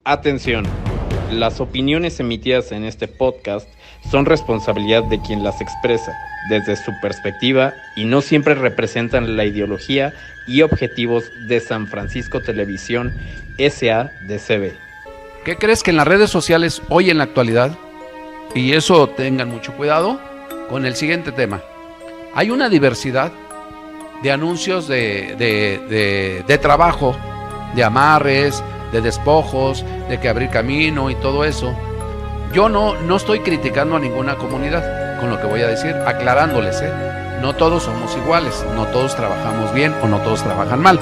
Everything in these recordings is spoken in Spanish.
Atención, las opiniones emitidas en este podcast son responsabilidad de quien las expresa desde su perspectiva y no siempre representan la ideología y objetivos de San Francisco Televisión S.A.de.C.V. ¿Qué crees que en las redes sociales hoy en la actualidad, y eso tengan mucho cuidado con el siguiente tema, hay una diversidad de anuncios de trabajo, de amarres, de despojos, de que abrir camino y todo eso? Yo no estoy criticando a ninguna comunidad con lo que voy a decir, aclarándoles, no todos somos iguales, no todos trabajamos bien o no todos trabajan mal,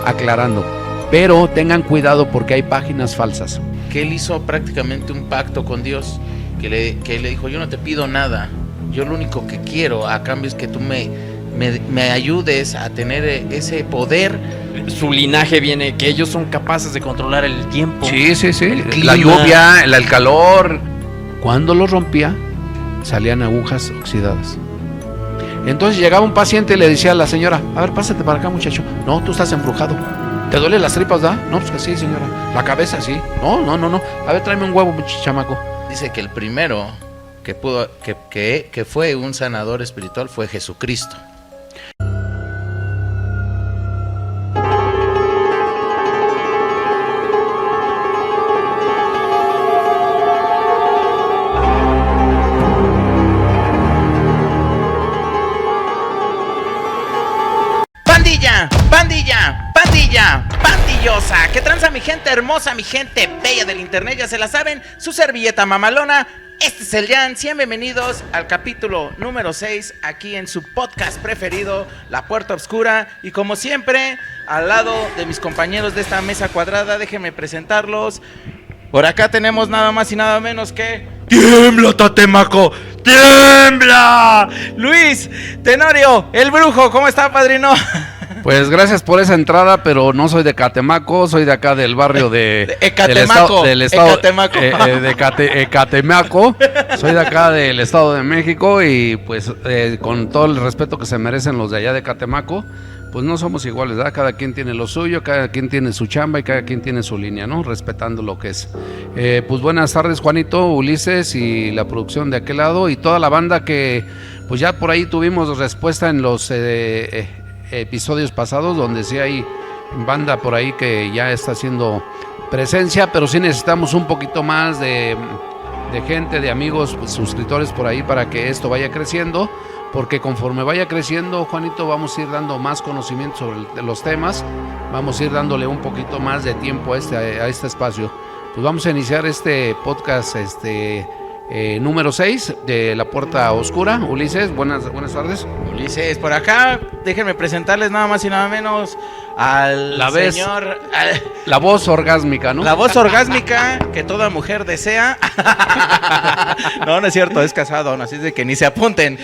aclarando, pero tengan cuidado porque hay páginas falsas. Que él hizo prácticamente un pacto con Dios, que le dijo: yo no te pido nada, yo lo único que quiero a cambio es que tú me ayudes a tener ese poder. Su linaje viene que ellos son capaces de controlar el tiempo. Sí, la lluvia, el calor. Cuando lo rompía, salían agujas oxidadas. Entonces llegaba un paciente y le decía a la señora: a ver, pásate para acá, muchacho. No, tú estás embrujado. ¿Te duelen las tripas, da? No, pues que sí, señora. La cabeza, sí. No. A ver, tráeme un huevo, chamaco. Dice que el primero que fue un sanador espiritual fue Jesucristo. Pandillosa, ¿qué tranza mi gente hermosa, mi gente bella del internet? Ya se la saben, su servilleta mamalona. Este es el Jan, sean bienvenidos al capítulo número 6 aquí en su podcast preferido, La Puerta Oscura. Y como siempre, al lado de mis compañeros de esta mesa cuadrada, déjenme presentarlos. Por acá tenemos nada más y nada menos que... ¡Tiembla, Tatemaco! ¡Tiembla! Luis Tenorio, el brujo, ¿cómo está, padrino? Pues gracias por esa entrada, pero no soy de Catemaco, soy de acá del barrio de Ecatemaco. del estado de Ecatemaco. Soy de acá del Estado de México y pues con todo el respeto que se merecen los de allá de Catemaco, pues no somos iguales, ¿verdad? Cada quien tiene lo suyo, cada quien tiene su chamba y cada quien tiene su línea, ¿no? Respetando lo que es. Pues buenas tardes, Juanito, Ulises y la producción de aquel lado y toda la banda que pues ya por ahí tuvimos respuesta en los episodios pasados, donde sí hay banda por ahí que ya está haciendo presencia, pero sí necesitamos un poquito más de gente, de amigos, pues, suscriptores por ahí para que esto vaya creciendo, porque conforme vaya creciendo, Juanito, vamos a ir dando más conocimiento sobre los temas, vamos a ir dándole un poquito más de tiempo a este espacio. Pues vamos a iniciar este podcast número 6 de La Puerta Oscura. Ulises, buenas tardes. Ulises, por acá, déjenme presentarles nada más y nada menos al señor... La voz orgásmica, ¿no? La voz orgásmica que toda mujer desea. No es cierto, es casado, así es de que ni se apunten,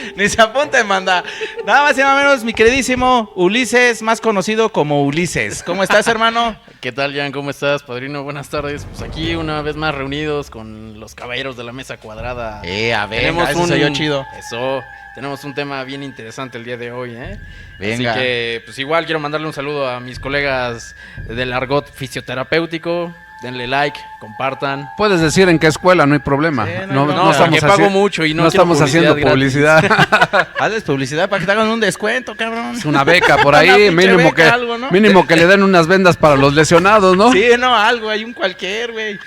manda. Nada más y nada menos, mi queridísimo Ulises, más conocido como Ulises. ¿Cómo estás, hermano? ¿Qué tal, Jan? ¿Cómo estás, padrino? Buenas tardes. Pues aquí una vez más reunidos con los caballeros de la mesa cuadrada. A ver, eso soy yo chido. Eso, tenemos un tema bien interesante el día de hoy, Venga. Así que, pues igual quiero mandarle un saludo a mis colegas del argot fisioterapéutico. Denle like, compartan. Puedes decir en qué escuela, no hay problema. Sí, no estamos pago mucho y no estamos haciendo publicidad. Hazles publicidad para que te hagan un descuento, cabrón. Es una beca por ahí, mínimo que le den unas vendas para los lesionados, ¿no? Sí, algo, hay un cualquier, güey.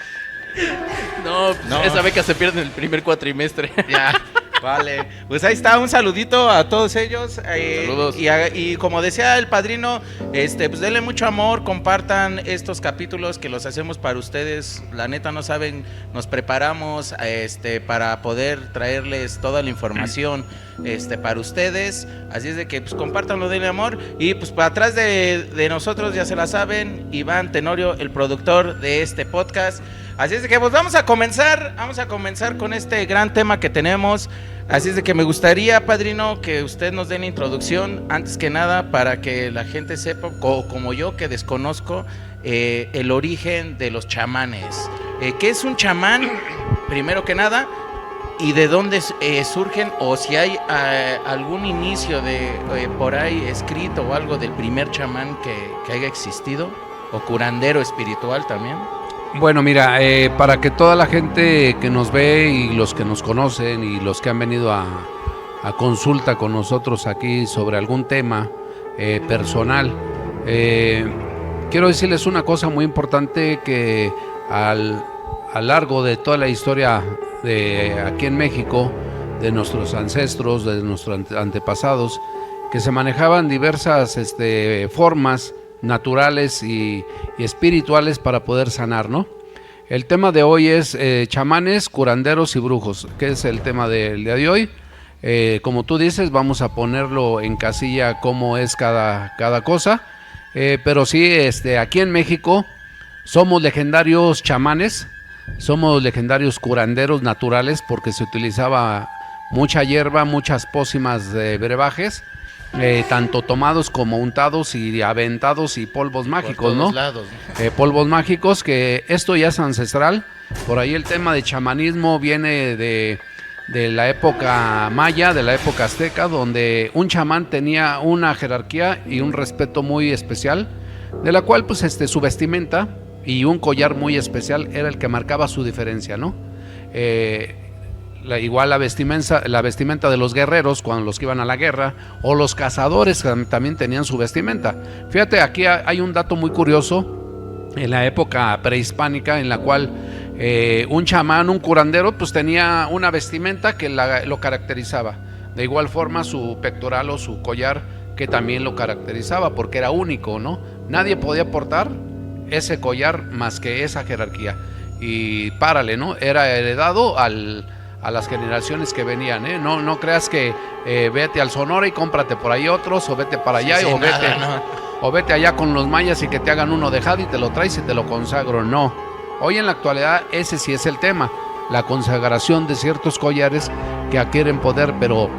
No, esa beca se pierde en el primer cuatrimestre. Ya. Vale, pues ahí está, un saludito a todos ellos. Saludos. Y como decía el padrino, pues denle mucho amor, compartan estos capítulos que los hacemos para ustedes. La neta, no saben, nos preparamos para poder traerles toda la información para ustedes. Así es de que pues compártanlo, denle amor. Y pues para atrás de nosotros, ya se la saben, Iván Tenorio, el productor de este podcast. Así es de que pues vamos a comenzar con este gran tema que tenemos. Así es de que me gustaría, padrino, que usted nos dé la introducción, antes que nada, para que la gente sepa, como yo que desconozco, el origen de los chamanes. ¿Qué es un chamán, primero que nada? ¿Y de dónde surgen? O si hay algún inicio por ahí escrito o algo del primer chamán que haya existido, o curandero espiritual también. Bueno, mira, para que toda la gente que nos ve y los que nos conocen y los que han venido a consulta con nosotros aquí sobre algún tema personal, quiero decirles una cosa muy importante que a largo de toda la historia de aquí en México, de nuestros ancestros, de nuestros antepasados, que se manejaban diversas formas naturales y espirituales para poder sanar, ¿no? El tema de hoy es chamanes, curanderos y brujos, que es el tema del día de hoy. Como tú dices, vamos a ponerlo en casilla cómo es cada cosa, pero sí, aquí en México somos legendarios chamanes, somos legendarios curanderos naturales porque se utilizaba mucha hierba, muchas pócimas de brebajes, tanto tomados como untados y aventados y polvos mágicos, ¿no? Lados. Polvos mágicos, que esto ya es ancestral. Por ahí el tema de chamanismo viene de la época maya, de la época azteca, donde un chamán tenía una jerarquía y un respeto muy especial, de la cual pues su vestimenta y un collar muy especial era el que marcaba su diferencia, ¿no? Igual la vestimenta de los guerreros cuando los que iban a la guerra, o los cazadores también tenían su vestimenta. Fíjate, aquí hay un dato muy curioso en la época prehispánica en la cual un chamán, un curandero, pues tenía una vestimenta que lo caracterizaba. De igual forma su pectoral o su collar que también lo caracterizaba porque era único, ¿no? Nadie podía portar ese collar más que esa jerarquía. Y párale, ¿no? Era heredado a las generaciones que venían, ¿eh? No creas que vete al Sonora y cómprate por ahí otros, o vete para allá, o vete allá con los mayas y que te hagan uno de jade y te lo traes y te lo consagro. No. Hoy en la actualidad ese sí es el tema, la consagración de ciertos collares que adquieren poder, pero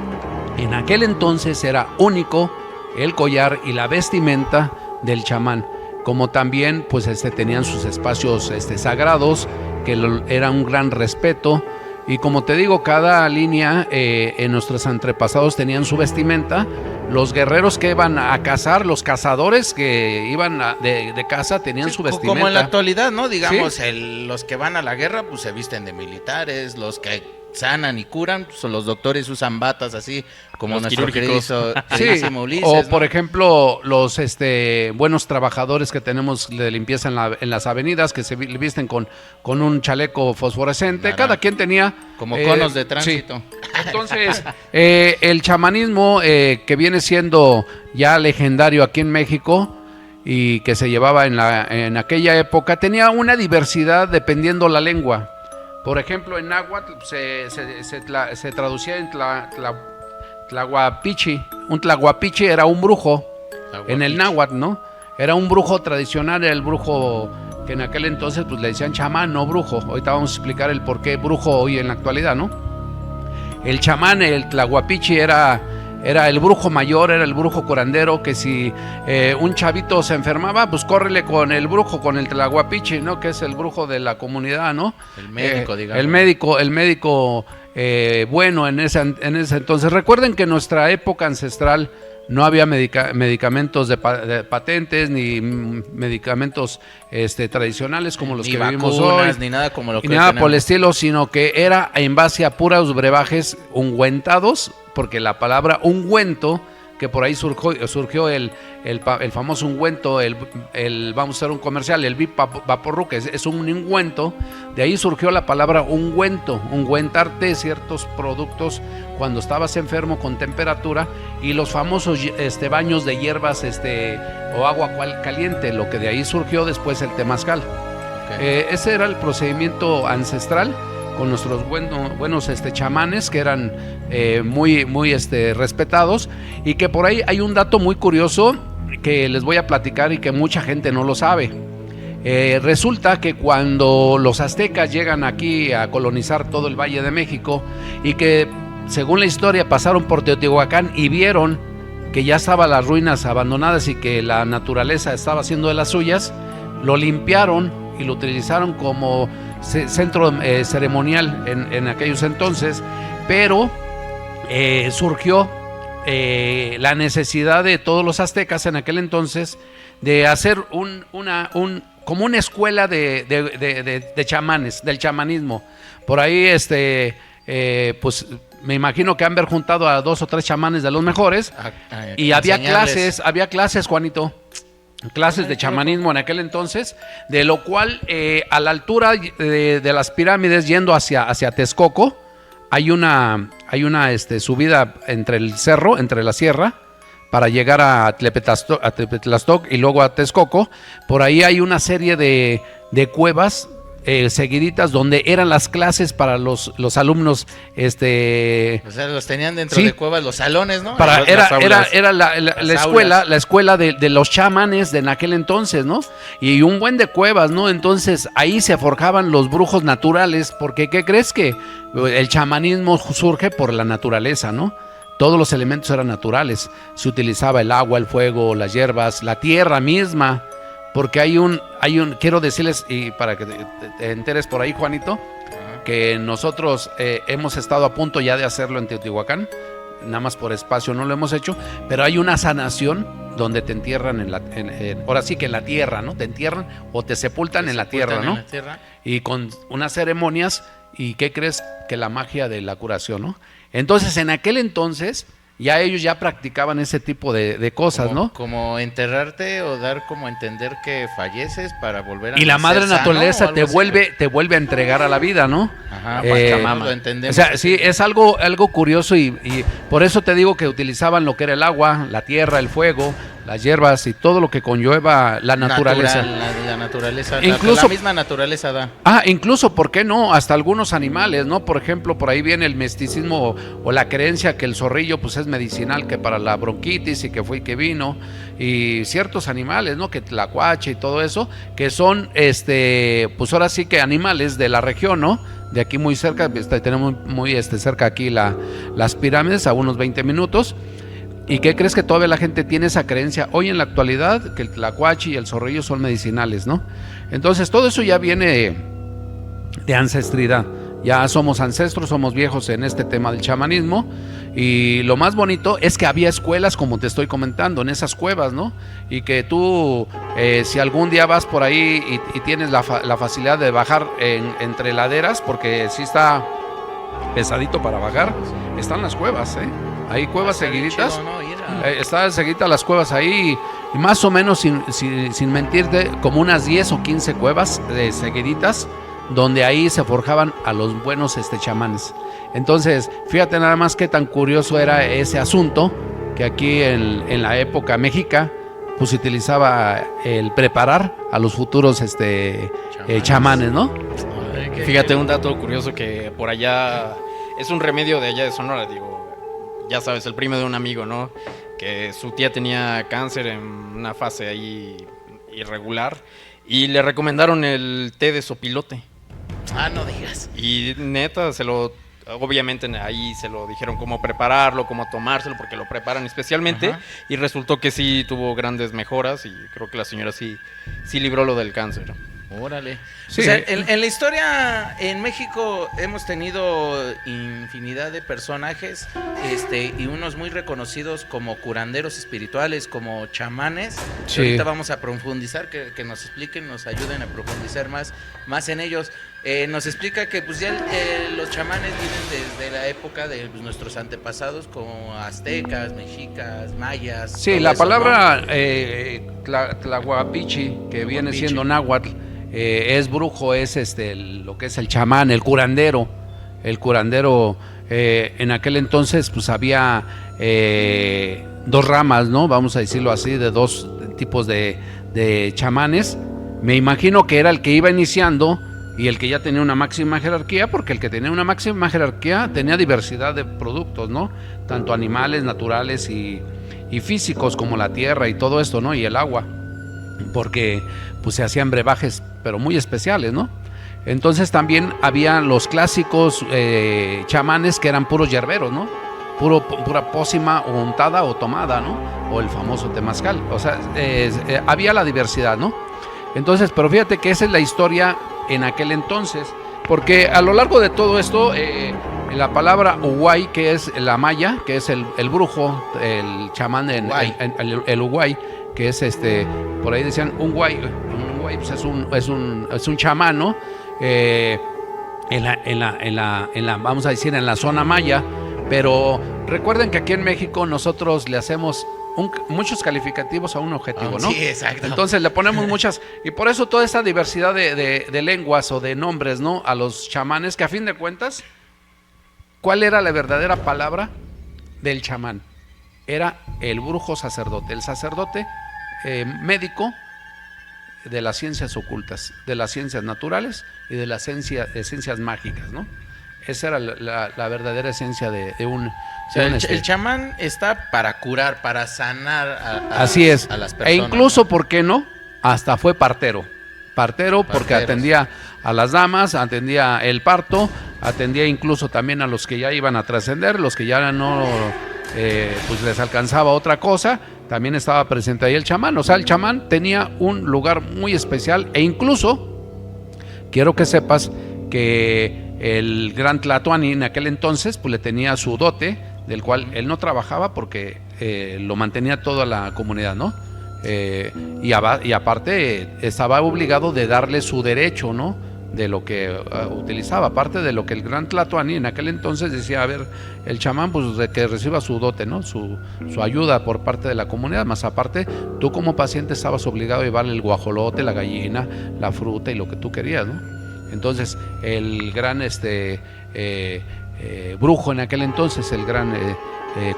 en aquel entonces era único el collar y la vestimenta del chamán. Como también pues tenían sus espacios sagrados, que era un gran respeto. Y como te digo, cada línea en nuestros antepasados tenían su vestimenta. Los guerreros que iban a cazar, los cazadores que iban de caza tenían su vestimenta. Como en la actualidad, ¿no? Digamos, ¿sí? Los que van a la guerra pues se visten de militares, los que sanan y curan, pues los doctores usan batas así, como los nuestro queridísimo Ulises, o ¿no? por ejemplo, los buenos trabajadores que tenemos de limpieza en las avenidas, que se visten con un chaleco fosforescente. Cada quien tenía como conos de tránsito. Sí. Entonces, el chamanismo que viene siendo ya legendario aquí en México y que se llevaba en aquella época, tenía una diversidad dependiendo la lengua. Por ejemplo, en náhuatl se traducía en tlahuapichi. Un tlahuapichi era un brujo en el náhuatl, ¿no? Era un brujo tradicional, era el brujo que en aquel entonces pues le decían chamán, no brujo. Ahorita vamos a explicar el por qué brujo hoy en la actualidad, ¿no? El chamán, el tlahuapichi era el brujo mayor, era el brujo curandero, que si un chavito se enfermaba, pues córrele con el brujo, con el tlahuapichi, ¿no? Que es el brujo de la comunidad, ¿no? El médico, digamos. El médico bueno en ese entonces. Recuerden que en nuestra época ancestral no había medicamentos de patentes, ni medicamentos tradicionales como los ni que vacunas, vivimos hoy, ni nada como lo que ni nada tenemos por el estilo, sino que era en base a puros brebajes ungüentados, porque la palabra ungüento, que por ahí surgió el famoso ungüento, vamos a hacer un comercial, el VIP Vaporru, que es un ungüento. De ahí surgió la palabra ungüento, ungüentarte ciertos productos cuando estabas enfermo con temperatura, y los famosos baños de hierbas o agua caliente, lo que de ahí surgió después el temazcal. Okay. Ese era el procedimiento ancestral con nuestros buenos chamanes, que eran muy respetados, y que por ahí hay un dato muy curioso que les voy a platicar y que mucha gente no lo sabe. Resulta que cuando los aztecas llegan aquí a colonizar todo el Valle de México, y que según la historia pasaron por Teotihuacán y vieron que ya estaban las ruinas abandonadas y que la naturaleza estaba haciendo de las suyas, lo limpiaron y lo utilizaron como centro ceremonial en aquellos entonces, pero surgió la necesidad de todos los aztecas en aquel entonces de hacer un como una escuela de chamanes, del chamanismo. Por ahí, pues me imagino que han juntado a 2 o 3 chamanes de los mejores. Y había clases, Juanito. Clases de chamanismo en aquel entonces, de lo cual a la altura de las pirámides, yendo hacia Texcoco, hay una subida entre el cerro, entre la sierra, para llegar a Tepetlastoc y luego a Texcoco. Por ahí hay una serie de cuevas seguiditas donde eran las clases para los alumnos. O sea, los tenían dentro de cuevas, los salones, ¿no? Era la escuela de los chamanes de en aquel entonces, ¿no? Y un buen de cuevas, ¿no? Entonces ahí se forjaban los brujos naturales, porque ¿qué crees? Que el chamanismo surge por la naturaleza, ¿no? Todos los elementos eran naturales. Se utilizaba el agua, el fuego, las hierbas, la tierra misma. Porque quiero decirles, y para que te enteres por ahí, Juanito, que nosotros hemos estado a punto ya de hacerlo en Teotihuacán, nada más por espacio no lo hemos hecho, pero hay una sanación donde te entierran ahora sí que en la tierra, ¿no? Te entierran o te sepultan en la tierra, ¿no? Y con unas ceremonias, ¿y qué crees? Que la magia de la curación, ¿no? Entonces, en aquel entonces, ya ellos ya practicaban ese tipo de cosas, ¿no? Como enterrarte o dar como a entender que falleces para volver a y la madre naturaleza te vuelve a entregar a la vida, ¿no? Ajá, Pachamama. Lo entendemos. O sea, sí, es algo curioso y por eso te digo que utilizaban lo que era el agua, la tierra, el fuego, las hierbas y todo lo que conlleva la naturaleza. La naturaleza, incluso, la misma naturaleza da. Incluso, ¿por qué no? Hasta algunos animales, ¿no? Por ejemplo, por ahí viene el misticismo o la creencia que el zorrillo pues es medicinal, que para la bronquitis y que fue y que vino, y ciertos animales, ¿no? Que tlacuache y todo eso, que son, pues ahora sí que animales de la región, ¿no? De aquí muy cerca, tenemos muy cerca aquí las pirámides, a unos 20 minutos. ¿Y qué crees? Que todavía la gente tiene esa creencia hoy en la actualidad, que el tlacuache y el zorrillo son medicinales, ¿no? Entonces todo eso ya viene de ancestridad. Ya somos ancestros, somos viejos en este tema del chamanismo. Y lo más bonito es que había escuelas, como te estoy comentando, en esas cuevas, ¿no? Y que tú, si algún día vas por ahí y tienes la facilidad de bajar entre laderas, porque sí está pesadito para bajar, están las cuevas, ¿eh? Hay cuevas seguiditas. Chido, ¿no? Están seguiditas las cuevas ahí, y más o menos, sin mentirte, como unas 10 o 15 cuevas seguiditas, donde ahí se forjaban a los buenos chamanes. Entonces, fíjate nada más qué tan curioso era ese asunto, que aquí en la época mexica, pues se utilizaba el preparar a los futuros chamanes, ¿no? Fíjate, un dato curioso que por allá es un remedio de allá de Sonora, digo, ya sabes, el primo de un amigo, ¿no? Que su tía tenía cáncer en una fase ahí irregular y le recomendaron el té de sopilote. No digas. Y neta, obviamente ahí se lo dijeron cómo prepararlo, cómo tomárselo, porque lo preparan especialmente. Ajá. Y resultó que sí tuvo grandes mejoras y creo que la señora sí libró lo del cáncer. Órale. Sí. O sea, en la historia en México hemos tenido infinidad de personajes y unos muy reconocidos como curanderos espirituales, como chamanes. Sí. Ahorita vamos a profundizar, que nos expliquen, nos ayuden a profundizar más en ellos. Nos explica que pues ya los chamanes vienen desde la época de nuestros antepasados como aztecas, mexicas, mayas. Sí, la palabra tlahuapichi, que viene siendo náhuatl, es brujo, es lo que es el chamán, el curandero. En aquel entonces pues había 2 ramas, ¿no? Vamos a decirlo así, de 2 tipos de chamanes. Me imagino que era el que iba iniciando y el que ya tenía una máxima jerarquía, porque el que tenía una máxima jerarquía tenía diversidad de productos, ¿no? Tanto animales, naturales y físicos, como la tierra y todo esto, ¿no? Y el agua, porque pues se hacían brebajes, pero muy especiales, ¿no? Entonces también había los clásicos chamanes que eran puros yerberos, ¿no? Pura pócima o untada o tomada, ¿no? O el famoso temazcal. O sea, había la diversidad, ¿no? Entonces, pero fíjate que esa es la historia en aquel entonces, porque a lo largo de todo esto, la palabra Uguay, que es la maya, que es el brujo, el chamán, el Uguay, que es por ahí decían un guay, ahí pues es un chamán, ¿no? Vamos a decir, en la zona maya. Pero recuerden que aquí en México nosotros le hacemos muchos calificativos a un objetivo, ¿no? Sí, exacto. Entonces le ponemos muchas, y por eso toda esta diversidad de lenguas o de nombres, ¿no? A los chamanes, que a fin de cuentas, ¿cuál era la verdadera palabra del chamán? Era el brujo sacerdote, el sacerdote médico de las ciencias ocultas, de las ciencias naturales y de las ciencias mágicas, ¿no? Esa era la verdadera esencia de un... O sea, el chamán está para curar, para sanar así es. A las personas. E incluso, ¿por qué no? Hasta fue partero. Partero porque atendía a las damas, atendía el parto, atendía incluso también a los que ya iban a trascender, los que ya no pues les alcanzaba otra cosa, también estaba presente ahí el chamán. O sea, el chamán tenía un lugar muy especial, e incluso quiero que sepas que el gran Tlatoani en aquel entonces pues le tenía su dote, del cual él no trabajaba porque lo mantenía toda la comunidad, ¿no? Y aparte estaba obligado de darle su derecho, ¿no? De lo que utilizaba, aparte de lo que el gran Tlatoani en aquel entonces decía, a ver, el chamán pues de que reciba su dote, ¿no? Su ayuda por parte de la comunidad, más aparte tú como paciente estabas obligado a llevarle el guajolote, la gallina, la fruta y lo que tú querías, ¿no? Entonces el gran brujo en aquel entonces, el gran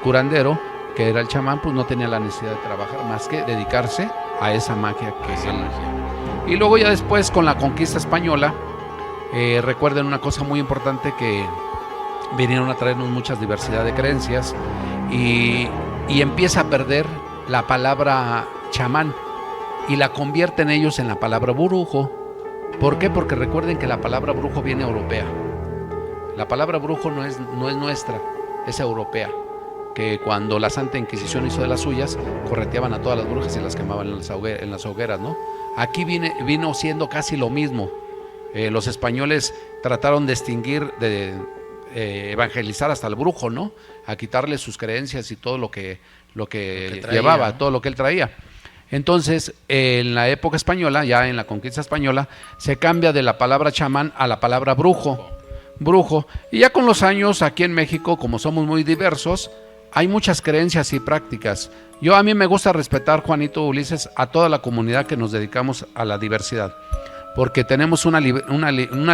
curandero, que era el chamán, pues no tenía la necesidad de trabajar más que dedicarse a esa magia que es la magia. Y luego ya después con la conquista española, recuerden una cosa muy importante, que vinieron a traernos mucha diversidad de creencias y empieza a perder la palabra chamán y la convierten ellos en la palabra brujo. ¿Por qué? Porque recuerden que la palabra brujo viene europea. La palabra brujo no es nuestra, es europea. Que cuando la Santa Inquisición hizo de las suyas, correteaban a todas las brujas y las quemaban en las hogueras, ¿no? Aquí vino siendo casi lo mismo. Los españoles trataron de extinguir, de evangelizar hasta el brujo, ¿no? A quitarle sus creencias y todo lo que traía, llevaba, ¿no? Todo lo que él traía. Entonces, en la época española, ya en la conquista española, se cambia de la palabra chamán a la palabra brujo. Y ya con los años, aquí en México, como somos muy diversos, hay muchas creencias y prácticas. A mí me gusta respetar, Juanito, Ulises, a toda la comunidad que nos dedicamos a la diversidad, porque tenemos una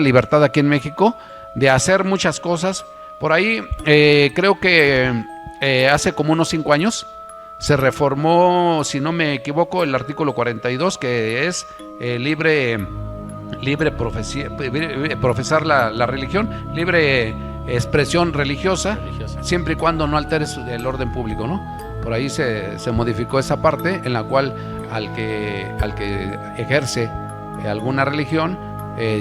libertad aquí en México de hacer muchas cosas. Por ahí, creo que hace como unos 5 años, se reformó, si no me equivoco, el artículo 42, que es libre profesar la religión, libre expresión religiosa, siempre y cuando no alteres el orden público, ¿no? Por ahí se modificó esa parte en la cual al que ejerce alguna religión,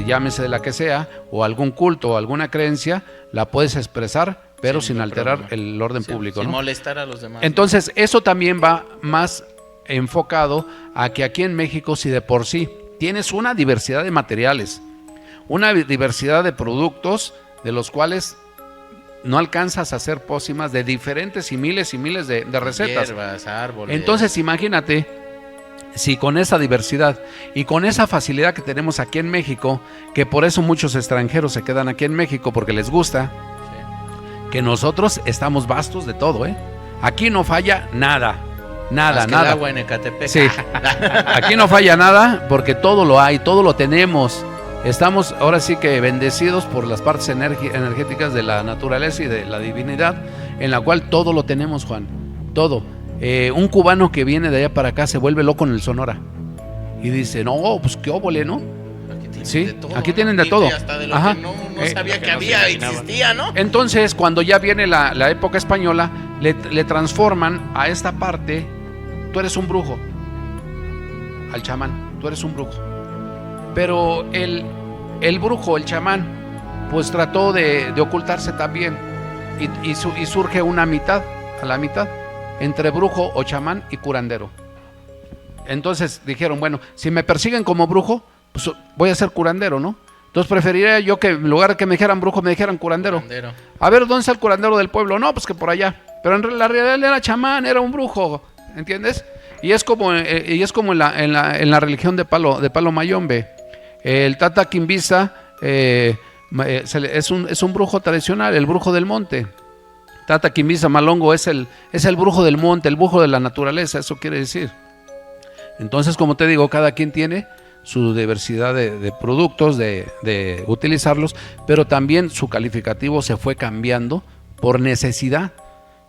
llámese de la que sea, o algún culto o alguna creencia, la puedes expresar, pero sin alterar el orden público, sin ¿no? molestar a los demás. Entonces, eso también va más enfocado a que aquí en México, si de por sí tienes una diversidad de materiales, una diversidad de productos, de los cuales no alcanzas a hacer pócimas de diferentes y miles de recetas. Hierbas, árboles. Entonces, imagínate, si con esa diversidad y con esa facilidad que tenemos aquí en México, que por eso muchos extranjeros se quedan aquí en México porque les gusta, que nosotros estamos vastos de todo, ¿eh? Aquí no falla nada. Nada. El agua en Ecatepec. Sí. Aquí no falla nada porque todo lo hay, todo lo tenemos. Estamos ahora sí que bendecidos por las partes energéticas de la naturaleza y de la divinidad, en la cual todo lo tenemos, Juan. Todo. Un cubano que viene de allá para acá se vuelve loco en el Sonora y dice, no, pues qué óvole, ¿no? Sí, aquí tienen de todo. Hasta de lo que no sabía que había, existía, ¿no? Entonces, cuando ya viene la época española, le transforman a esta parte, tú eres un brujo, al chamán, tú eres un brujo. Pero el brujo, el chamán, pues trató de ocultarse también y surge a la mitad, entre brujo o chamán y curandero. Entonces dijeron, bueno, si me persiguen como brujo, pues voy a ser curandero, ¿no? Entonces preferiría yo que en lugar de que me dijeran brujo, me dijeran curandero. A ver, ¿dónde está el curandero del pueblo? No, pues que por allá. Pero en la realidad era chamán, era un brujo, ¿entiendes? Y es como en la religión de Palo Mayombe. El Tata Quimbisa es un brujo tradicional, el brujo del monte. Tata Quimbisa Malongo es el brujo del monte, el brujo de la naturaleza, eso quiere decir. Entonces, como te digo, cada quien tiene su diversidad de productos, de utilizarlos, pero también su calificativo se fue cambiando por necesidad,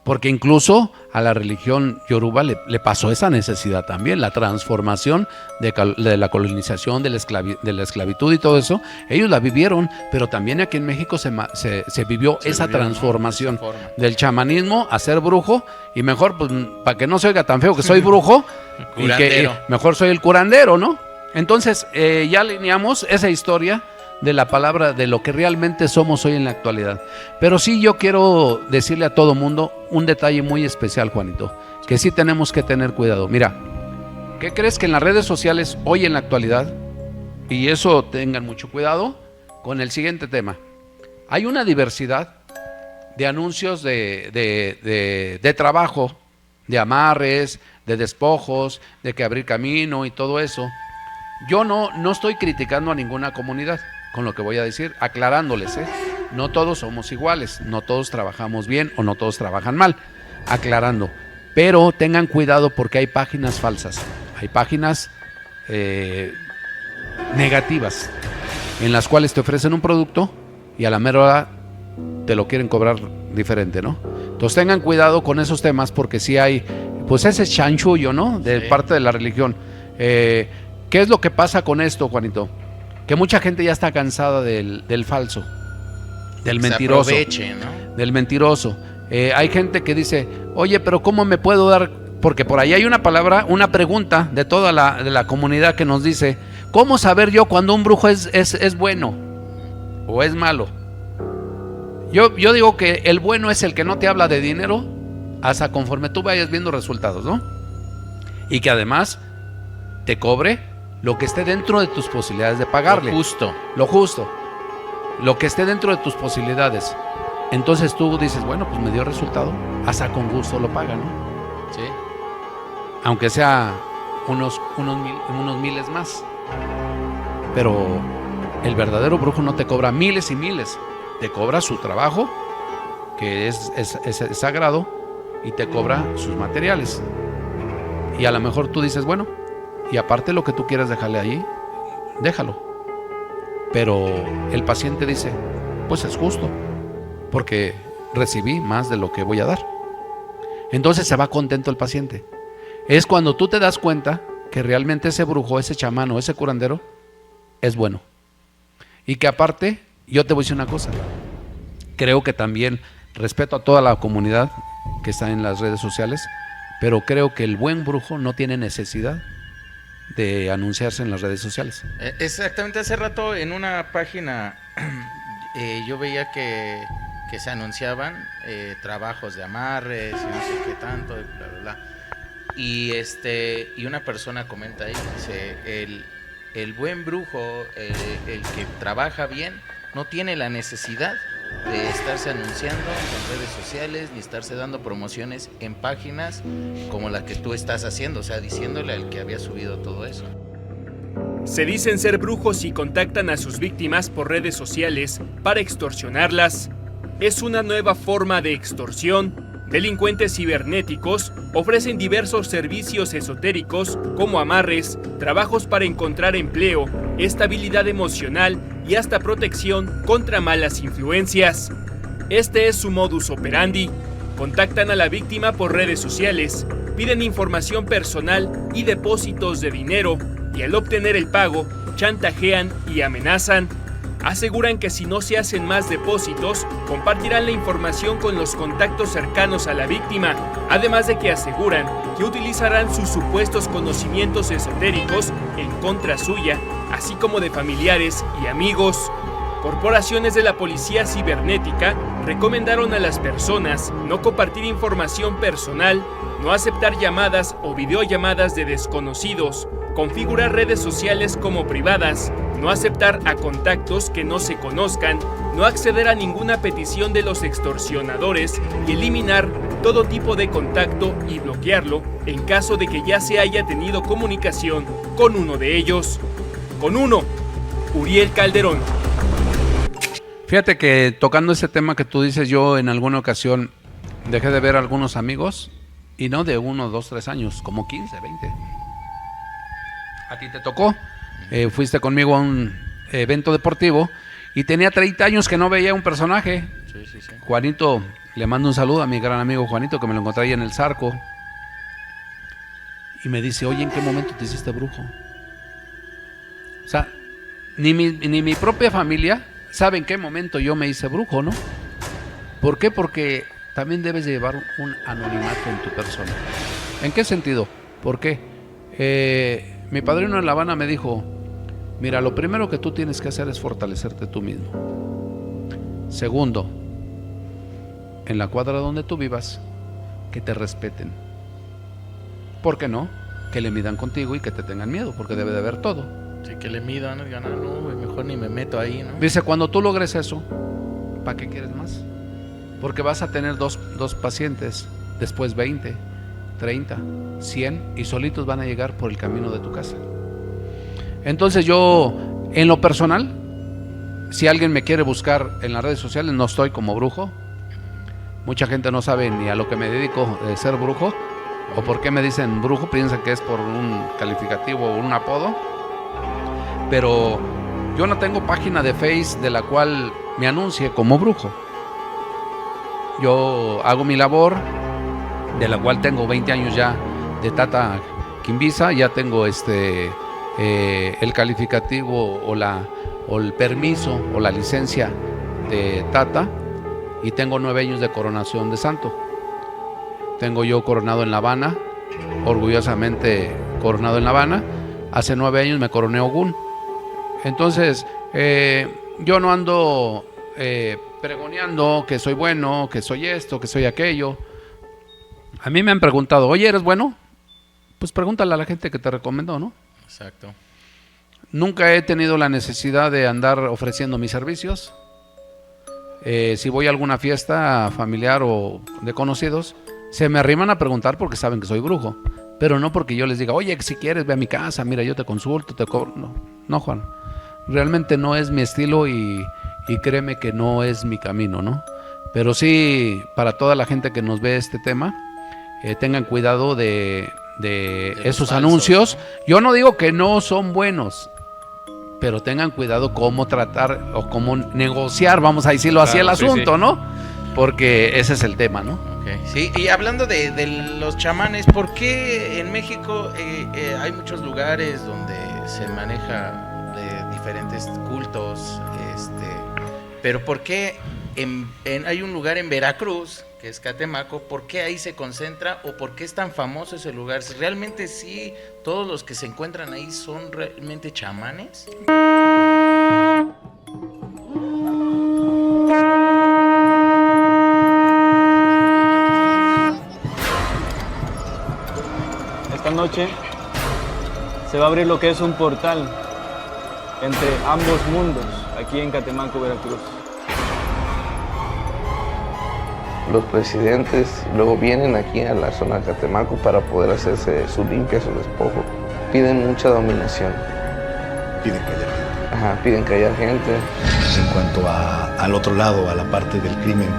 porque incluso a la religión yoruba le pasó esa necesidad también, la transformación de la colonización, de la esclavitud y todo eso, ellos la vivieron, pero también aquí en México se vivió esa transformación, ¿no? Del chamanismo a ser brujo, y mejor, pues, para que no se oiga tan feo que soy brujo, y que mejor soy el curandero, ¿no? Entonces, ya alineamos esa historia de la palabra, de lo que realmente somos hoy en la actualidad. Pero sí, yo quiero decirle a todo mundo un detalle muy especial, Juanito, que sí tenemos que tener cuidado. Mira, ¿qué crees que en las redes sociales hoy en la actualidad, y eso tengan mucho cuidado con el siguiente tema, hay una diversidad de anuncios de trabajo, de amarres, de despojos, de que abrir camino y todo eso? Yo no estoy criticando a ninguna comunidad con lo que voy a decir, aclarándoles, no todos somos iguales, no todos trabajamos bien o no todos trabajan mal, aclarando, pero tengan cuidado porque hay páginas falsas, hay páginas negativas en las cuales te ofrecen un producto y a la mera hora te lo quieren cobrar diferente, ¿no? Entonces tengan cuidado con esos temas porque sí hay, pues ese chanchullo, ¿no? De parte de la religión. ¿Qué es lo que pasa con esto, Juanito? Que mucha gente ya está cansada del falso, del mentiroso. Se aproveche, ¿no? Del mentiroso. Hay gente que dice, oye, pero ¿cómo me puedo dar? Porque por ahí hay una pregunta de toda la comunidad que nos dice, ¿cómo saber yo cuando un brujo es bueno o es malo? Yo digo que el bueno es el que no te habla de dinero hasta conforme tú vayas viendo resultados, ¿no? Y que además te cobre lo que esté dentro de tus posibilidades de pagarle. Lo justo. Lo que esté dentro de tus posibilidades. Entonces tú dices, bueno, pues me dio resultado. Hasta con gusto lo paga, ¿no? Sí. Aunque sea unos miles más. Pero el verdadero brujo no te cobra miles y miles. Te cobra su trabajo, que es sagrado, y te cobra sus materiales. Y a lo mejor tú dices, bueno, y aparte lo que tú quieras dejarle ahí, déjalo. Pero el paciente dice, pues es justo, porque recibí más de lo que voy a dar. Entonces se va contento el paciente. Es cuando tú te das cuenta que realmente ese brujo, ese chamán o ese curandero es bueno. Y que aparte, yo te voy a decir una cosa, creo que también respeto a toda la comunidad que está en las redes sociales, pero creo que el buen brujo no tiene necesidad de anunciarse en las redes sociales. Exactamente, hace rato en una página yo veía que se anunciaban trabajos de amarres y no sé qué tanto, bla, bla, bla. Y una persona comenta ahí, dice, el buen brujo, el que trabaja bien, no tiene la necesidad de estarse anunciando en redes sociales ni estarse dando promociones en páginas como la que tú estás haciendo, o sea, diciéndole al que había subido todo eso. Se dicen ser brujos y contactan a sus víctimas por redes sociales para extorsionarlas. Es una nueva forma de extorsión. Delincuentes cibernéticos ofrecen diversos servicios esotéricos como amarres, trabajos para encontrar empleo, estabilidad emocional y hasta protección contra malas influencias. Este es su modus operandi. Contactan a la víctima por redes sociales, piden información personal y depósitos de dinero y al obtener el pago, chantajean y amenazan. Aseguran que si no se hacen más depósitos, compartirán la información con los contactos cercanos a la víctima, además de que aseguran que utilizarán sus supuestos conocimientos esotéricos en contra suya, así como de familiares y amigos. Corporaciones de la policía cibernética recomendaron a las personas no compartir información personal, no aceptar llamadas o videollamadas de desconocidos, configurar redes sociales como privadas, no aceptar a contactos que no se conozcan, no acceder a ninguna petición de los extorsionadores y eliminar todo tipo de contacto y bloquearlo en caso de que ya se haya tenido comunicación con uno de ellos. Con uno, Uriel Calderón. Fíjate que tocando ese tema que tú dices, yo en alguna ocasión dejé de ver a algunos amigos, y no de 1, 2, 3 años, como 15, 20. A ti te tocó, fuiste conmigo a un evento deportivo y tenía 30 años que no veía un personaje. Sí. Juanito, le mando un saludo a mi gran amigo Juanito, que me lo encontré ahí en el Zarco. Y me dice, oye, ¿en qué momento te hiciste brujo? O sea, ni mi propia familia sabe en qué momento yo me hice brujo, ¿no? ¿Por qué? Porque también debes de llevar un anonimato en tu persona. ¿En qué sentido? ¿Por qué? Mi padrino en La Habana me dijo, mira, lo primero que tú tienes que hacer es fortalecerte tú mismo. Segundo, en la cuadra donde tú vivas, que te respeten. ¿Por qué no? Que le midan contigo y que te tengan miedo, porque debe de haber todo. Sí, que le midan, no, güey, mejor ni me meto ahí, ¿no? Dice, cuando tú logres eso, ¿para qué quieres más? Porque vas a tener dos pacientes, después 20, 30, 100 y solitos van a llegar por el camino de tu casa. Entonces yo, en lo personal, si alguien me quiere buscar en las redes sociales, no estoy como brujo. Mucha gente no sabe ni a lo que me dedico de ser brujo, o por qué me dicen brujo, piensan que es por un calificativo o un apodo. Pero yo no tengo página de Face de la cual me anuncie como brujo. Yo hago mi labor, de la cual tengo 20 años ya de Tata Quimbisa, ya tengo el calificativo o el permiso o la licencia de Tata, y tengo 9 años de coronación de santo. Tengo yo coronado en La Habana, orgullosamente coronado en La Habana. Hace 9 años me coroné Ogún. Entonces, yo no ando pregoneando que soy bueno, que soy esto, que soy aquello. A mí me han preguntado, oye, ¿eres bueno? Pues pregúntale a la gente que te recomendó, ¿no? Exacto. Nunca he tenido la necesidad de andar ofreciendo mis servicios. Si voy a alguna fiesta familiar o de conocidos, se me arriman a preguntar porque saben que soy brujo, pero no porque yo les diga, oye, si quieres ve a mi casa, mira, yo te consulto, te cobro. No, Juan, realmente no es mi estilo y créeme que no es mi camino, ¿no? Pero sí, para toda la gente que nos ve este tema, tengan cuidado de esos falsos anuncios, ¿no? Yo no digo que no son buenos, pero tengan cuidado cómo tratar o cómo negociar, vamos a decirlo así, el asunto, sí. ¿No? Porque ese es el tema, ¿no? Okay. Sí, y hablando de los chamanes, ¿por qué en México hay muchos lugares donde se maneja diferentes cultos? Pero ¿por qué hay un lugar en Veracruz, que es Catemaco, por qué ahí se concentra o por qué es tan famoso ese lugar? Si realmente sí, todos los que se encuentran ahí son realmente chamanes. Esta noche se va a abrir lo que es un portal entre ambos mundos, aquí en Catemaco, Veracruz. Los presidentes luego vienen aquí a la zona de Catemaco para poder hacerse su limpia, su despojo. Piden mucha dominación. Piden callar gente. Ajá, piden callar gente. En cuanto al otro lado, a la parte del crimen,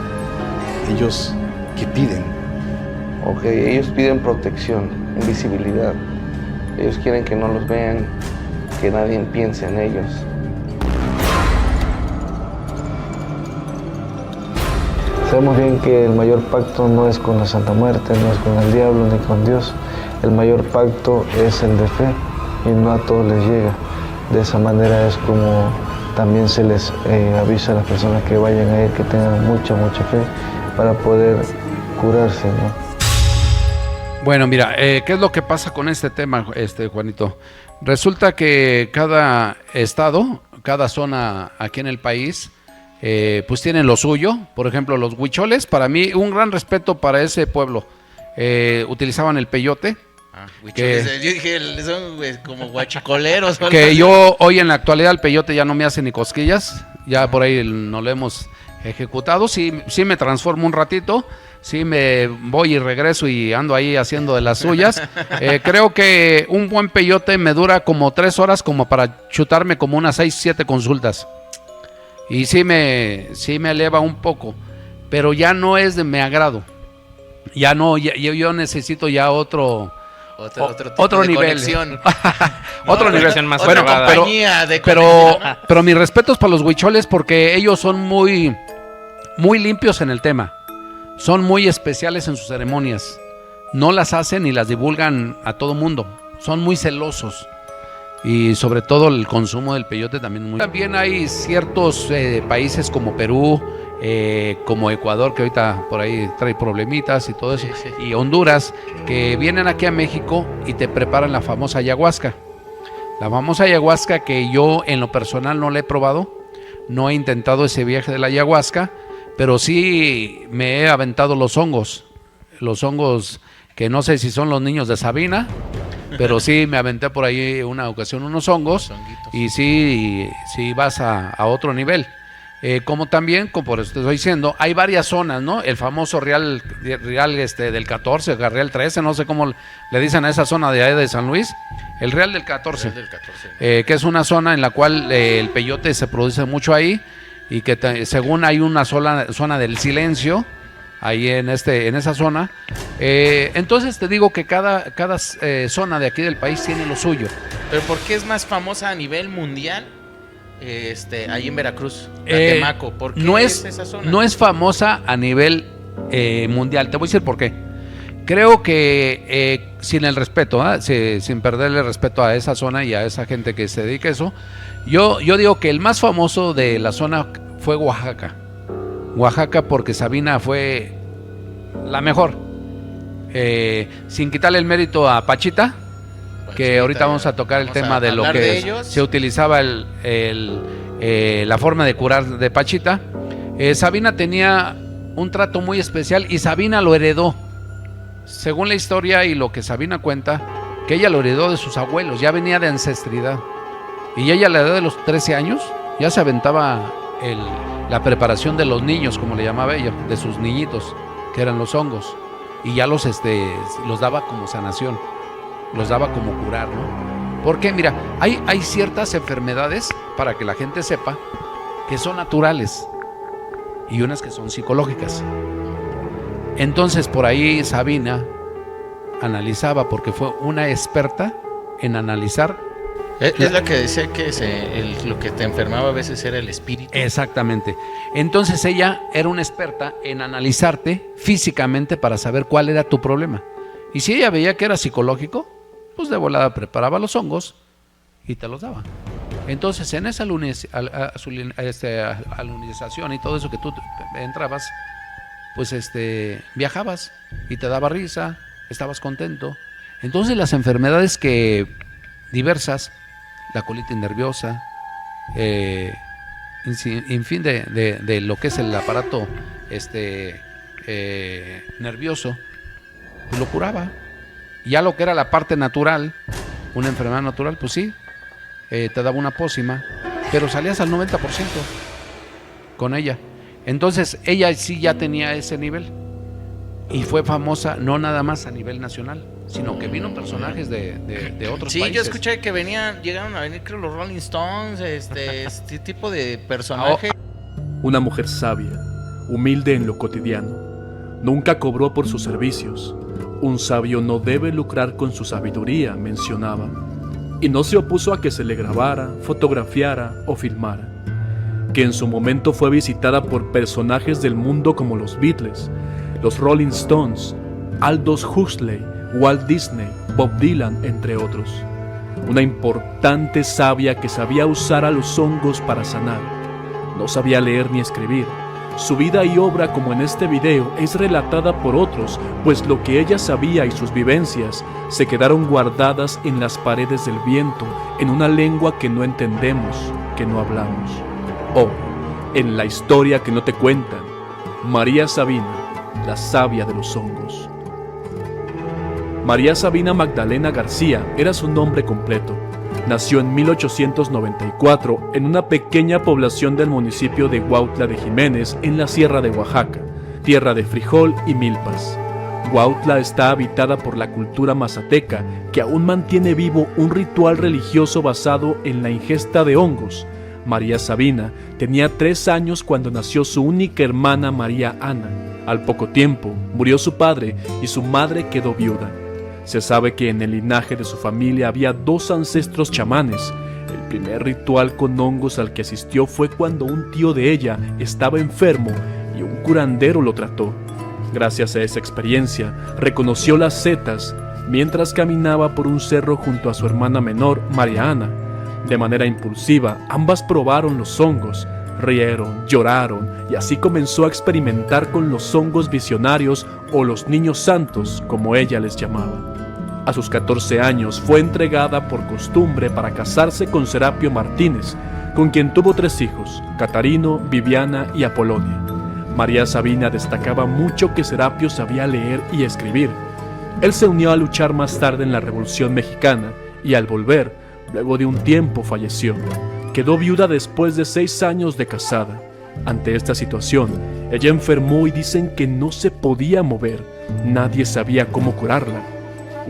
¿ellos qué piden? Ok, ellos piden protección, invisibilidad. Ellos quieren que no los vean, que nadie piense en ellos. Sabemos bien que el mayor pacto no es con la Santa Muerte, no es con el diablo ni con Dios. El mayor pacto es el de fe y no a todos les llega. De esa manera es como también se les avisa a las personas que vayan a ir, que tengan mucha fe para poder curarse, ¿no? Bueno, mira, ¿qué es lo que pasa con este tema, Juanito? Resulta que cada estado, cada zona aquí en el país, pues tienen lo suyo. Por ejemplo, los huicholes, para mí un gran respeto para ese pueblo. Utilizaban el peyote, Huicholes, yo dije, son como guachicoleros. Que yo hoy en la actualidad el peyote ya no me hace ni cosquillas, ya por ahí no lo hemos ejecutado, sí me transformo un ratito, sí me voy y regreso y ando ahí haciendo de las suyas. Creo que un buen peyote me dura como 3 horas como para chutarme como unas 6, 7 consultas. Y sí me eleva un poco, pero ya no es de mi agrado. Ya no, yo necesito ya otro nivel. Otro nivel más bueno, pero mis respetos para los huicholes porque ellos son muy limpios en el tema. Son muy especiales en sus ceremonias. No las hacen y las divulgan a todo mundo. Son muy celosos. Y sobre todo el consumo del peyote también muy. También hay ciertos países como Perú, como Ecuador, que ahorita por ahí trae problemitas y todo eso, y Honduras, que vienen aquí a México y te preparan la famosa ayahuasca. La famosa ayahuasca que yo en lo personal no la he probado, no he intentado ese viaje de la ayahuasca, pero sí me he aventado los hongos que no sé si son los niños de Sabina, pero sí me aventé por ahí una ocasión unos hongos, y sí vas a otro nivel. Como también, como por eso te estoy diciendo, hay varias zonas, ¿no? El famoso Real del 14, el Real 13, no sé cómo le dicen a esa zona de ahí de San Luis, el Real del 14, que es una zona en la cual el peyote se produce mucho ahí, y que según hay una sola zona del silencio ahí en esa zona. Entonces te digo que cada zona de aquí del país tiene lo suyo. ¿Pero por qué es más famosa a nivel mundial? Ahí en Veracruz, Catemaco, ¿por qué es esa zona? No es famosa a nivel mundial. Te voy a decir por qué. Creo que sin el respeto, sin perderle respeto a esa zona y a esa gente que se dedica a eso, yo digo que el más famoso de la zona fue Oaxaca. Oaxaca, porque Sabina fue la mejor. Sin quitarle el mérito a Pachita, que ahorita vamos a tocar el tema de lo que se utilizaba la forma de curar de Pachita. Sabina tenía un trato muy especial y Sabina lo heredó. Según la historia y lo que Sabina cuenta, que ella lo heredó de sus abuelos, ya venía de ancestridad. Y ella a la edad de los 13 años ya se aventaba la preparación de los niños, como le llamaba ella, de sus niñitos, que eran los hongos. Y ya los daba como sanación. Los daba como curar, ¿no? Porque mira, hay ciertas enfermedades, para que la gente sepa, que son naturales y unas que son psicológicas. Entonces por ahí Sabina analizaba, porque fue una experta en analizar. Es la que decía que lo que te enfermaba a veces era el espíritu. Exactamente. Entonces ella era una experta en analizarte físicamente para saber cuál era tu problema. Y si ella veía que era psicológico, pues de volada preparaba los hongos y te los daba. Entonces en esa alunización y todo eso que tú entrabas, pues viajabas y te daba risa, estabas contento. Entonces las enfermedades diversas, la colitis nerviosa, en fin de lo que es el aparato nervioso, pues lo curaba. Ya lo que era la parte natural, una enfermedad natural, pues sí, te daba una pócima, pero salías al 90% con ella. Entonces ella sí ya tenía ese nivel y fue famosa no nada más a nivel nacional, sino que vino personajes de otros países. Sí, yo escuché que llegaron a venir, creo, los Rolling Stones, este tipo de personaje. Una mujer sabia, humilde en lo cotidiano, nunca cobró por sus servicios. Un sabio no debe lucrar con su sabiduría, mencionaba, y no se opuso a que se le grabara, fotografiara o filmara. Que en su momento fue visitada por personajes del mundo como los Beatles, los Rolling Stones, Aldous Huxley, Walt Disney, Bob Dylan, entre otros. Una importante sabia que sabía usar a los hongos para sanar. No sabía leer ni escribir. Su vida y obra, como en este video, es relatada por otros, pues lo que ella sabía y sus vivencias se quedaron guardadas en las paredes del viento, en una lengua que no entendemos, que no hablamos. O, en la historia que no te cuentan, María Sabina, la sabia de los hongos. María Sabina Magdalena García era su nombre completo. Nació en 1894 en una pequeña población del municipio de Huautla de Jiménez, en la Sierra de Oaxaca, tierra de frijol y milpas. Huautla está habitada por la cultura mazateca, que aún mantiene vivo un ritual religioso basado en la ingesta de hongos. María Sabina tenía 3 años cuando nació su única hermana María Ana. Al poco tiempo murió su padre y su madre quedó viuda. Se sabe que en el linaje de su familia había 2 ancestros chamanes. El primer ritual con hongos al que asistió fue cuando un tío de ella estaba enfermo y un curandero lo trató. Gracias a esa experiencia, reconoció las setas mientras caminaba por un cerro junto a su hermana menor, María Ana. De manera impulsiva, ambas probaron los hongos, rieron, lloraron y así comenzó a experimentar con los hongos visionarios o los niños santos, como ella les llamaba. A sus 14 años fue entregada por costumbre para casarse con Serapio Martínez, con quien tuvo 3 hijos, Catarino, Viviana y Apolonia. María Sabina destacaba mucho que Serapio sabía leer y escribir. Él se unió a luchar más tarde en la Revolución Mexicana y al volver, luego de un tiempo falleció. Quedó viuda después de 6 años de casada. Ante esta situación, ella enfermó y dicen que no se podía mover. Nadie sabía cómo curarla.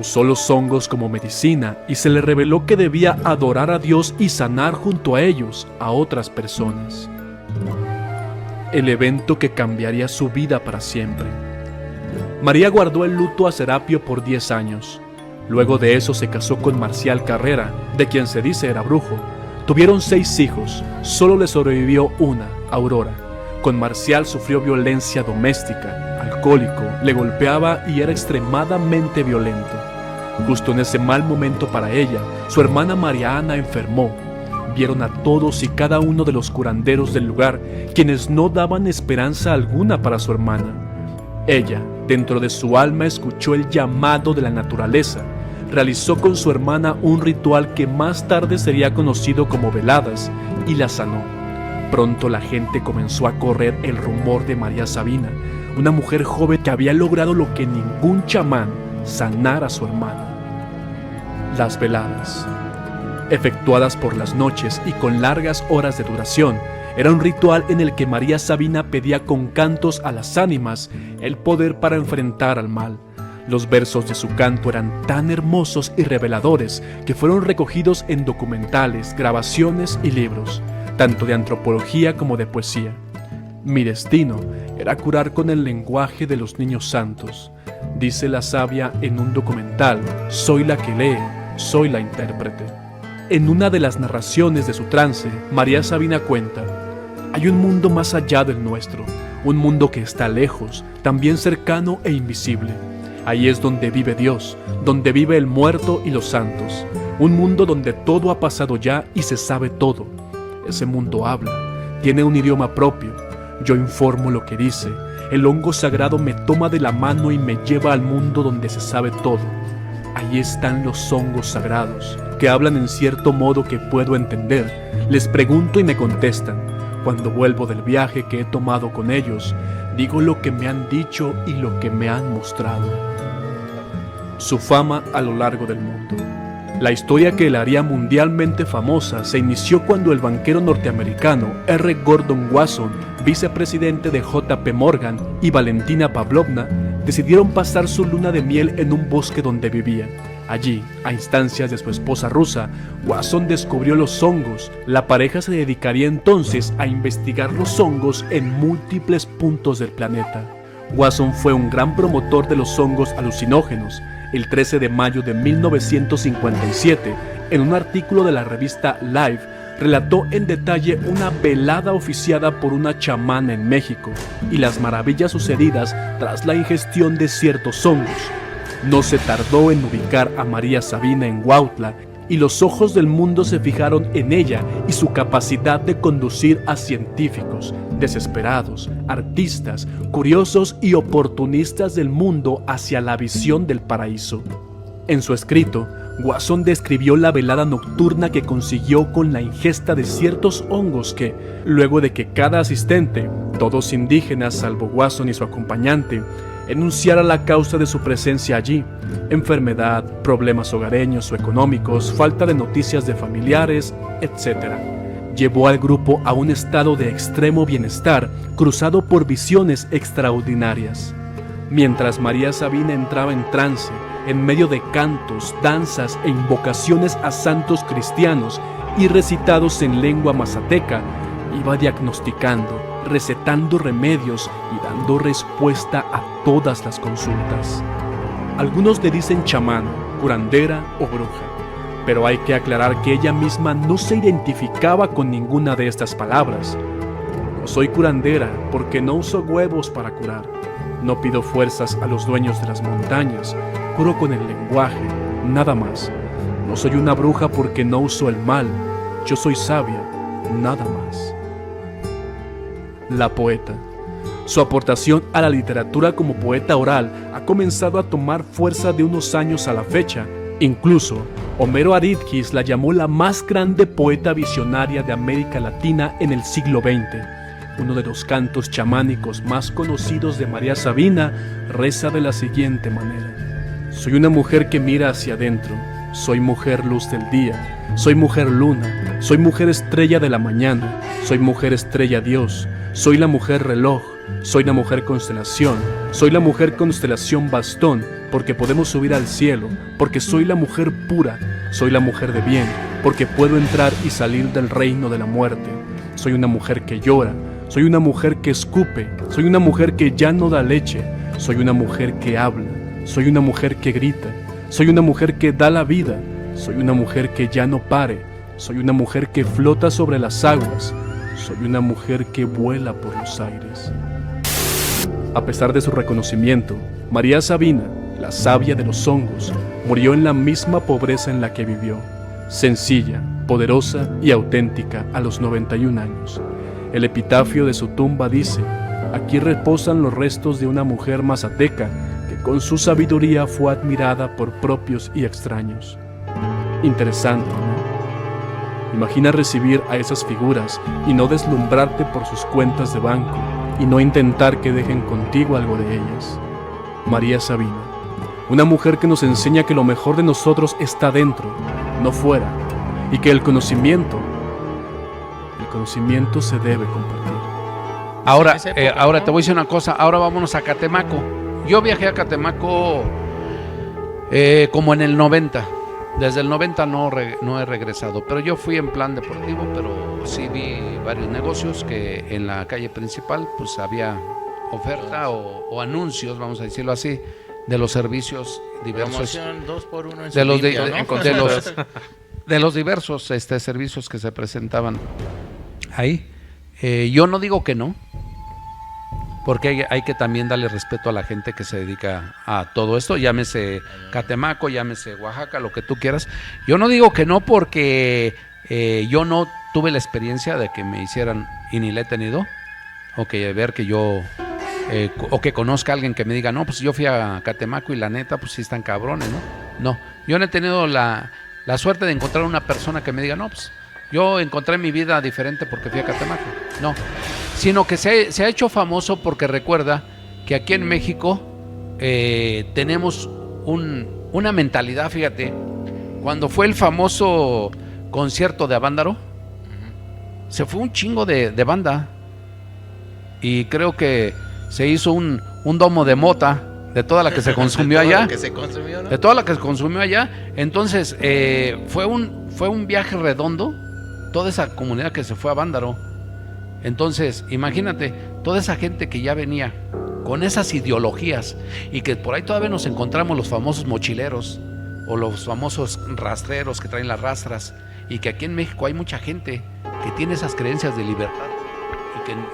Usó los hongos como medicina y se le reveló que debía adorar a Dios y sanar junto a ellos a otras personas. El evento que cambiaría su vida para siempre. María guardó el luto a Serapio por 10 años. Luego de eso se casó con Marcial Carrera, de quien se dice era brujo. Tuvieron 6 hijos, solo le sobrevivió una, Aurora. Con Marcial sufrió violencia doméstica, alcohólico, le golpeaba y era extremadamente violento. Justo en ese mal momento para ella, su hermana María Ana enfermó. Vieron a todos y cada uno de los curanderos del lugar, quienes no daban esperanza alguna para su hermana. Ella, dentro de su alma, escuchó el llamado de la naturaleza. Realizó con su hermana un ritual que más tarde sería conocido como veladas y la sanó. Pronto la gente comenzó a correr el rumor de María Sabina, una mujer joven que había logrado lo que ningún chamán, sanar a su hermana. Las veladas, efectuadas por las noches y con largas horas de duración, era un ritual en el que María Sabina pedía con cantos a las ánimas el poder para enfrentar al mal. Los versos de su canto eran tan hermosos y reveladores que fueron recogidos en documentales, grabaciones y libros, tanto de antropología como de poesía. Mi destino era curar con el lenguaje de los niños santos, dice la sabia en un documental, Soy la que lee, soy la intérprete. En una de las narraciones de su trance, María Sabina cuenta: hay un mundo más allá del nuestro, un mundo que está lejos, también cercano e invisible. Ahí es donde vive Dios, donde vive el muerto y los santos. Un mundo donde todo ha pasado ya y se sabe todo. Ese mundo habla, tiene un idioma propio. Yo informo lo que dice. El hongo sagrado me toma de la mano y me lleva al mundo donde se sabe todo. Ahí están los hongos sagrados, que hablan en cierto modo que puedo entender. Les pregunto y me contestan. Cuando vuelvo del viaje que he tomado con ellos, digo lo que me han dicho y lo que me han mostrado. Su fama a lo largo del mundo. La historia que la haría mundialmente famosa se inició cuando el banquero norteamericano R. Gordon Wasson, vicepresidente de J.P. Morgan, y Valentina Pavlovna decidieron pasar su luna de miel en un bosque donde vivían. Allí, a instancias de su esposa rusa, Wasson descubrió los hongos. La pareja se dedicaría entonces a investigar los hongos en múltiples puntos del planeta. Wasson fue un gran promotor de los hongos alucinógenos. El 13 de mayo de 1957, en un artículo de la revista Life, relató en detalle una velada oficiada por una chamana en México y las maravillas sucedidas tras la ingestión de ciertos hongos. No se tardó en ubicar a María Sabina en Huautla y los ojos del mundo se fijaron en ella y su capacidad de conducir a científicos, desesperados, artistas, curiosos y oportunistas del mundo hacia la visión del paraíso. En su escrito, Wasson describió la velada nocturna que consiguió con la ingesta de ciertos hongos que, luego de que cada asistente, todos indígenas salvo Wasson y su acompañante, enunciara la causa de su presencia allí: enfermedad, problemas hogareños o económicos, falta de noticias de familiares, etc. Llevó al grupo a un estado de extremo bienestar, cruzado por visiones extraordinarias. Mientras María Sabina entraba en trance, en medio de cantos, danzas e invocaciones a santos cristianos y recitados en lengua mazateca, iba diagnosticando, recetando remedios y dando respuesta a todas las consultas. Algunos le dicen chamán, curandera o bruja, pero hay que aclarar que ella misma no se identificaba con ninguna de estas palabras. No soy curandera porque no uso huevos para curar. No pido fuerzas a los dueños de las montañas, curo con el lenguaje, nada más. No soy una bruja porque no uso el mal, yo soy sabia, nada más. La poeta. Su aportación a la literatura como poeta oral ha comenzado a tomar fuerza de unos años a la fecha. Incluso, Homero Aridgis la llamó la más grande poeta visionaria de América Latina en el siglo XX. Uno de los cantos chamánicos más conocidos de María Sabina reza de la siguiente manera: soy una mujer que mira hacia adentro, soy mujer luz del día, soy mujer luna, soy mujer estrella de la mañana, soy mujer estrella Dios, soy la mujer reloj, soy la mujer constelación, soy la mujer constelación bastón, porque podemos subir al cielo, porque soy la mujer pura, soy la mujer de bien, porque puedo entrar y salir del reino de la muerte, soy una mujer que llora, soy una mujer que escupe, soy una mujer que ya no da leche, soy una mujer que habla, soy una mujer que grita, soy una mujer que da la vida, soy una mujer que ya no pare, soy una mujer que flota sobre las aguas, soy una mujer que vuela por los aires. A pesar de su reconocimiento, María Sabina, la sabia de los hongos, murió en la misma pobreza en la que vivió, sencilla, poderosa y auténtica a los 91 años. El epitafio de su tumba dice: aquí reposan los restos de una mujer mazateca que con su sabiduría fue admirada por propios y extraños. Interesante, ¿no? Imagina recibir a esas figuras y no deslumbrarte por sus cuentas de banco y no intentar que dejen contigo algo de ellas. María Sabina, una mujer que nos enseña que lo mejor de nosotros está dentro, no fuera, y que el conocimiento se debe compartir. Ahora te voy a decir una cosa. Ahora vámonos a Catemaco. Yo viajé a Catemaco como en el 90. Desde el 90 no he regresado, pero yo fui en plan deportivo, pero sí vi varios negocios que en la calle principal pues había oferta o anuncios, vamos a decirlo así, de los servicios diversos. Promoción 2x1 en de los limpio, ¿no? de los diversos servicios que se presentaban ahí. Yo no digo que no, porque hay que también darle respeto a la gente que se dedica a todo esto, llámese Catemaco, llámese Oaxaca, lo que tú quieras. Yo no digo que no porque yo no tuve la experiencia de que me hicieran, y ni la he tenido, o que ver que yo, o que conozca a alguien que me diga, no, pues yo fui a Catemaco y la neta, pues sí están cabrones, ¿no? No, yo no he tenido la suerte de encontrar una persona que me diga, no, pues yo encontré mi vida diferente porque fui a Catemaco. No, sino que se ha hecho famoso porque recuerda que aquí en México tenemos una mentalidad, fíjate, cuando fue el famoso concierto de Avándaro, se fue un chingo de banda y creo que se hizo un domo de mota de toda la que se consumió allá, de toda la que se consumió allá. Entonces fue un viaje redondo toda esa comunidad que se fue a Avándaro. Entonces imagínate toda esa gente que ya venía con esas ideologías y que por ahí todavía nos encontramos los famosos mochileros o los famosos rastreros que traen las rastras, y que aquí en México hay mucha gente que tiene esas creencias de libertad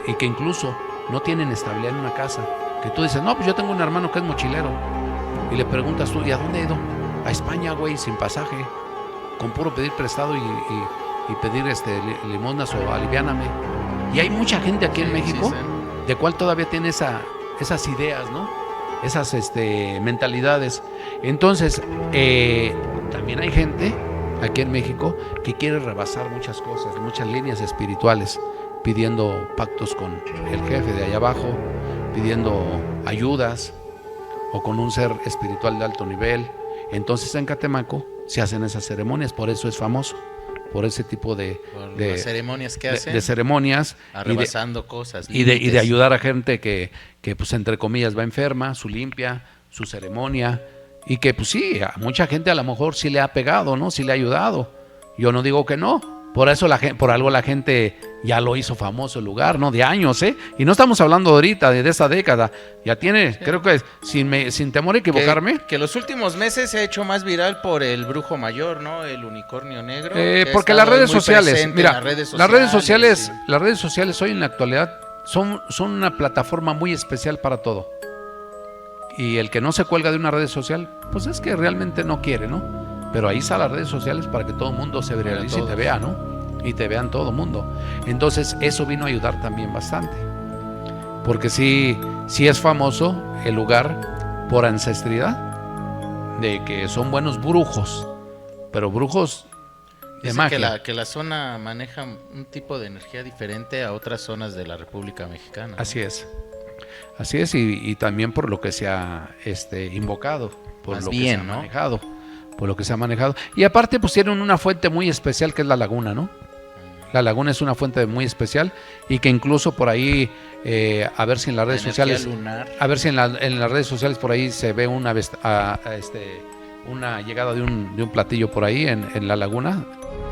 y que incluso no tienen estabilidad en una casa, que tú dices, no, pues yo tengo un hermano que es mochilero, y le preguntas tú, ¿y a dónde ha ido? A España, güey, sin pasaje, con puro pedir prestado y pedir limosnas o aliviáname. Y hay mucha gente aquí en México de cual todavía tiene esas ideas, ¿no? Esas mentalidades. Entonces también hay gente aquí en México que quiere rebasar muchas cosas, muchas líneas espirituales, pidiendo pactos con el jefe de allá abajo, pidiendo ayudas, o con un ser espiritual de alto nivel. Entonces en Catemaco se hacen esas ceremonias, por eso es famoso, por ese tipo de ceremonias que hacen, de ceremonias, arrebasando cosas y de ayudar a gente que pues entre comillas va enferma, su limpia, su ceremonia, y que pues sí, a mucha gente a lo mejor sí le ha pegado, ¿no? Sí le ha ayudado. Yo no digo que no. Por eso por algo la gente ya lo hizo famoso el lugar, ¿no? De años, ¿eh? Y no estamos hablando ahorita de esa década. Ya tiene, creo que sin temor a equivocarme. Que los últimos meses se ha hecho más viral por el brujo mayor, ¿no? El unicornio negro. Porque las redes sociales, mira, las redes sociales hoy en la actualidad son una plataforma muy especial para todo. Y el que no se cuelga de una red social, pues es que realmente no quiere, ¿no? Pero ahí están las redes sociales para que todo el mundo se viralice y te vea, ¿no? Y te vean todo el mundo. Entonces eso vino a ayudar también bastante. Porque sí es famoso el lugar por ancestridad, de que son buenos brujos, pero brujos de magia. Que la zona maneja un tipo de energía diferente a otras zonas de la República Mexicana, ¿no? Así es, y también por lo que se ha invocado, por más lo bien, que se ha manejado. Por lo que se ha manejado. Y aparte pues tienen una fuente muy especial que es la laguna, ¿no? La laguna es una fuente muy especial y que incluso por ahí, a ver si en las redes sociales, lunar. A ver si en las redes sociales por ahí se ve una llegada de un platillo por ahí en la laguna.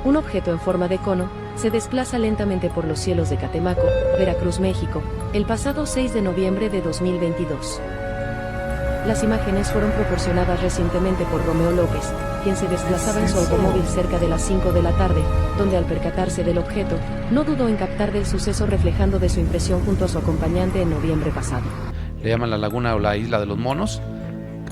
Un objeto en forma de cono se desplaza lentamente por los cielos de Catemaco, Veracruz, México, el pasado 6 de noviembre de 2022. Las imágenes fueron proporcionadas recientemente por Romeo López, quien se desplazaba en su automóvil cerca de las 5 de la tarde, donde al percatarse del objeto, no dudó en captar del suceso reflejando de su impresión junto a su acompañante en noviembre pasado. Le llaman la laguna o la isla de los monos,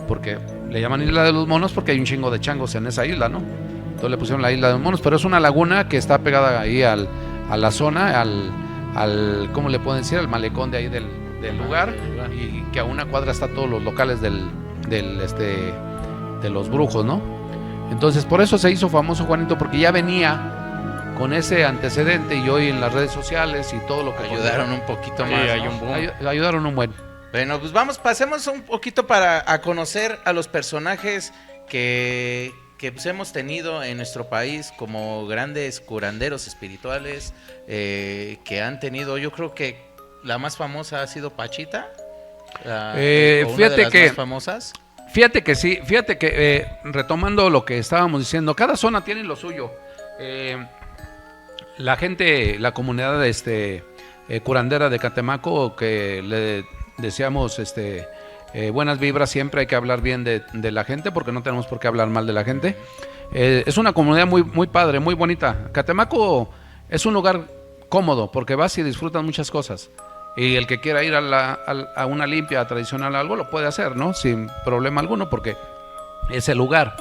porque le llaman isla de los monos porque hay un chingo de changos en esa isla, ¿no? Entonces le pusieron la isla de los monos, pero es una laguna que está pegada ahí a la zona, al ¿cómo le pueden decir? Al malecón de ahí del lugar, y que a una cuadra está todos los locales de los brujos, ¿no? Entonces por eso se hizo famoso Juanito, porque ya venía con ese antecedente y hoy en las redes sociales y todo lo que ayudaron un poquito más, ¿no? Ayudaron un buen. Bueno, pues pasemos un poquito a conocer a los personajes que pues hemos tenido en nuestro país como grandes curanderos espirituales, que han tenido, yo creo que la más famosa ha sido Pachita. Fíjate que más famosas. Fíjate que sí, retomando lo que estábamos diciendo, cada zona tiene lo suyo. La gente, la comunidad curandera de Catemaco, que le deseamos buenas vibras, siempre hay que hablar bien de la gente, porque no tenemos por qué hablar mal de la gente. Es una comunidad muy, muy padre, muy bonita. Catemaco es un lugar cómodo, porque vas y disfrutas muchas cosas. Y el que quiera ir a una limpia tradicional algo, lo puede hacer, ¿no? Sin problema alguno, porque es el lugar.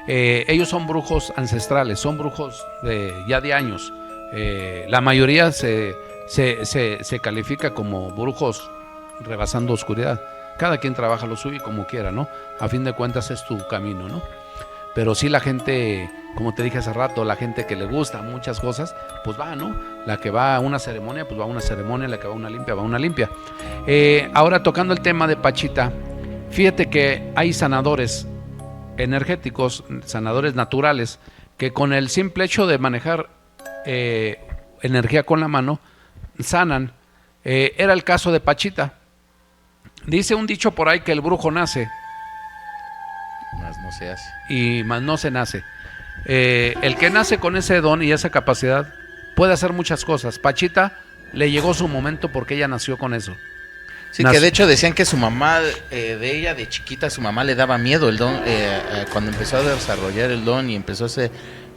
Ellos son brujos ancestrales, son brujos ya de años. La mayoría se califica como brujos rebasando oscuridad. Cada quien trabaja lo suyo y como quiera, ¿no? A fin de cuentas es tu camino, ¿no? Pero sí la gente, como te dije hace rato, la gente que le gusta muchas cosas, pues va, ¿no? La que va a una ceremonia, pues va a una ceremonia, la que va a una limpia, va a una limpia. Ahora tocando el tema de Pachita, fíjate que hay sanadores energéticos, sanadores naturales, que con el simple hecho de manejar energía con la mano, sanan. Era el caso de Pachita. Dice un dicho por ahí que el brujo nace, más no se hace. Y más no se nace. El que nace con ese don y esa capacidad puede hacer muchas cosas. Pachita le llegó su momento porque ella nació con eso. Sí, que de hecho decían que su mamá, de ella de chiquita, su mamá le daba miedo el don. Cuando empezó a desarrollar el don y empezó a hacer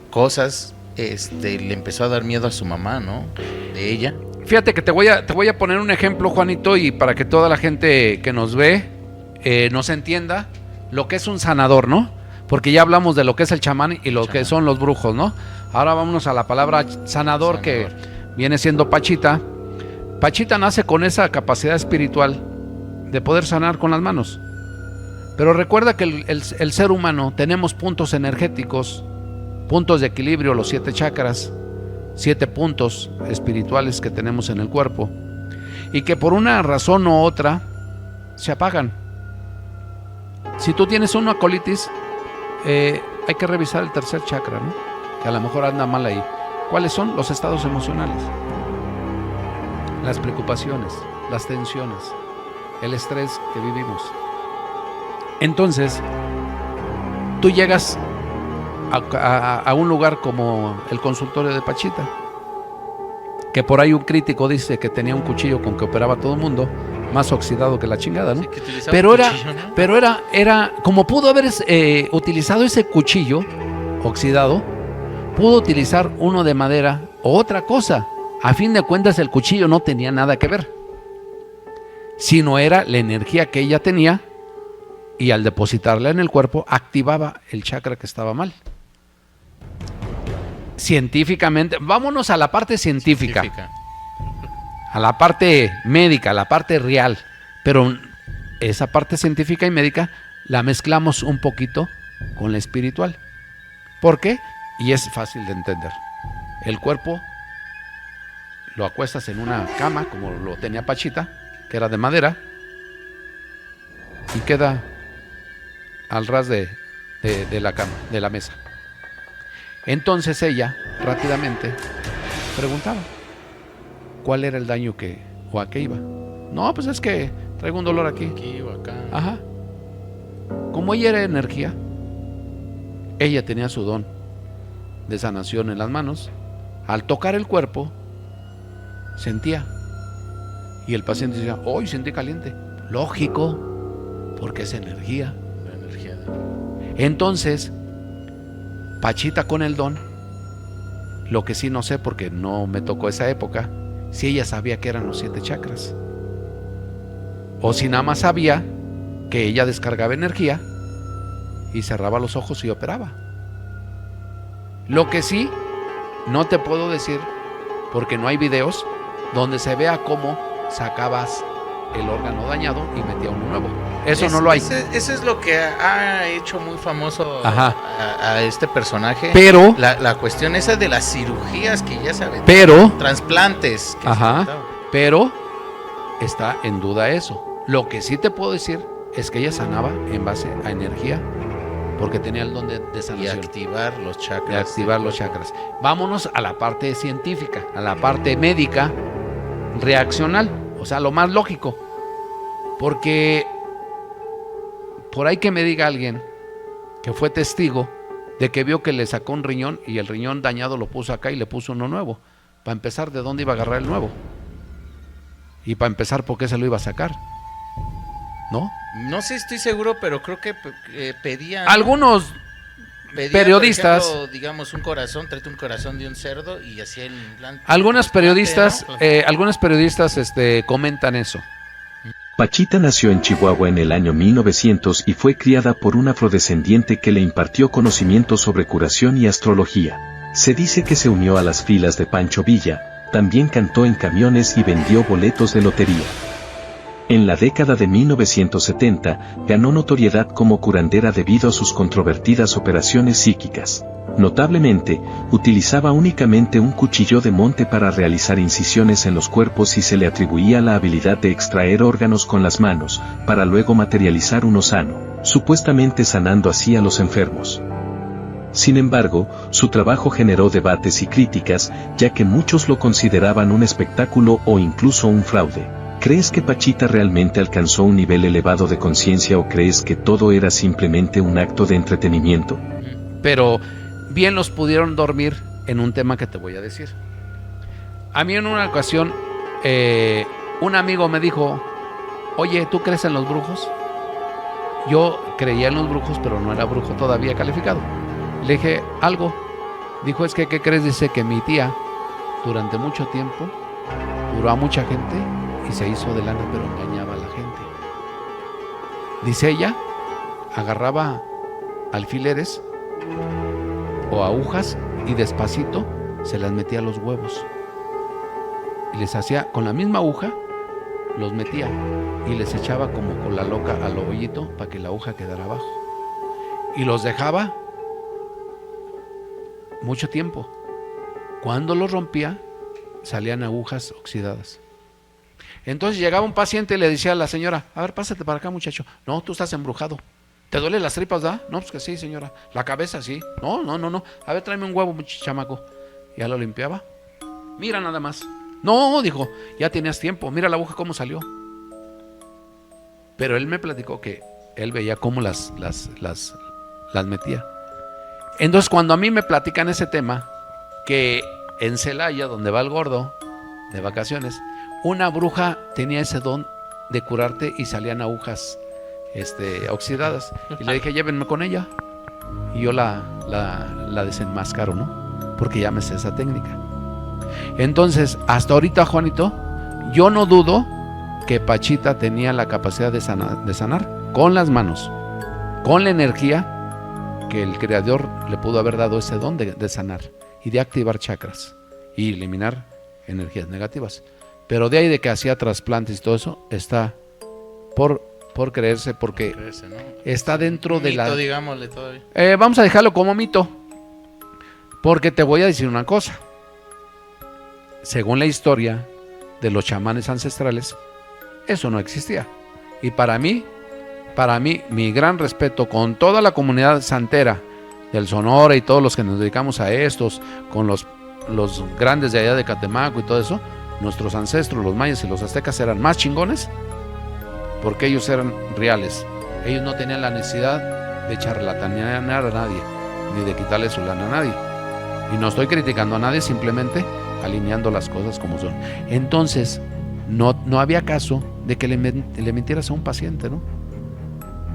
cosas, le empezó a dar miedo a su mamá, ¿no? De ella. Fíjate que te voy a poner un ejemplo, Juanito, y para que toda la gente que nos ve nos entienda lo que es un sanador, ¿no? Porque ya hablamos de lo que es el chamán y lo que son los brujos, ¿no? Ahora vámonos a la palabra sanador, que viene siendo Pachita. Pachita nace con esa capacidad espiritual de poder sanar con las manos. Pero recuerda que el ser humano tenemos puntos energéticos, puntos de equilibrio, los 7 chakras, 7 puntos espirituales que tenemos en el cuerpo, y que por una razón u otra se apagan. Si tú tienes una colitis, hay que revisar el tercer chakra, ¿no? Que a lo mejor anda mal ahí. ¿Cuáles son? Los estados emocionales, las preocupaciones, las tensiones, el estrés que vivimos. Entonces, tú llegas a un lugar como el consultorio de Pachita, que por ahí un crítico dice que tenía un cuchillo con que operaba a todo el mundo, más oxidado que la chingada, ¿no? Sí, pero era, cuchillo, ¿no? Pero era como pudo haber utilizado ese cuchillo oxidado, pudo utilizar uno de madera o otra cosa. A fin de cuentas, el cuchillo no tenía nada que ver, sino era la energía que ella tenía, y al depositarla en el cuerpo activaba el chakra que estaba mal. Científicamente, vámonos a la parte científica, a la parte médica, a la parte real, pero esa parte científica y médica la mezclamos un poquito con la espiritual. ¿Por qué? Y es fácil de entender. El cuerpo lo acuestas en una cama, como lo tenía Pachita, que era de madera, y queda al ras de la cama, de la mesa. Entonces ella rápidamente preguntaba cuál era el daño o a qué iba. No, pues es que traigo un dolor aquí. Aquí o acá. Ajá. Como ella era energía, ella tenía su don de sanación en las manos. Al tocar el cuerpo, sentía. Y el paciente decía, hoy sentí caliente. Lógico, porque es energía. La energía. Entonces, Pachita con el don, lo que sí no sé porque no me tocó esa época, si ella sabía que eran los 7 chakras. O si nada más sabía que ella descargaba energía y cerraba los ojos y operaba. Lo que sí, no te puedo decir, porque no hay videos donde se vea cómo sacabas el órgano dañado y metía uno nuevo. Eso no lo hay. Eso es lo que ha hecho muy famoso a este personaje. Pero la cuestión esa de las cirugías que ya saben. Pero trasplantes. Pero está en duda eso. Lo que sí te puedo decir es que ella sanaba en base a energía, porque tenía el don de sanación. Y activar los chakras. De activar los chakras. Vámonos a la parte científica, a la parte médica, reaccional, o sea, lo más lógico. Porque por ahí que me diga alguien que fue testigo de que vio que le sacó un riñón y el riñón dañado lo puso acá y le puso uno nuevo. Para empezar, ¿de dónde iba a agarrar el nuevo? Y para empezar, ¿por qué se lo iba a sacar? ¿No? No sé, estoy seguro, pero creo que pedían... Algunos periodistas... Por ejemplo, digamos, un corazón, tráete un corazón de un cerdo y hacía el implante. Algunos periodistas, ¿no? Comentan eso. Pachita nació en Chihuahua en el año 1900 y fue criada por un afrodescendiente que le impartió conocimientos sobre curación y astrología. Se dice que se unió a las filas de Pancho Villa, también cantó en camiones y vendió boletos de lotería. En la década de 1970, ganó notoriedad como curandera debido a sus controvertidas operaciones psíquicas. Notablemente, utilizaba únicamente un cuchillo de monte para realizar incisiones en los cuerpos y se le atribuía la habilidad de extraer órganos con las manos, para luego materializar uno sano, supuestamente sanando así a los enfermos. Sin embargo, su trabajo generó debates y críticas, ya que muchos lo consideraban un espectáculo o incluso un fraude. ¿Crees que Pachita realmente alcanzó un nivel elevado de conciencia o crees que todo era simplemente un acto de entretenimiento? Pero bien los pudieron dormir en un tema que te voy a decir. A mí en una ocasión un amigo me dijo, oye, ¿tú crees en los brujos? Yo creía en los brujos, pero no era brujo todavía calificado. Le dije algo. Dijo, es que, ¿qué crees? Dice que mi tía durante mucho tiempo curó a mucha gente y se hizo de lana, pero engañaba a la gente. Dice ella, agarraba alfileres o agujas y despacito se las metía a los huevos. Y les hacía, con la misma aguja, los metía y les echaba como con la loca al hoyito para que la aguja quedara abajo. Y los dejaba mucho tiempo. Cuando los rompía, salían agujas oxidadas. Entonces llegaba un paciente y le decía a la señora, a ver, pásate para acá, muchacho. No, tú estás embrujado. ¿Te duele las tripas, da? No, pues que sí, señora. La cabeza, sí. No. A ver, tráeme un huevo, chamaco. Ya lo limpiaba. Mira nada más. No, dijo, ya tenías tiempo. Mira la aguja cómo salió. Pero él me platicó que él veía cómo las metía. Entonces, cuando a mí me platican ese tema, que en Celaya, donde va el gordo, de vacaciones, una bruja tenía ese don de curarte y salían agujas oxidadas. Y le dije, llévenme con ella. Y yo la desenmascaro, ¿no? Porque ya me sé esa técnica. Entonces, hasta ahorita, Juanito, yo no dudo que Pachita tenía la capacidad de sanar con las manos, con la energía que el Creador le pudo haber dado ese don de sanar y de activar chakras y eliminar energías negativas. Pero de ahí de que hacía trasplantes y todo eso, está por creerse, porque ¿no? está dentro de mito, digámosle todavía. Vamos a dejarlo como mito, porque te voy a decir una cosa. Según la historia de los chamanes ancestrales, eso no existía. Y para mí, mi gran respeto con toda la comunidad santera del Sonora y todos los que nos dedicamos a estos, con los grandes de allá de Catemaco y todo eso, nuestros ancestros, los mayas y los aztecas eran más chingones porque ellos eran reales. Ellos no tenían la necesidad de charlatanear a nadie, ni de quitarle su lana a nadie. Y no estoy criticando a nadie, simplemente alineando las cosas como son. Entonces, no había caso de que le mintieras a un paciente, ¿no?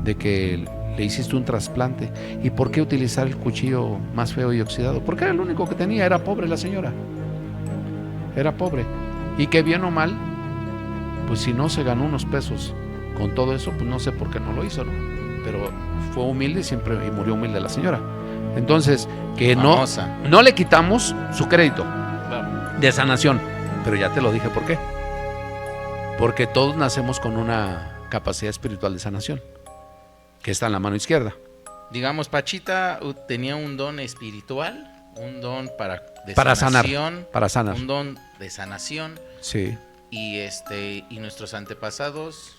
De que le hiciste un trasplante. ¿Y por qué utilizar el cuchillo más feo y oxidado? Porque era el único que tenía, era pobre la señora. Era pobre. Y que bien o mal, pues si no se ganó unos pesos con todo eso, pues no sé por qué no lo hizo, ¿no? Pero fue humilde y murió humilde la señora. Entonces, que no le quitamos su crédito de sanación. Pero ya te lo dije por qué. Porque todos nacemos con una capacidad espiritual de sanación, que está en la mano izquierda. Digamos, Pachita tenía un don espiritual, un don para sanar, un don de sanación. Sí. Y nuestros antepasados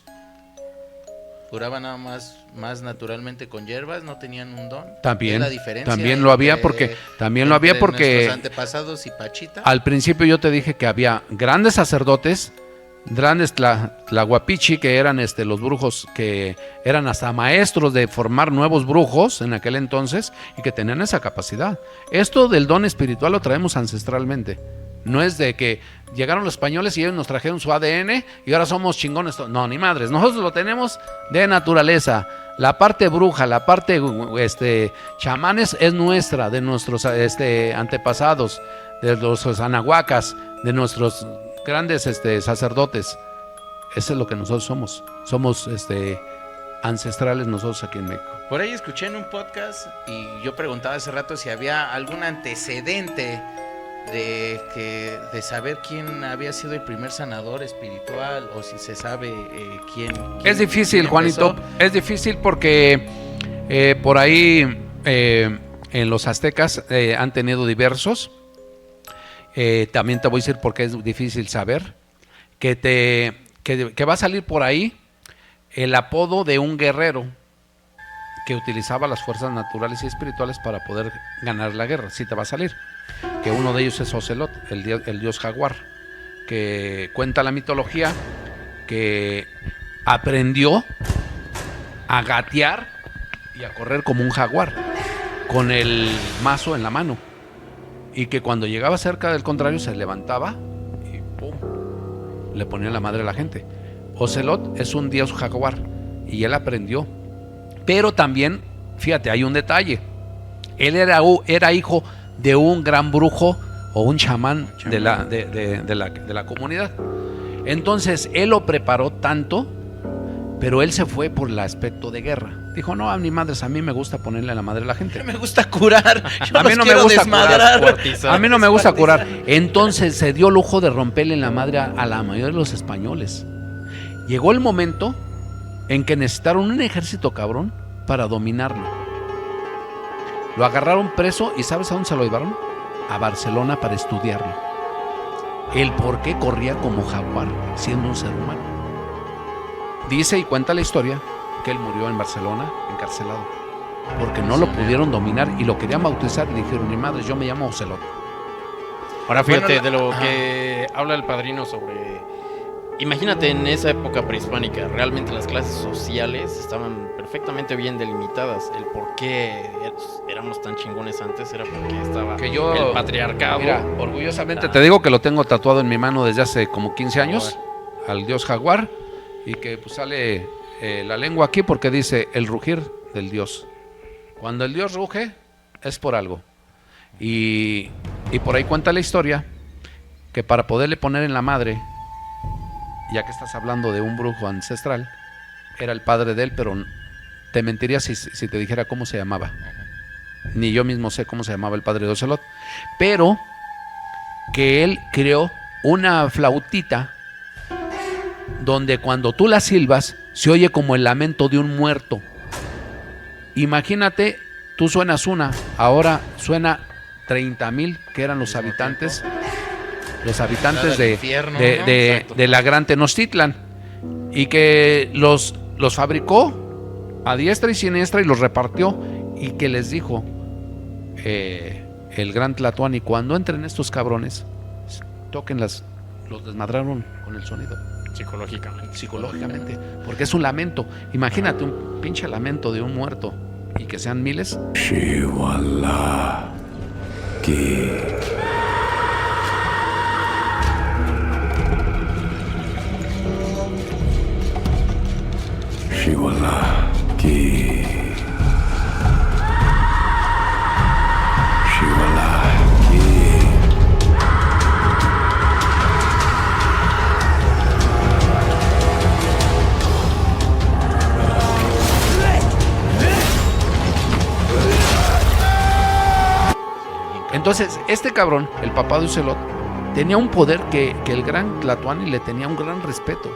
curaban nada más naturalmente con hierbas, no tenían un don. También, ¿Es la diferencia también lo había porque nuestros antepasados y Pachita. Al principio yo te dije que había grandes sacerdotes, grandes tlahuapichi, que eran los brujos que eran hasta maestros de formar nuevos brujos en aquel entonces y que tenían esa capacidad. Esto del don espiritual lo traemos ancestralmente. No es de que llegaron los españoles y ellos nos trajeron su ADN y ahora somos chingones. No, ni madres. Nosotros lo tenemos de naturaleza. La parte bruja, la parte chamanes es nuestra, de nuestros antepasados, de los anahuacas, de nuestros grandes sacerdotes. Eso es lo que nosotros somos. Somos ancestrales nosotros aquí en México. Por ahí escuché en un podcast y yo preguntaba hace rato si había algún antecedente de saber quién había sido el primer sanador espiritual, o si se sabe quién es difícil, Juanito, es difícil porque por ahí en los aztecas han tenido diversos. También te voy a decir por qué es difícil saber que va a salir por ahí el apodo de un guerrero que utilizaba las fuerzas naturales y espirituales para poder ganar la guerra. Sí te va a salir. Que uno de ellos es Ocelot, el dios jaguar, que cuenta la mitología que aprendió a gatear y a correr como un jaguar con el mazo en la mano, y que cuando llegaba cerca del contrario se levantaba y ¡pum!, le ponía la madre a la gente. Ocelot es un dios jaguar y él aprendió, pero también, fíjate, hay un detalle. Él era hijo de un gran brujo o un chamán de la comunidad. Entonces él lo preparó tanto, pero él se fue por el aspecto de guerra. Dijo, no, a mi madre, a mí me gusta ponerle la madre a la gente. Me gusta curar. A mí no me gusta curar. A mí no me gusta curar. Entonces se dio lujo de romperle la madre a la mayoría de los españoles. Llegó el momento en que necesitaron un ejército cabrón para dominarlo. Lo agarraron preso y ¿sabes a dónde se lo llevaron? A Barcelona para estudiarlo. El por qué corría como jaguar siendo un ser humano. Dice y cuenta la historia que él murió en Barcelona, encarcelado. Porque no lo pudieron dominar y lo querían bautizar y dijeron, ni madre, yo me llamo Ocelot. Ahora fíjate de lo que habla el Padrino sobre... Imagínate en esa época prehispánica, realmente las clases sociales estaban perfectamente bien delimitadas. El por qué éramos tan chingones antes era porque estaba el patriarcado. Mira, orgullosamente te digo que lo tengo tatuado en mi mano desde hace como 15 años, al dios jaguar, y que pues sale la lengua aquí porque dice el rugir del dios. Cuando el dios ruge es por algo. Y por ahí cuenta la historia que para poderle poner en la madre, ya que estás hablando de un brujo ancestral, era el padre de él, pero te mentiría si te dijera cómo se llamaba. Ni yo mismo sé cómo se llamaba el padre de Ocelot. Pero que él creó una flautita donde cuando tú la silbas se oye como el lamento de un muerto. Imagínate, tú suenas una, ahora suena 30,000, que eran los habitantes de la Gran Tenochtitlan, y que los fabricó a diestra y siniestra y los repartió, y que les dijo el gran Tlatoani, cuando entren estos cabrones, tóquenlas, los desmadraron con el sonido. Psicológicamente, porque es un lamento. Imagínate un pinche lamento de un muerto y que sean miles. Shivala, que Shivala, que Shivala, que Entonces, este cabrón, el papá de Ocelot, tenía un poder que el gran Tlatoani le tenía un gran respeto.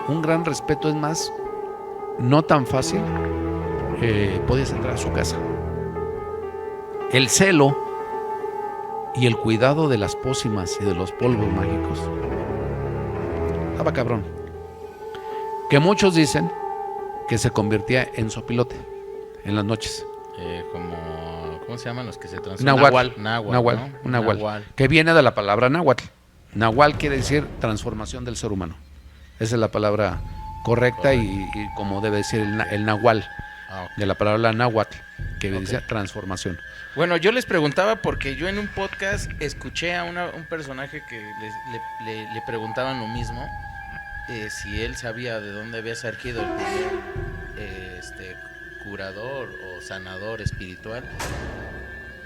Un gran respeto, es más, no tan fácil podías entrar a su casa. El celo y el cuidado de las pócimas y de los polvos mágicos. Estaba cabrón. Que muchos dicen que se convertía en sopilote en las noches. ¿Cómo se llaman los que se transforman? Nahual, que viene de la palabra náhuatl. Nahual quiere decir transformación del ser humano. Esa es la palabra correcta y como debe decir el nahual, de la palabra náhuatl, que dice transformación. Bueno, yo les preguntaba porque yo en un podcast escuché a un personaje que le preguntaban lo mismo, si él sabía de dónde había surgido el primer curador o sanador espiritual,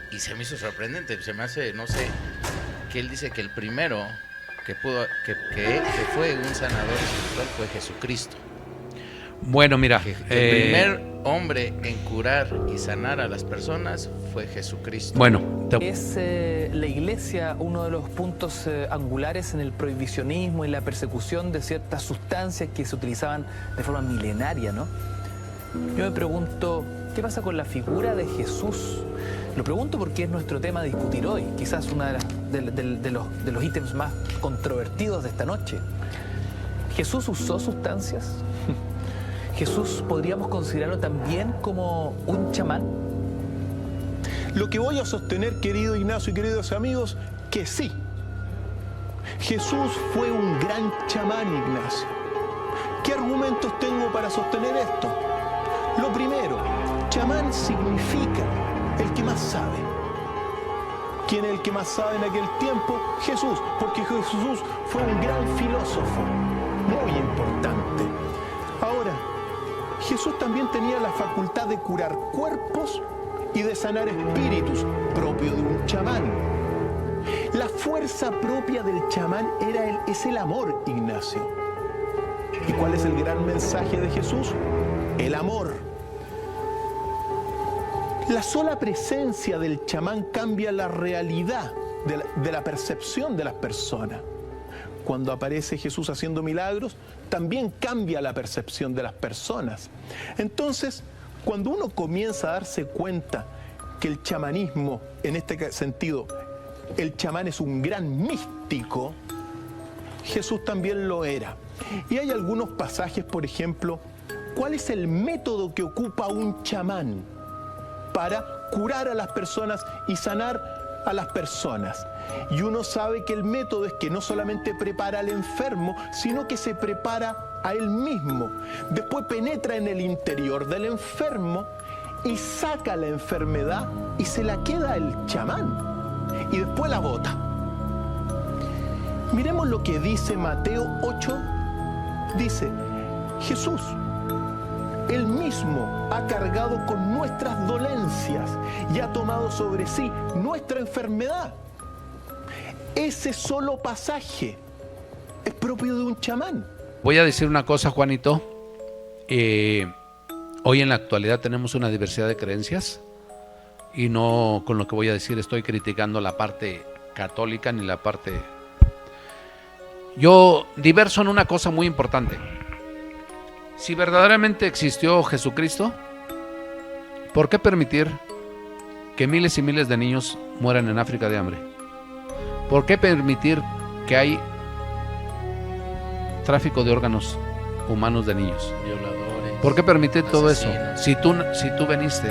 y se me hizo sorprendente, se me hace, no sé, que él dice que el primero que fue un sanador espiritual fue Jesucristo. Bueno, mira, que el primer hombre en curar y sanar a las personas fue Jesucristo. Bueno, es la iglesia uno de los puntos angulares en el prohibicionismo y la persecución de ciertas sustancias que se utilizaban de forma milenaria, ¿no? Yo me pregunto, ¿qué pasa con la figura de Jesús? Lo pregunto porque es nuestro tema a discutir hoy, quizás uno de los ítems más controvertidos de esta noche. ¿Jesús usó sustancias? ¿Jesús podríamos considerarlo también como un chamán? Lo que voy a sostener, querido Ignacio y queridos amigos, que sí. Jesús fue un gran chamán, Ignacio. ¿Qué argumentos tengo para sostener esto? Lo primero, chamán significa el que más sabe. ¿Quién es el que más sabe en aquel tiempo? Jesús, porque Jesús fue un gran filósofo, muy importante. Ahora, Jesús también tenía la facultad de curar cuerpos y de sanar espíritus, propio de un chamán. La fuerza propia del chamán es el amor, Ignacio. ¿Y cuál es el gran mensaje de Jesús? El amor. La sola presencia del chamán cambia la realidad de la percepción de las personas. Cuando aparece Jesús haciendo milagros, también cambia la percepción de las personas. Entonces, cuando uno comienza a darse cuenta que el chamanismo, en este sentido, el chamán es un gran místico, Jesús también lo era. Y hay algunos pasajes, por ejemplo, ¿cuál es el método que ocupa un chamán para curar a las personas y sanar a las personas? Y uno sabe que el método es que no solamente prepara al enfermo, sino que se prepara a él mismo. Después penetra en el interior del enfermo y saca la enfermedad y se la queda el chamán. Y después la bota. Miremos lo que dice Mateo 8. Dice, Jesús, Él mismo ha cargado con nuestras dolencias y ha tomado sobre sí nuestra enfermedad. Ese solo pasaje es propio de un chamán. Voy a decir una cosa, Juanito. Hoy en la actualidad tenemos una diversidad de creencias y no con lo que voy a decir estoy criticando la parte católica ni la parte... Yo diverso en una cosa muy importante. Si verdaderamente existió Jesucristo, ¿por qué permitir que miles y miles de niños mueran en África de hambre? ¿Por qué permitir que hay tráfico de órganos humanos de niños? Violadores. ¿Por qué permitir todo eso? asesinos. Si tú veniste,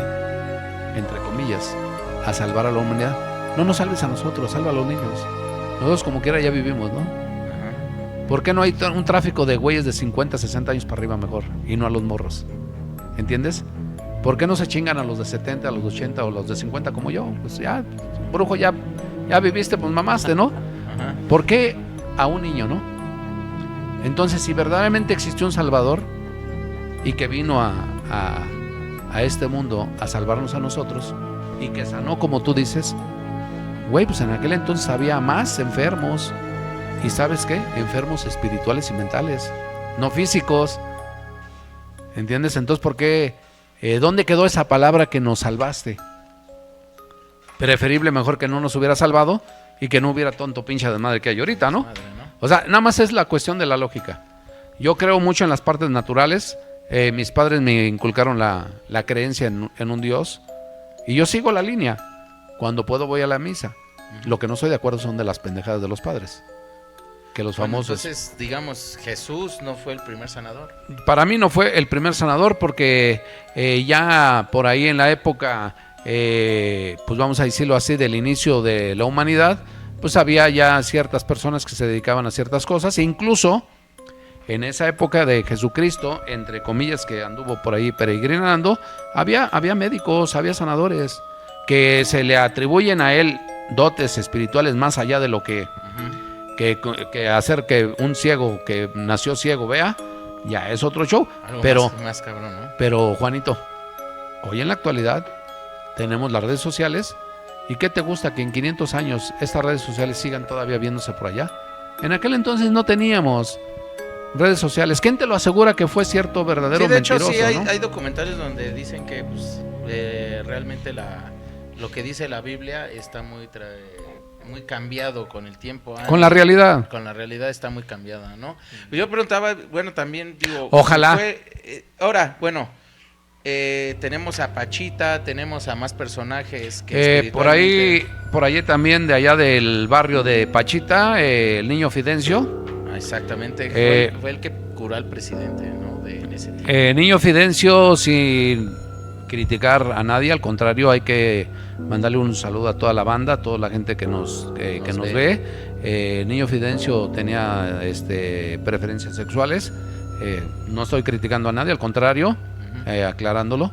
entre comillas, a salvar a la humanidad, no nos salves a nosotros, salva a los niños. Nosotros como quiera ya vivimos, ¿no? ¿Por qué no hay un tráfico de güeyes de 50, 60 años para arriba mejor y no a los morros? ¿Entiendes? ¿Por qué no se chingan a los de 70, a los de 80 o los de 50 como yo? Pues ya, brujo, ya viviste, pues mamaste, ¿no? ¿Por qué a un niño, no? Entonces, si verdaderamente existió un Salvador y que vino a este mundo a salvarnos a nosotros y que sanó como tú dices, güey, pues en aquel entonces había más enfermos. ¿Y sabes qué? Enfermos espirituales y mentales, no físicos. ¿Entiendes? Entonces, ¿por qué? ¿Dónde quedó esa palabra que nos salvaste? Preferible mejor que no nos hubiera salvado y que no hubiera tonto pinche de madre que hay ahorita, ¿no? O sea, nada más es la cuestión de la lógica. Yo creo mucho en las partes naturales. Mis padres me inculcaron la creencia en un Dios y yo sigo la línea. Cuando puedo voy a la misa. Lo que no estoy de acuerdo son de las pendejadas de los padres. Que los famosos. Entonces, digamos, Jesús no fue el primer sanador. Para mí no fue el primer sanador porque ya por ahí en la época, pues vamos a decirlo así, del inicio de la humanidad, pues había ya ciertas personas que se dedicaban a ciertas cosas e incluso en esa época de Jesucristo, entre comillas, que anduvo por ahí peregrinando, había médicos, había sanadores que se le atribuyen a él dotes espirituales más allá de lo que hacer que un ciego que nació ciego vea, ya es otro show. Algo pero más cabrón, ¿no? Pero Juanito, hoy en la actualidad tenemos las redes sociales y ¿qué te gusta que en 500 años estas redes sociales sigan todavía viéndose por allá? En aquel entonces no teníamos redes sociales. ¿Quién te lo asegura que fue cierto, verdadero, de hecho, mentiroso? sí, ¿no? hay documentales donde dicen que pues, realmente lo que dice la Biblia está muy cambiado con el tiempo. Con la realidad. Con la realidad está muy cambiada, ¿no? Yo preguntaba, bueno, también digo... Ojalá. Ahora, bueno, tenemos a Pachita, tenemos a más personajes que por ahí también de allá del barrio de Pachita, el niño Fidencio. Exactamente, fue el que curó al presidente, ¿no? En ese tiempo. Niño Fidencio, sin criticar a nadie, al contrario, hay que mandarle un saludo a toda la banda, a toda la gente que nos ve. Niño Fidencio tenía preferencias sexuales. No estoy criticando a nadie, al contrario, aclarándolo.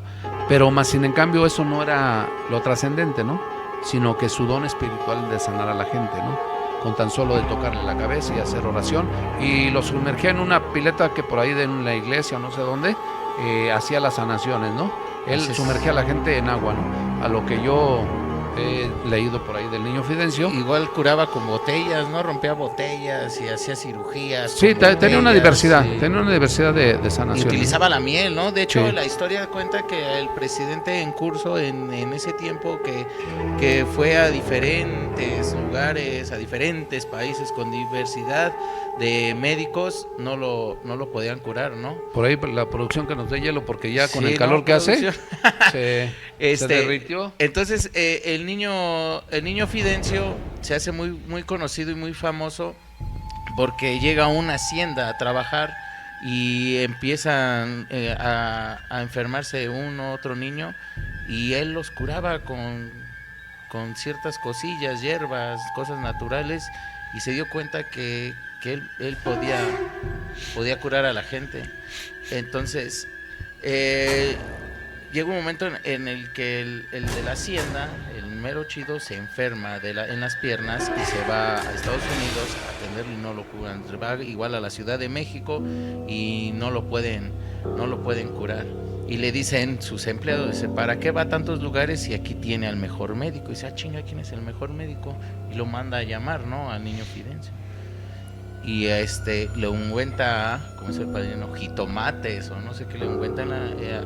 Pero más sin en cambio eso no era lo trascendente, ¿no? Sino que su don espiritual de sanar a la gente, ¿no? Con tan solo de tocarle la cabeza y hacer oración. Y lo sumergía en una pileta que por ahí de la iglesia, no sé dónde, hacía las sanaciones, ¿no? Él sumergía a la gente en agua, ¿no? A lo que yo he leído por ahí del niño Fidencio. Igual curaba con botellas, ¿no? Rompía botellas y hacía cirugías. Sí, tenía una diversidad, de sanaciones. Utilizaba la miel, ¿no? De hecho, la historia cuenta que el presidente en curso en ese tiempo que fue a diferentes lugares, a diferentes países con diversidad de médicos, no lo podían curar, ¿no? Por ahí la producción que nos dé hielo, porque ya con el calor que hace se derritió. Entonces el niño Fidencio se hace muy, muy conocido y muy famoso porque llega a una hacienda a trabajar y empiezan a enfermarse uno, otro niño, y él los curaba con ciertas cosillas, hierbas, cosas naturales, y se dio cuenta que él podía curar a la gente. Entonces llega un momento en el que el de la hacienda, el mero chido, se enferma en las piernas y se va a Estados Unidos a atenderlo y no lo curan. Va igual a la Ciudad de México y no lo pueden curar. Y le dicen sus empleados, dice, ¿para qué va a tantos lugares si aquí tiene al mejor médico? Y dice, chinga, ¿quién es el mejor médico? Y lo manda a llamar, ¿no? Al niño Fidencio. Y le ungüenta, ¿cómo es el padrino? Jitomates o no sé qué le ungüentan en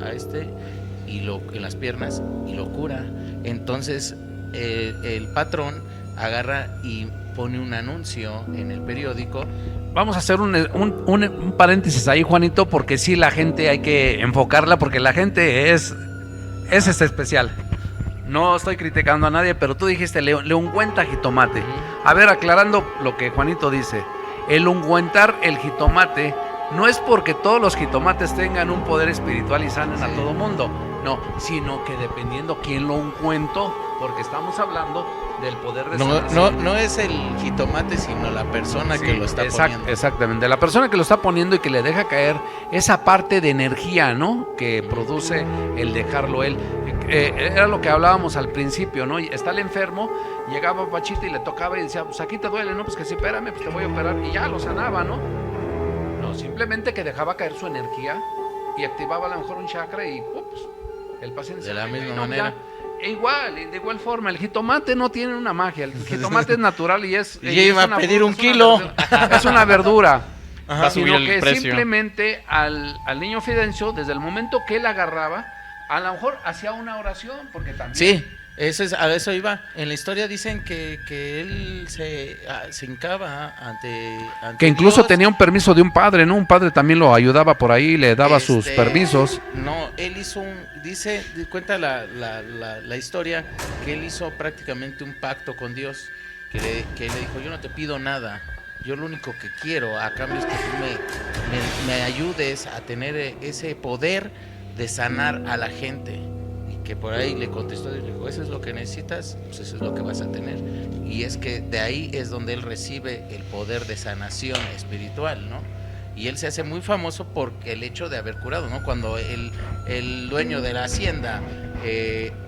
las piernas y lo cura. Entonces el patrón agarra y pone un anuncio en el periódico. Vamos a hacer un paréntesis ahí, Juanito, porque sí, la gente hay que enfocarla, porque la gente es especial. No estoy criticando a nadie, pero tú dijiste le ungüenta jitomate. A ver, aclarando lo que Juanito dice, el ungüentar el jitomate no es porque todos los jitomates tengan un poder espiritual y sanen a todo mundo, no, sino que dependiendo quién lo ungüentó, porque estamos hablando del poder de sanación. No es el jitomate, sino la persona que lo está poniendo. Exactamente, la persona que lo está poniendo y que le deja caer esa parte de energía, ¿no? Que produce el dejarlo él. Era lo que hablábamos al principio, ¿no? Está el enfermo, llegaba Pachita y le tocaba y decía, pues aquí te duele, ¿no? Pues que sí, espérame, pues te voy a operar, y ya lo sanaba, ¿no? No, simplemente que dejaba caer su energía y activaba a lo mejor un chakra y ups, el paciente de la misma manera. De igual forma, el jitomate no tiene una magia, el jitomate es natural y es... Y iba a pedir un kilo. Es una verdura. Va a subir sino el que precio. Simplemente al niño Fidencio, desde el momento que él agarraba, a lo mejor hacía una oración, porque también... Sí, a eso iba. En la historia dicen que él se hincaba ante que incluso Dios. tenía un permiso de un padre, ¿no? Un padre también lo ayudaba por ahí, le daba sus permisos. No, él hizo cuenta la historia, que él hizo prácticamente un pacto con Dios, que le dijo, yo no te pido nada, yo lo único que quiero a cambio es que tú me ayudes a tener ese poder de sanar a la gente. Y que por ahí le contestó, le dijo, eso es lo que necesitas, pues eso es lo que vas a tener. Y es que de ahí es donde él recibe el poder de sanación espiritual, ¿no? Y él se hace muy famoso por el hecho de haber curado, ¿no? Cuando el dueño de la hacienda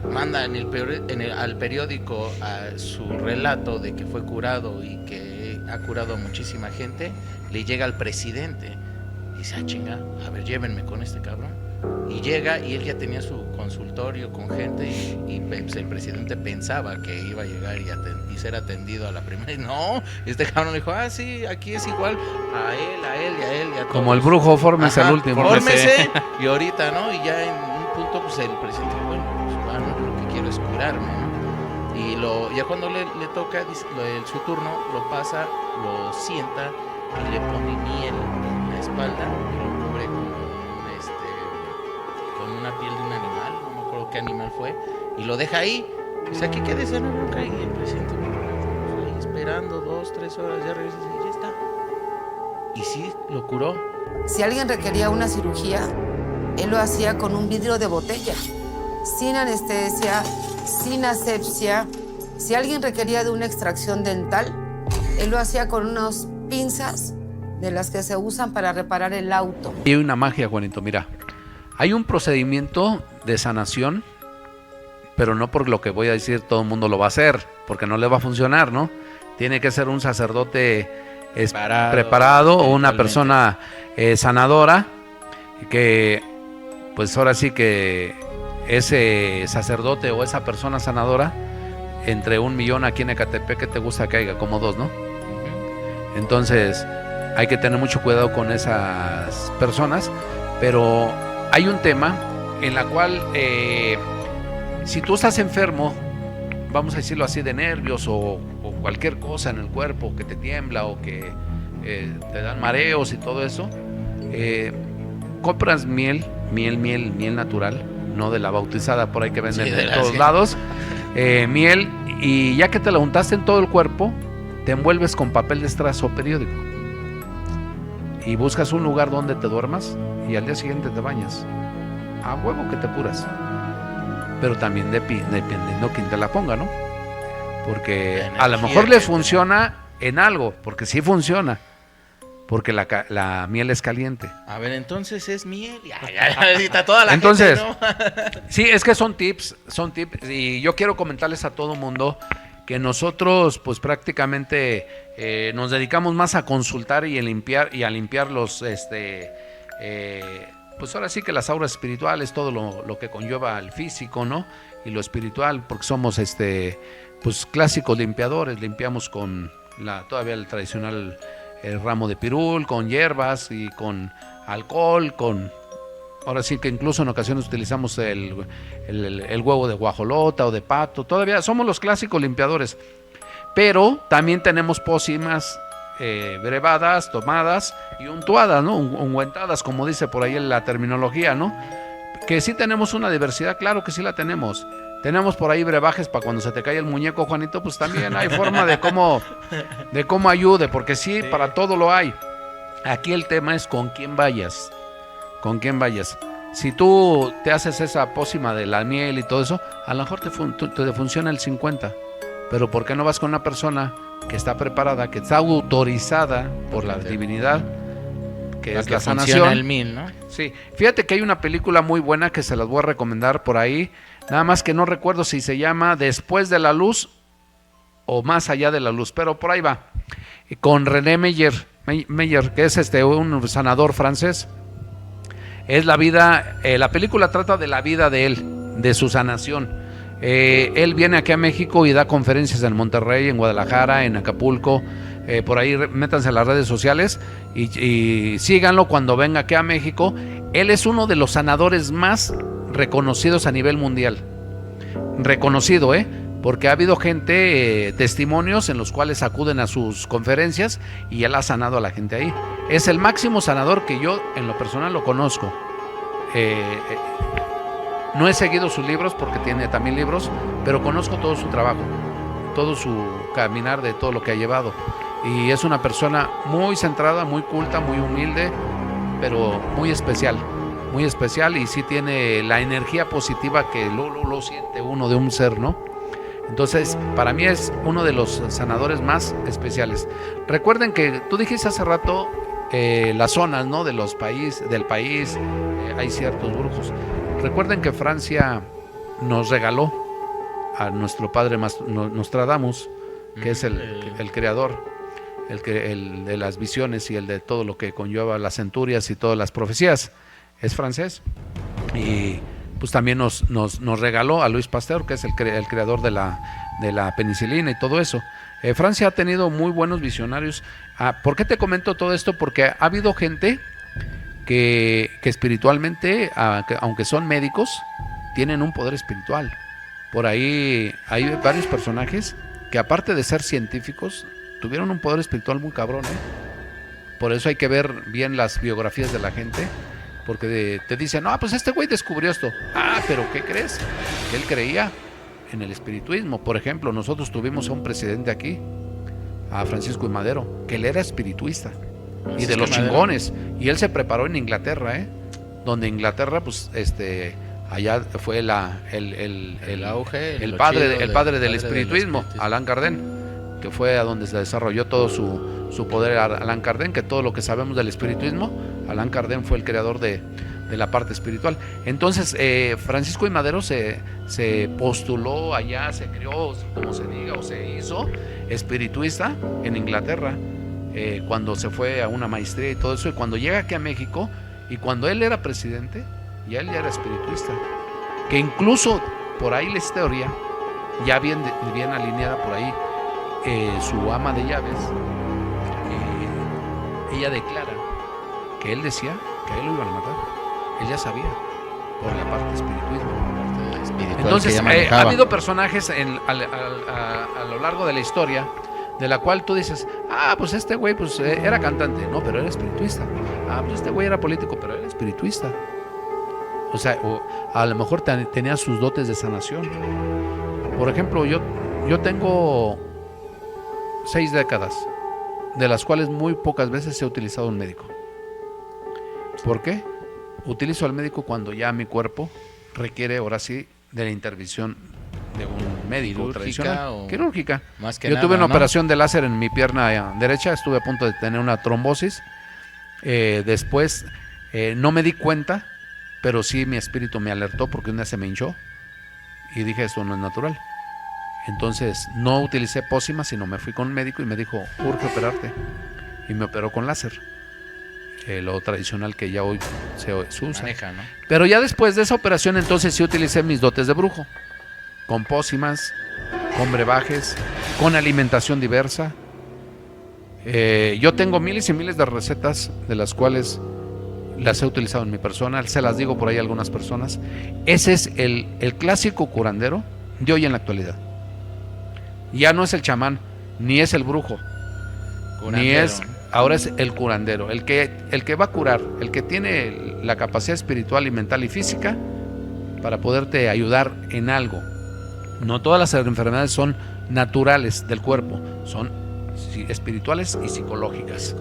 manda al periódico su relato de que fue curado y que ha curado a muchísima gente, le llega al presidente y dice, chinga, a ver, llévenme con este cabrón. Y llega y él ya tenía su consultorio con gente y pues, el presidente pensaba que iba a llegar y ser atendido a la primera. Y no, este cabrón le dijo, sí, aquí es igual a él y a todos. Como el brujo, fórmese al último. Fórmese, y ahorita, ¿no? Y ya en un punto, pues el presidente dijo, bueno, pues, lo que quiero es curarme, ¿no? Y ya cuando le toca su turno, lo pasa, lo sienta y le pone miel en la espalda y lo cubre con una piel de un animal, no me acuerdo qué animal fue, y lo deja ahí. O sea, que quede nunca, y el presidente ahí esperando 2-3 horas, ya regresa y ya está. Y sí, lo curó. Si alguien requería una cirugía, él lo hacía con un vidrio de botella, sin anestesia, sin asepsia. Si alguien requería de una extracción dental, él lo hacía con unas pinzas de las que se usan para reparar el auto. Hay una magia, Juanito, mira. Hay un procedimiento de sanación, pero no por lo que voy a decir todo el mundo lo va a hacer, porque no le va a funcionar, ¿no? Tiene que ser un sacerdote preparado o una persona sanadora, que pues ahora sí que ese sacerdote o esa persona sanadora, entre 1 millón aquí en Ecatepec, que te gusta que haya como 2, ¿no? Entonces hay que tener mucho cuidado con esas personas, pero hay un tema en la cual si tú estás enfermo, vamos a decirlo así, de nervios o cualquier cosa en el cuerpo que te tiembla o que te dan mareos y todo eso, compras miel natural, no de la bautizada por ahí que venden de todos lados, miel, y ya que te la untaste en todo el cuerpo, te envuelves con papel de estrazo periódico y buscas un lugar donde te duermas y al día siguiente te bañas. A huevo que te curas. Pero también dependiendo quién te la ponga, ¿no? Porque a lo mejor les funciona en algo, porque sí funciona. Porque la miel es caliente. A ver, entonces es miel. Está toda la entonces, gente, ¿no? Sí, es que son tips. Y yo quiero comentarles a todo mundo que nosotros, pues prácticamente nos dedicamos más a consultar y a limpiar los, pues ahora sí que las auras espirituales, todo lo que conlleva al físico, ¿no? Y lo espiritual, porque somos, pues clásicos limpiadores. Limpiamos con todavía el tradicional ramo de pirul, con hierbas y con alcohol, ahora sí que incluso en ocasiones utilizamos el huevo de guajolota o de pato. Todavía somos los clásicos limpiadores, pero también tenemos pócimas brevadas, tomadas y untuadas, ¿no? Ungüentadas, como dice por ahí la terminología, ¿no? Que sí tenemos una diversidad, claro que sí la tenemos. Tenemos por ahí brebajes para cuando se te cae el muñeco, Juanito, pues también hay forma de cómo ayude, porque sí, para todo lo hay. Aquí el tema es con quién vayas. Con quién vayas. Si tú te haces esa pócima de la miel y todo eso, a lo mejor te funciona el 50%. Pero ¿por qué no vas con una persona que está preparada, que está autorizada por la divinidad, que es la sanación? El 1000, ¿no? Sí, fíjate que hay una película muy buena que se las voy a recomendar por ahí, nada más que no recuerdo si se llama Después de la Luz o Más allá de la Luz, pero por ahí va, con René Meyer, que es un sanador francés. Es la vida, la película trata de la vida de él, de su sanación. Él viene aquí a México y da conferencias en Monterrey, en Guadalajara, en Acapulco. Por ahí métanse a las redes sociales y síganlo cuando venga aquí a México. Él es uno de los sanadores más reconocidos a nivel mundial. Reconocido, porque ha habido gente, testimonios en los cuales acuden a sus conferencias y él ha sanado a la gente ahí. Es el máximo sanador que yo en lo personal lo conozco. No he seguido sus libros porque tiene también libros, pero conozco todo su trabajo, todo su caminar de todo lo que ha llevado. Y es una persona muy centrada, muy culta, muy humilde, pero muy especial y sí tiene la energía positiva que lo siente uno de un ser, ¿no? Entonces, para mí es uno de los sanadores más especiales. Recuerden que tú dijiste hace rato las zonas, ¿no? Del país, hay ciertos brujos. Recuerden que Francia nos regaló a nuestro padre Nostradamus, que es el creador, el de las visiones y el de todo lo que conlleva las centurias y todas las profecías. Es francés y pues también nos regaló a Louis Pasteur, que es el creador de la penicilina y todo eso. Francia ha tenido muy buenos visionarios. ¿Por qué te comento todo esto? Porque ha habido gente que espiritualmente, aunque son médicos, tienen un poder espiritual. Por ahí hay varios personajes que, aparte de ser científicos, tuvieron un poder espiritual muy cabrón, Por eso hay que ver bien las biografías de la gente, porque te dicen, no, pues este güey descubrió esto. Pero ¿qué crees? Que él creía en el espirituismo. Por ejemplo, nosotros tuvimos a un presidente aquí, a Francisco I. Madero, que él era espirituista y de los chingones, y él se preparó en Inglaterra, donde Inglaterra, pues, allá fue el auge, el padre del espirituismo, Allan Kardec, que fue a donde se desarrolló todo su poder, Allan Kardec, que todo lo que sabemos del espiritismo, Allan Kardec fue el creador de la parte espiritual. Entonces, Francisco I. Madero se postuló allá, se crió, como se diga, o se hizo espirituista en Inglaterra, cuando se fue a una maestría y todo eso, y cuando llega aquí a México, y cuando él era presidente, él ya era espirituista, que incluso por ahí la historia, ya bien alineada por ahí, su ama de llaves, ella declara que él decía que a él lo iban a matar. Él ya sabía, por la parte espiritual. Entonces, ha habido personajes a lo largo de la historia, de la cual tú dices, pues este güey pues, era cantante, no, pero era espirituista. Pues este güey era político, pero era espirituista. O sea, a lo mejor tenía sus dotes de sanación. Por ejemplo, yo tengo 6 décadas, de las cuales muy pocas veces he utilizado un médico. ¿Por qué? Utilizo al médico cuando ya mi cuerpo requiere, ahora sí, de la intervención de un médico tradicional. Quirúrgica. Más que Yo tuve nada, una ¿no? operación de láser en mi pierna derecha, estuve a punto de tener una trombosis. Después no me di cuenta, pero sí mi espíritu me alertó porque un día se me hinchó y dije, esto no es natural. Entonces no utilicé pócimas, sino me fui con un médico y me dijo, urge operarte. Y me operó con láser. Lo tradicional que ya hoy se usa. Maneja, ¿no? Pero ya después de esa operación, entonces sí utilicé mis dotes de brujo. Con pócimas, con brebajes, con alimentación diversa. Yo tengo miles y miles de recetas de las cuales las he utilizado en mi persona. Se las digo por ahí a algunas personas. Ese es el clásico curandero de hoy en la actualidad. Ya no es el chamán, ni es el brujo, ni es... Ahora es el curandero, el que va a curar, el que tiene la capacidad espiritual y mental y física para poderte ayudar en algo. No todas las enfermedades son naturales del cuerpo, son espirituales y psicológicas.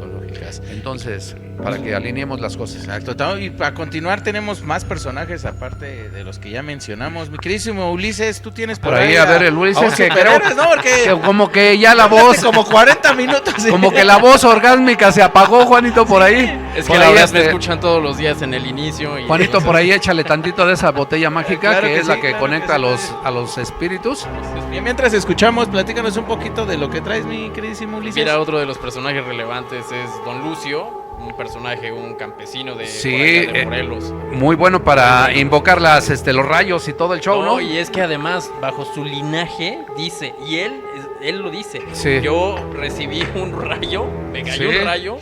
Entonces, para que alineemos las cosas. Exacto. Y para continuar tenemos más personajes aparte de los que ya mencionamos. Mi queridísimo Ulises, tú tienes por ahí a ver el Ulises que creo, ¿no? Porque que como que ya la voz como 40 minutos. Como que la voz orgásmica se apagó, Juanito, por ahí. Es que la verdad me escuchan todos los días en el inicio. Y Juanito, por ahí échale tantito de esa botella mágica, claro que es sí, la que claro conecta que sí. a los espíritus. Bien, mientras escuchamos, platícanos un poquito de lo que traes, mi queridísimo Ulises. Mira, otro de los personajes relevantes es Don Lucio, un personaje, un campesino de, Sí, por allá de Morelos. Muy bueno para invocar los rayos y todo el show, ¿no? Y es que además, bajo su linaje, dice, y él lo dice, Sí. yo recibí un rayo, me cayó Sí. un rayo,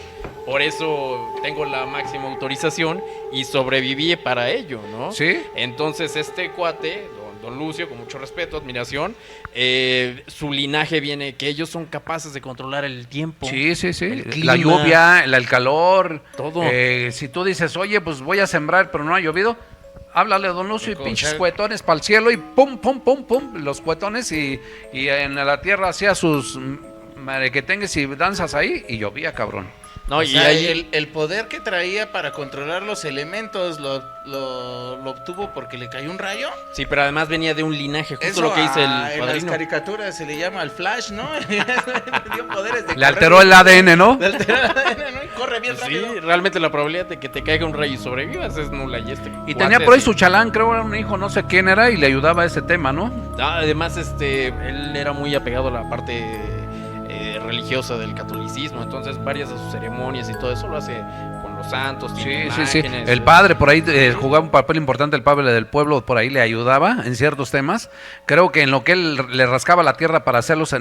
por eso tengo la máxima autorización y sobreviví para ello, ¿no? Sí. Entonces este cuate, don Lucio, con mucho respeto, admiración, su linaje viene que ellos son capaces de controlar el tiempo. Sí. El clima, La lluvia, el calor. todo. Si tú dices, oye, pues voy a sembrar, pero no ha llovido, háblale a Don Lucio y Con pinches ser- cuetones para el cielo y pum, pum, pum, pum, los cuetones y en la tierra hacía sus marequetengues y danzas ahí y llovía, cabrón. No, O y sea, ahí el poder que traía para controlar los elementos lo obtuvo porque le cayó un rayo. sí, pero además venía de un linaje, justo Eso lo que dice el en las padrino. caricaturas se le llama al Flash, ¿no? Le dio poderes de Le alteró el ADN, ¿no? Le alteró el ADN, ¿no? Y corre bien Sí, rápido. realmente la probabilidad de que te caiga un rayo y sobrevivas es nula. Y Y tenía por ahí su chalán, creo era un hijo, no sé quién era, y le ayudaba a ese tema, ¿no? Además, él era muy apegado a la parte religiosa del catolicismo, entonces varias de sus ceremonias y todo eso lo hace con los santos. tiene Sí. imágenes. El padre por ahí jugaba un papel importante, el padre del pueblo por ahí le ayudaba en ciertos temas. Creo que en lo que él le rascaba la tierra para hacer los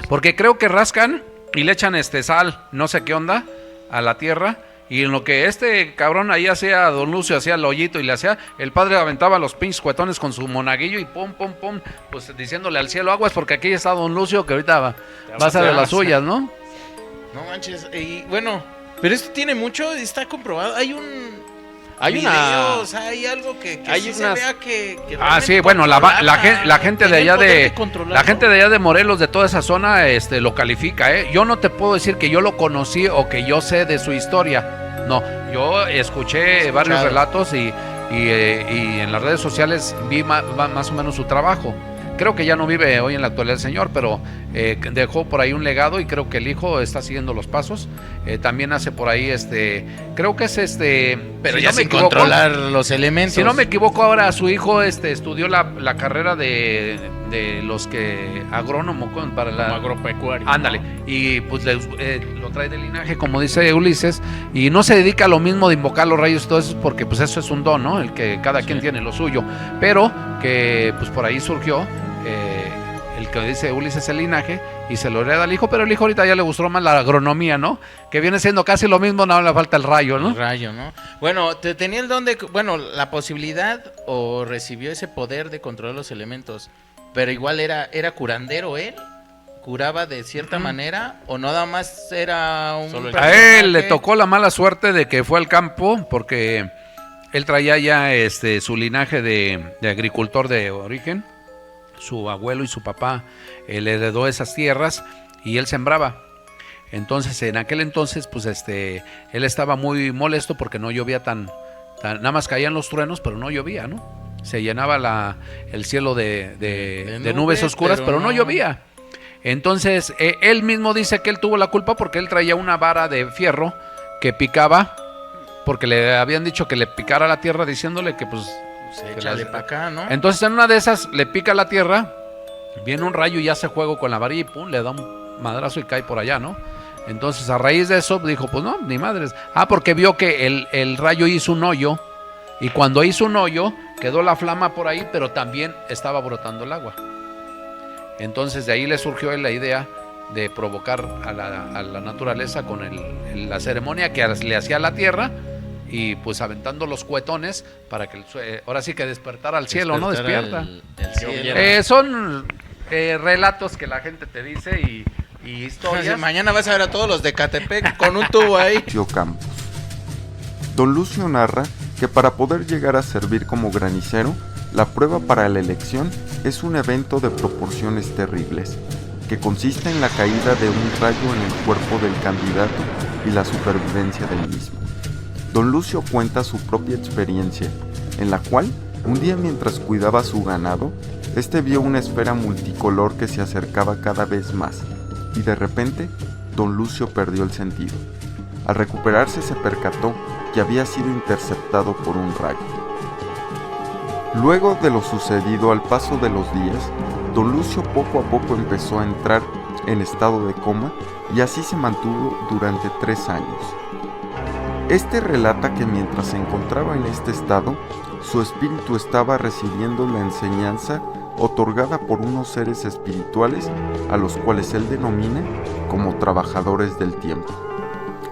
porque creo que rascan y le echan sal, no sé qué onda, a la tierra. Y en lo que este cabrón ahí hacía, Don Lucio hacía el hoyito y le hacía, el padre aventaba los pinches cuetones con su monaguillo y pum, pum, pum, pues diciéndole al cielo aguas porque aquí está Don Lucio que ahorita va a hacer de las suyas, ¿no? No manches. Y bueno, pero esto tiene mucho, está comprobado. Hay una- o sea, hay algo que hay sí unas- se vea que Sí, bueno, la gente de allá la gente de allá de Morelos, de toda esa zona, lo califica, ¿eh? Yo no te puedo decir que yo lo conocí o que yo sé de su historia. No, yo escuché varios relatos y en las redes sociales vi más o menos su trabajo. Creo que ya no vive hoy en la actualidad el señor, pero dejó por ahí un legado y creo que el hijo está siguiendo los pasos. También hace por ahí creo que es Pero si ya no me sin equivoco, controlar los elementos. si no me equivoco, ahora su hijo estudió la carrera de los que agrónomo para la Como agropecuario. Ándale, y pues lo trae de linaje, como dice Ulises, y no se dedica a lo mismo de invocar los rayos y todo eso, porque pues eso es un don, ¿no? El que cada quien tiene lo suyo, pero que pues por ahí surgió el que dice Ulises el linaje y se lo hereda al hijo, pero el hijo ahorita ya le gustó más la agronomía, ¿no? Que viene siendo casi lo mismo, nada le falta el rayo, ¿no? El rayo, ¿no? Bueno, tenía el don de, la posibilidad o recibió ese poder de controlar los elementos, pero igual era curandero él. ¿Curaba de cierta manera o nada más era un A él le tocó la mala suerte de que fue al campo porque él traía ya su linaje de agricultor de origen. Su abuelo y su papá le heredó esas tierras y él sembraba. Entonces, en aquel entonces, pues él estaba muy molesto porque no llovía nada más caían los truenos, pero no llovía, ¿no? Se llenaba el cielo de nubes oscuras, pero no llovía. Entonces, él mismo dice que él tuvo la culpa porque él traía una vara de fierro que picaba, porque le habían dicho que le picara la tierra diciéndole que pues... échale para acá, ¿no? Entonces, en una de esas le pica la tierra, viene un rayo y hace juego con la varilla y pum, le da un madrazo y cae por allá, ¿no? Entonces, a raíz de eso, dijo, pues no, ni madres. Porque vio que el rayo hizo un hoyo, y cuando hizo un hoyo, quedó la flama por ahí, pero también estaba brotando el agua. Entonces, de ahí le surgió la idea de provocar a la naturaleza con la ceremonia que le hacía a la tierra, y pues aventando los cuetones para que ahora sí que despertara al cielo, ¿no? Despierta. Son relatos que la gente te dice y historias. Mañana vas a ver a todos los de Catepec con un tubo ahí. Campos. Don Lucio narra que para poder llegar a servir como granicero, la prueba para la elección es un evento de proporciones terribles, que consiste en la caída de un rayo en el cuerpo del candidato y la supervivencia del mismo. Don Lucio cuenta su propia experiencia, en la cual, un día mientras cuidaba su ganado, vio una esfera multicolor que se acercaba cada vez más, y de repente, Don Lucio perdió el sentido. Al recuperarse se percató que había sido interceptado por un rayo. Luego de lo sucedido al paso de los días, Don Lucio poco a poco empezó a entrar en estado de coma y así se mantuvo durante 3 años. Relata que mientras se encontraba en este estado, su espíritu estaba recibiendo la enseñanza otorgada por unos seres espirituales a los cuales él denomina como trabajadores del tiempo,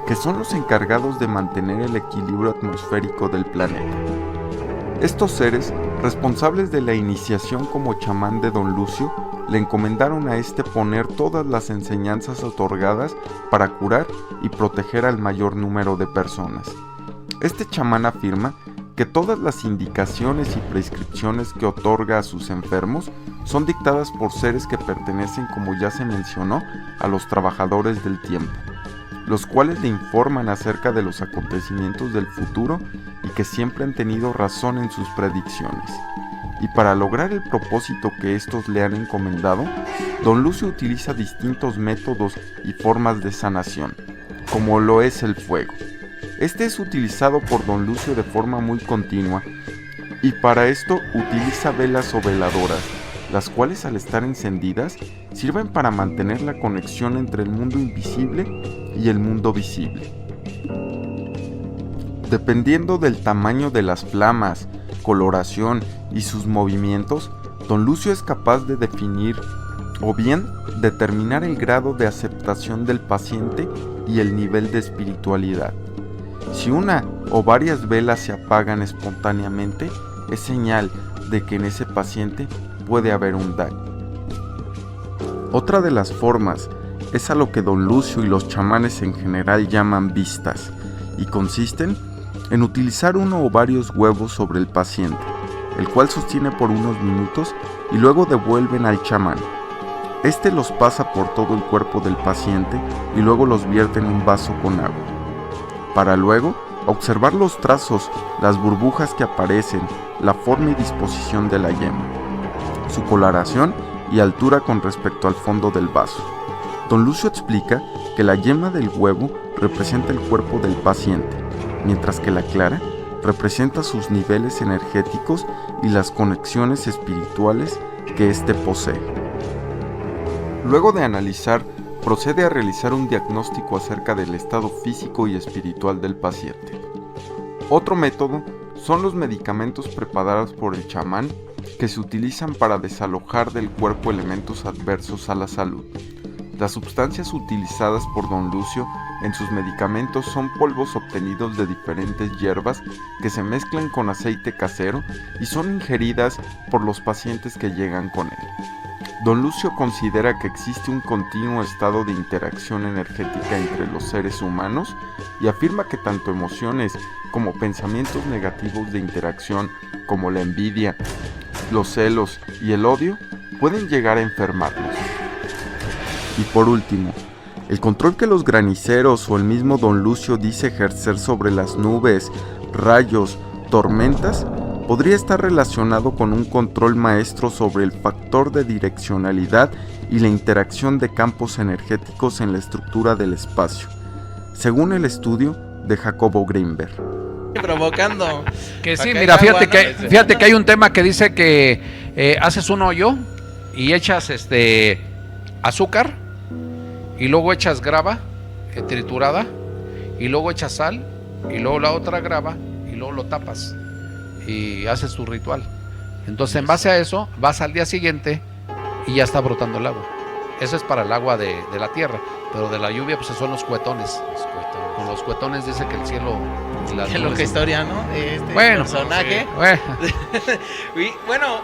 que son los encargados de mantener el equilibrio atmosférico del planeta. Estos seres, responsables de la iniciación como chamán de Don Lucio, le encomendaron a poner todas las enseñanzas otorgadas para curar y proteger al mayor número de personas. Chamán afirma que todas las indicaciones y prescripciones que otorga a sus enfermos son dictadas por seres que pertenecen, como ya se mencionó, a los trabajadores del tiempo, los cuales le informan acerca de los acontecimientos del futuro y que siempre han tenido razón en sus predicciones. Y para lograr el propósito que estos le han encomendado, Don Lucio utiliza distintos métodos y formas de sanación, como lo es el fuego. Es utilizado por Don Lucio de forma muy continua, y para esto utiliza velas o veladoras, las cuales al estar encendidas sirven para mantener la conexión entre el mundo invisible y el mundo visible. Dependiendo del tamaño de las flamas, coloración y sus movimientos, Don Lucio es capaz de definir o bien determinar el grado de aceptación del paciente y el nivel de espiritualidad. Si una o varias velas se apagan espontáneamente, es señal de que en ese paciente puede haber un daño. Otra de las formas es a lo que Don Lucio y los chamanes en general llaman vistas, y consisten en utilizar uno o varios huevos sobre el paciente, el cual sostiene por unos minutos y luego devuelven al chamán. Los pasa por todo el cuerpo del paciente y luego los vierte en un vaso con agua, para luego observar los trazos, las burbujas que aparecen, la forma y disposición de la yema, su coloración y altura con respecto al fondo del vaso. Don Lucio explica que la yema del huevo representa el cuerpo del paciente, mientras que la clara representa sus niveles energéticos y las conexiones espirituales que éste posee. Luego de analizar, procede a realizar un diagnóstico acerca del estado físico y espiritual del paciente. Otro método son los medicamentos preparados por el chamán que se utilizan para desalojar del cuerpo elementos adversos a la salud. Las sustancias utilizadas por Don Lucio en sus medicamentos son polvos obtenidos de diferentes hierbas que se mezclan con aceite casero y son ingeridas por los pacientes que llegan con él. Don Lucio considera que existe un continuo estado de interacción energética entre los seres humanos y afirma que tanto emociones como pensamientos negativos de interacción como la envidia, los celos y el odio pueden llegar a enfermarlos. Y por último, El control que los graniceros o el mismo Don Lucio dice ejercer sobre las nubes, rayos, tormentas, podría estar relacionado con un control maestro sobre el factor de direccionalidad y la interacción de campos energéticos en la estructura del espacio, según el estudio de Jacobo Greenberg. Provocando. Que sí, mira, fíjate que hay un tema que dice que haces un hoyo y echas azúcar y luego echas grava triturada y luego echas sal y luego la otra grava y luego lo tapas y haces tu ritual. Entonces, en base a eso, vas al día siguiente y ya está brotando el agua. Eso es para el agua de la tierra, pero de la lluvia pues son los cuetones. Con los cuetones dice que el cielo... Qué loca historia, ¿no? Personaje. Sí, bueno. Y bueno,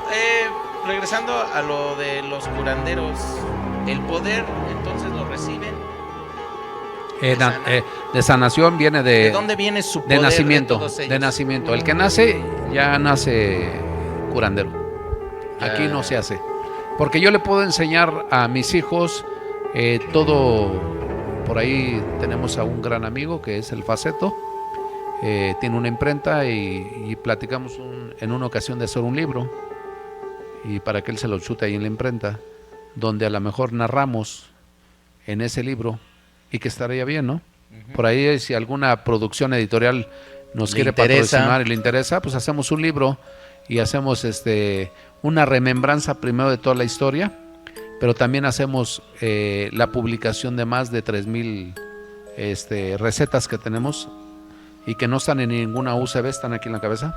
regresando a lo de los curanderos, el poder entonces lo reciben de sanación viene de... ¿De dónde viene su poder? De nacimiento, de todos ellos? de nacimiento. El que nace, ya nace curandero. Aquí no se hace. Porque yo le puedo enseñar a mis hijos todo. Por ahí tenemos a un gran amigo que es el Faceto. Tiene una imprenta y platicamos en una ocasión de hacer un libro. Y para que él se lo chute ahí en la imprenta, donde a lo mejor narramos en ese libro, y que estaría bien, ¿no? Por ahí, si alguna producción editorial nos quiere patrocinar y le interesa, pues hacemos un libro y hacemos una remembranza primero de toda la historia, pero también hacemos la publicación de más de 3,000 recetas que tenemos y que no están en ninguna UCB, están aquí en la cabeza,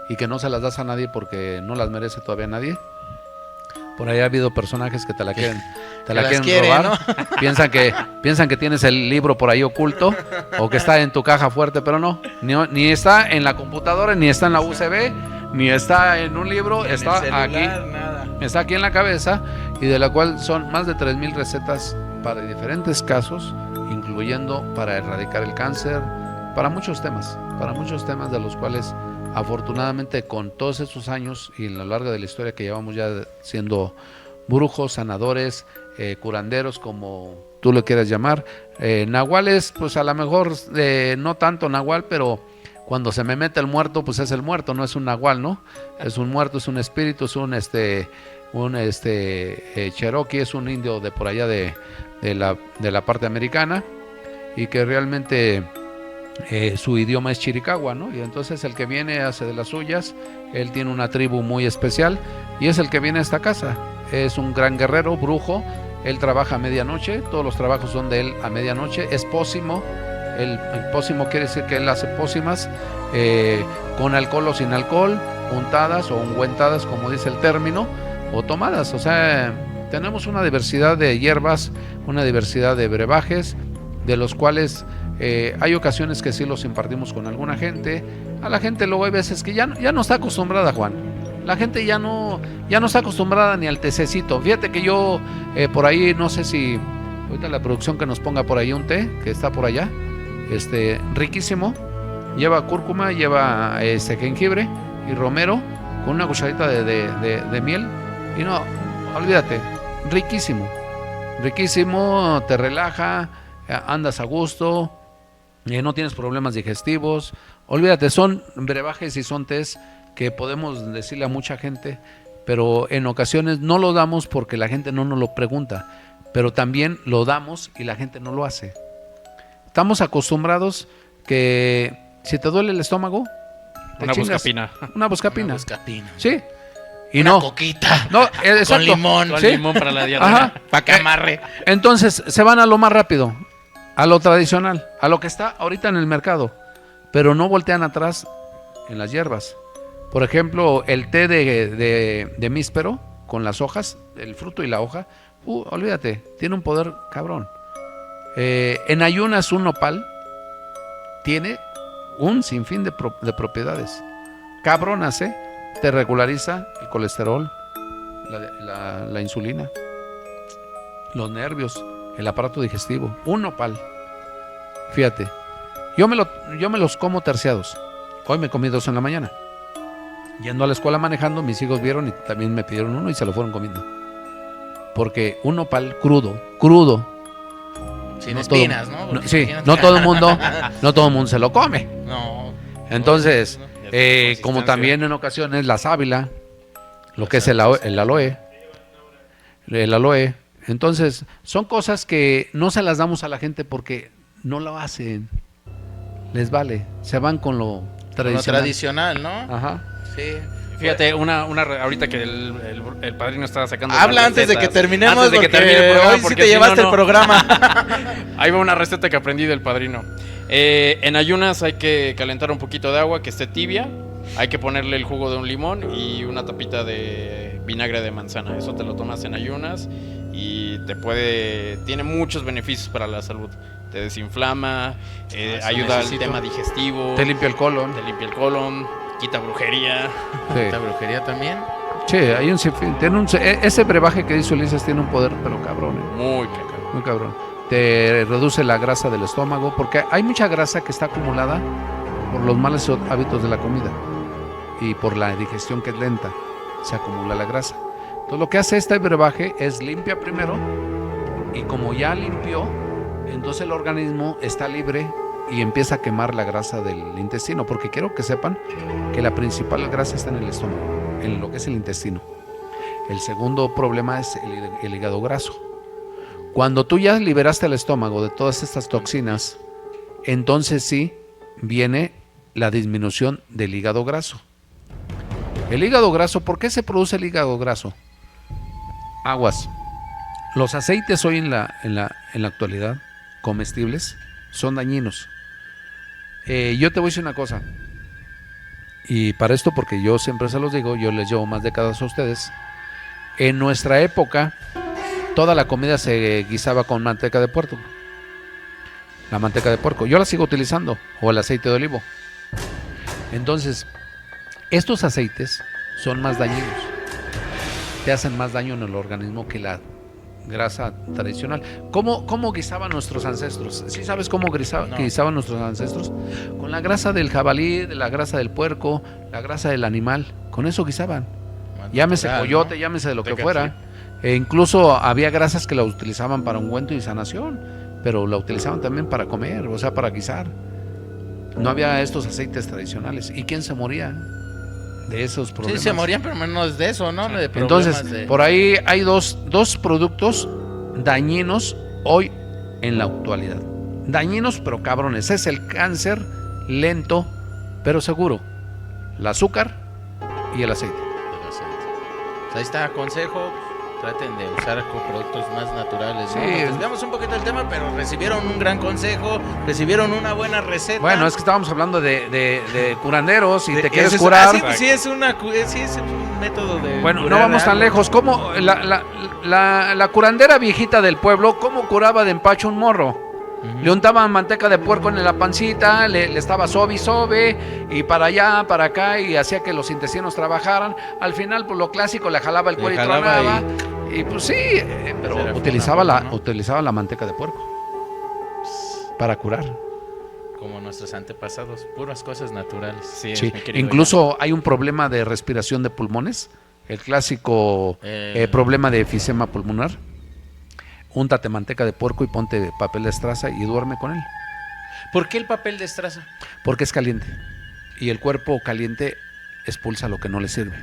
y que no se las das a nadie porque no las merece todavía nadie. Por ahí ha habido personajes que te la quieren robar, ¿no? piensan que tienes el libro por ahí oculto o que está en tu caja fuerte, pero no, ni está en la computadora, ni está en la USB, ni está en un libro, está celular, aquí, nada. Está aquí en la cabeza, y de la cual son más de 3,000 recetas para diferentes casos, incluyendo para erradicar el cáncer, para muchos temas de los cuales afortunadamente con todos estos años y en lo largo de la historia que llevamos ya siendo brujos, sanadores, curanderos, como tú lo quieras llamar, nahuales, pues a lo mejor no tanto nahual, pero cuando se me mete el muerto, pues es el muerto, no es un nahual, ¿no? Es un muerto, es un espíritu, es un cherokee, es un indio de por allá de la parte americana, y que realmente su idioma es chiricahua, ¿no? Y entonces el que viene hace de las suyas. Él tiene una tribu muy especial y es el que viene a esta casa. Es un gran guerrero, brujo. Él trabaja a medianoche, todos los trabajos son de él a medianoche. Es pócimo. El pócimo quiere decir que él hace pócimas con alcohol o sin alcohol, untadas o ungüentadas, como dice el término, o tomadas. O sea, tenemos una diversidad de hierbas, una diversidad de brebajes, de los cuales hay ocasiones que sí los impartimos con alguna gente. A la gente luego hay veces que ya no está acostumbrada, Juan. La gente ya no está acostumbrada ni al tececito. Fíjate que yo por ahí, no sé si ahorita la producción que nos ponga por ahí un té que está por allá, riquísimo. Lleva cúrcuma, lleva jengibre y romero con una cucharadita de miel. Y no, olvídate, riquísimo. Riquísimo, te relaja, andas a gusto, no tienes problemas digestivos. Olvídate, son brebajes y son tés que podemos decirle a mucha gente, pero en ocasiones no lo damos porque la gente no nos lo pregunta, pero también lo damos y la gente no lo hace. Estamos acostumbrados que si te duele el estómago, una buscapina. Una buscapina. Una buscapina. Sí. Y una no. coquita. No, exacto. Con limón. ¿Sí? Con limón para la diarrea. Para que amarre. Entonces se van a lo más rápido, a lo tradicional, a lo que está ahorita en el mercado, pero no voltean atrás en las hierbas. Por ejemplo, el té de míspero con las hojas, el fruto y la hoja, olvídate, tiene un poder cabrón. En ayunas un nopal tiene un sinfín de propiedades cabronas, te regulariza el colesterol, la insulina, los nervios, el aparato digestivo. Un nopal, fíjate, yo me los como terciados. Hoy me comí 2 en la mañana. Yendo a la escuela manejando, mis hijos vieron y también me pidieron uno y se lo fueron comiendo. Porque un nopal crudo, Sin no espinas, todo, ¿no? Porque sí, imagínate. no todo el mundo se lo come. No. Entonces, como también en ocasiones la sábila, lo que es el aloe. Entonces, son cosas que no se las damos a la gente porque no lo hacen. Les vale, se van con lo tradicional. ¿no? Ajá. Sí. Fíjate, ahorita que el padrino estaba sacando. Habla antes de que terminemos, antes de que porque termine el programa, hoy sí porque te si llevaste el programa. Ahí va una receta que aprendí del padrino. En ayunas hay que calentar un poquito de agua que esté tibia. Hay que ponerle el jugo de un limón y una tapita de vinagre de manzana. Eso te lo tomas en ayunas y tiene muchos beneficios para la salud. Te desinflama, ayuda al tema digestivo. Te limpia el colon. Quita brujería. Sí. ¿Quita brujería también? Sí, hay ese brebaje que dice Ulises tiene un poder, pero cabrón. Muy cabrón. Te reduce la grasa del estómago, porque hay mucha grasa que está acumulada por los malos hábitos de la comida y por la digestión que es lenta, se acumula la grasa. Entonces lo que hace este brebaje es limpia primero, y como ya limpió, entonces el organismo está libre y empieza a quemar la grasa del intestino, porque quiero que sepan que la principal grasa está en el estómago, en lo que es el intestino. El segundo problema es el hígado graso. Cuando tú ya liberaste el estómago de todas estas toxinas, entonces sí viene la disminución del hígado graso. El hígado graso, ¿por qué se produce el hígado graso? Aguas. Los aceites hoy en la actualidad, comestibles, son dañinos. Yo te voy a decir una cosa, y para esto, porque yo siempre se los digo, yo les llevo más décadas a ustedes. En nuestra época, toda la comida se guisaba con manteca de puerco. La manteca de puerco, yo la sigo utilizando, o el aceite de olivo. Entonces, estos aceites son más dañinos, te hacen más daño en el organismo que la grasa tradicional. ¿Cómo guisaban nuestros ancestros? ¿Sí sabes cómo guisaban nuestros ancestros? Con la grasa del jabalí, la grasa del puerco, la grasa del animal, con eso guisaban. Llámese coyote, ¿no? Llámese de lo que fuera. Incluso había grasas que la utilizaban para ungüento y sanación, pero la utilizaban también para comer, o sea, para guisar. No había estos aceites tradicionales. ¿Y quién se moría de esos problemas? Sí, se morían, pero menos de eso, ¿no? De Entonces, por ahí hay dos productos dañinos hoy en la actualidad. Dañinos, pero cabrones. Es el cáncer lento, pero seguro. El azúcar y el aceite. Ahí está, consejo. Traten de usar productos más naturales, ¿no? Sí. Nos desviamos un poquito del tema, pero recibieron un gran consejo, recibieron una buena receta. Bueno, es que estábamos hablando de curanderos y te quieres curar. Sí, es un método de. Bueno, no vamos tan lejos. ¿Cómo la curandera viejita del pueblo, cómo curaba de empacho un morro? Le untaban manteca de puerco en la pancita, le estaba sobe, y para allá, para acá, y hacía que los intestinos trabajaran. Al final, pues lo clásico, le jalaba el cuero y tronaba. Y pues sí, pero utilizaba la manteca de puerco para curar. Como nuestros antepasados, puras cosas naturales. Sí. Incluso hay un problema de respiración de pulmones, el clásico problema de efisema pulmonar. Úntate manteca de puerco y ponte papel de estraza y duerme con él. ¿Por qué el papel de estraza? Porque es caliente. Y el cuerpo caliente expulsa lo que no le sirve.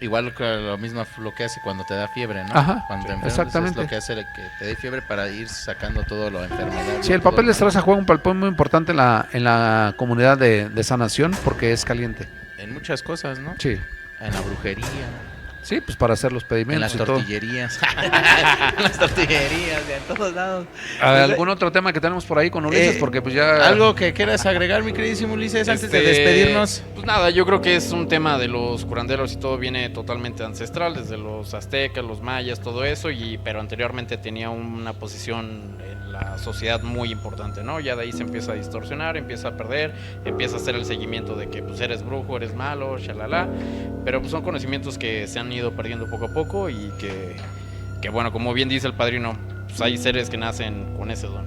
Igual que lo mismo lo que hace cuando te da fiebre, ¿no? Ajá, cuando te enfermas, exactamente. es lo que hace que te dé fiebre para ir sacando todo lo enfermedad. Sí, el papel de estraza juega un papel muy importante en la comunidad de sanación porque es caliente. En muchas cosas, ¿no? Sí. En la brujería. Sí, pues para hacer los pedimentos. En las tortillerías. En las tortillerías, en todos lados. ¿Algún otro tema que tenemos por ahí con Ulises? Porque pues ya... ¿Algo que quieras agregar, mi queridísimo Ulises, antes de despedirnos? Pues nada, yo creo que es un tema de los curanderos y todo viene totalmente ancestral, desde los aztecas, los mayas, todo eso, pero anteriormente tenía una posición en la sociedad muy importante, ¿no? Ya de ahí se empieza a distorsionar, empieza a perder, empieza a hacer el seguimiento de que pues eres brujo, eres malo, shalala, pero pues son conocimientos que se han ido perdiendo poco a poco y que bueno, como bien dice el padrino, pues hay seres que nacen con ese don.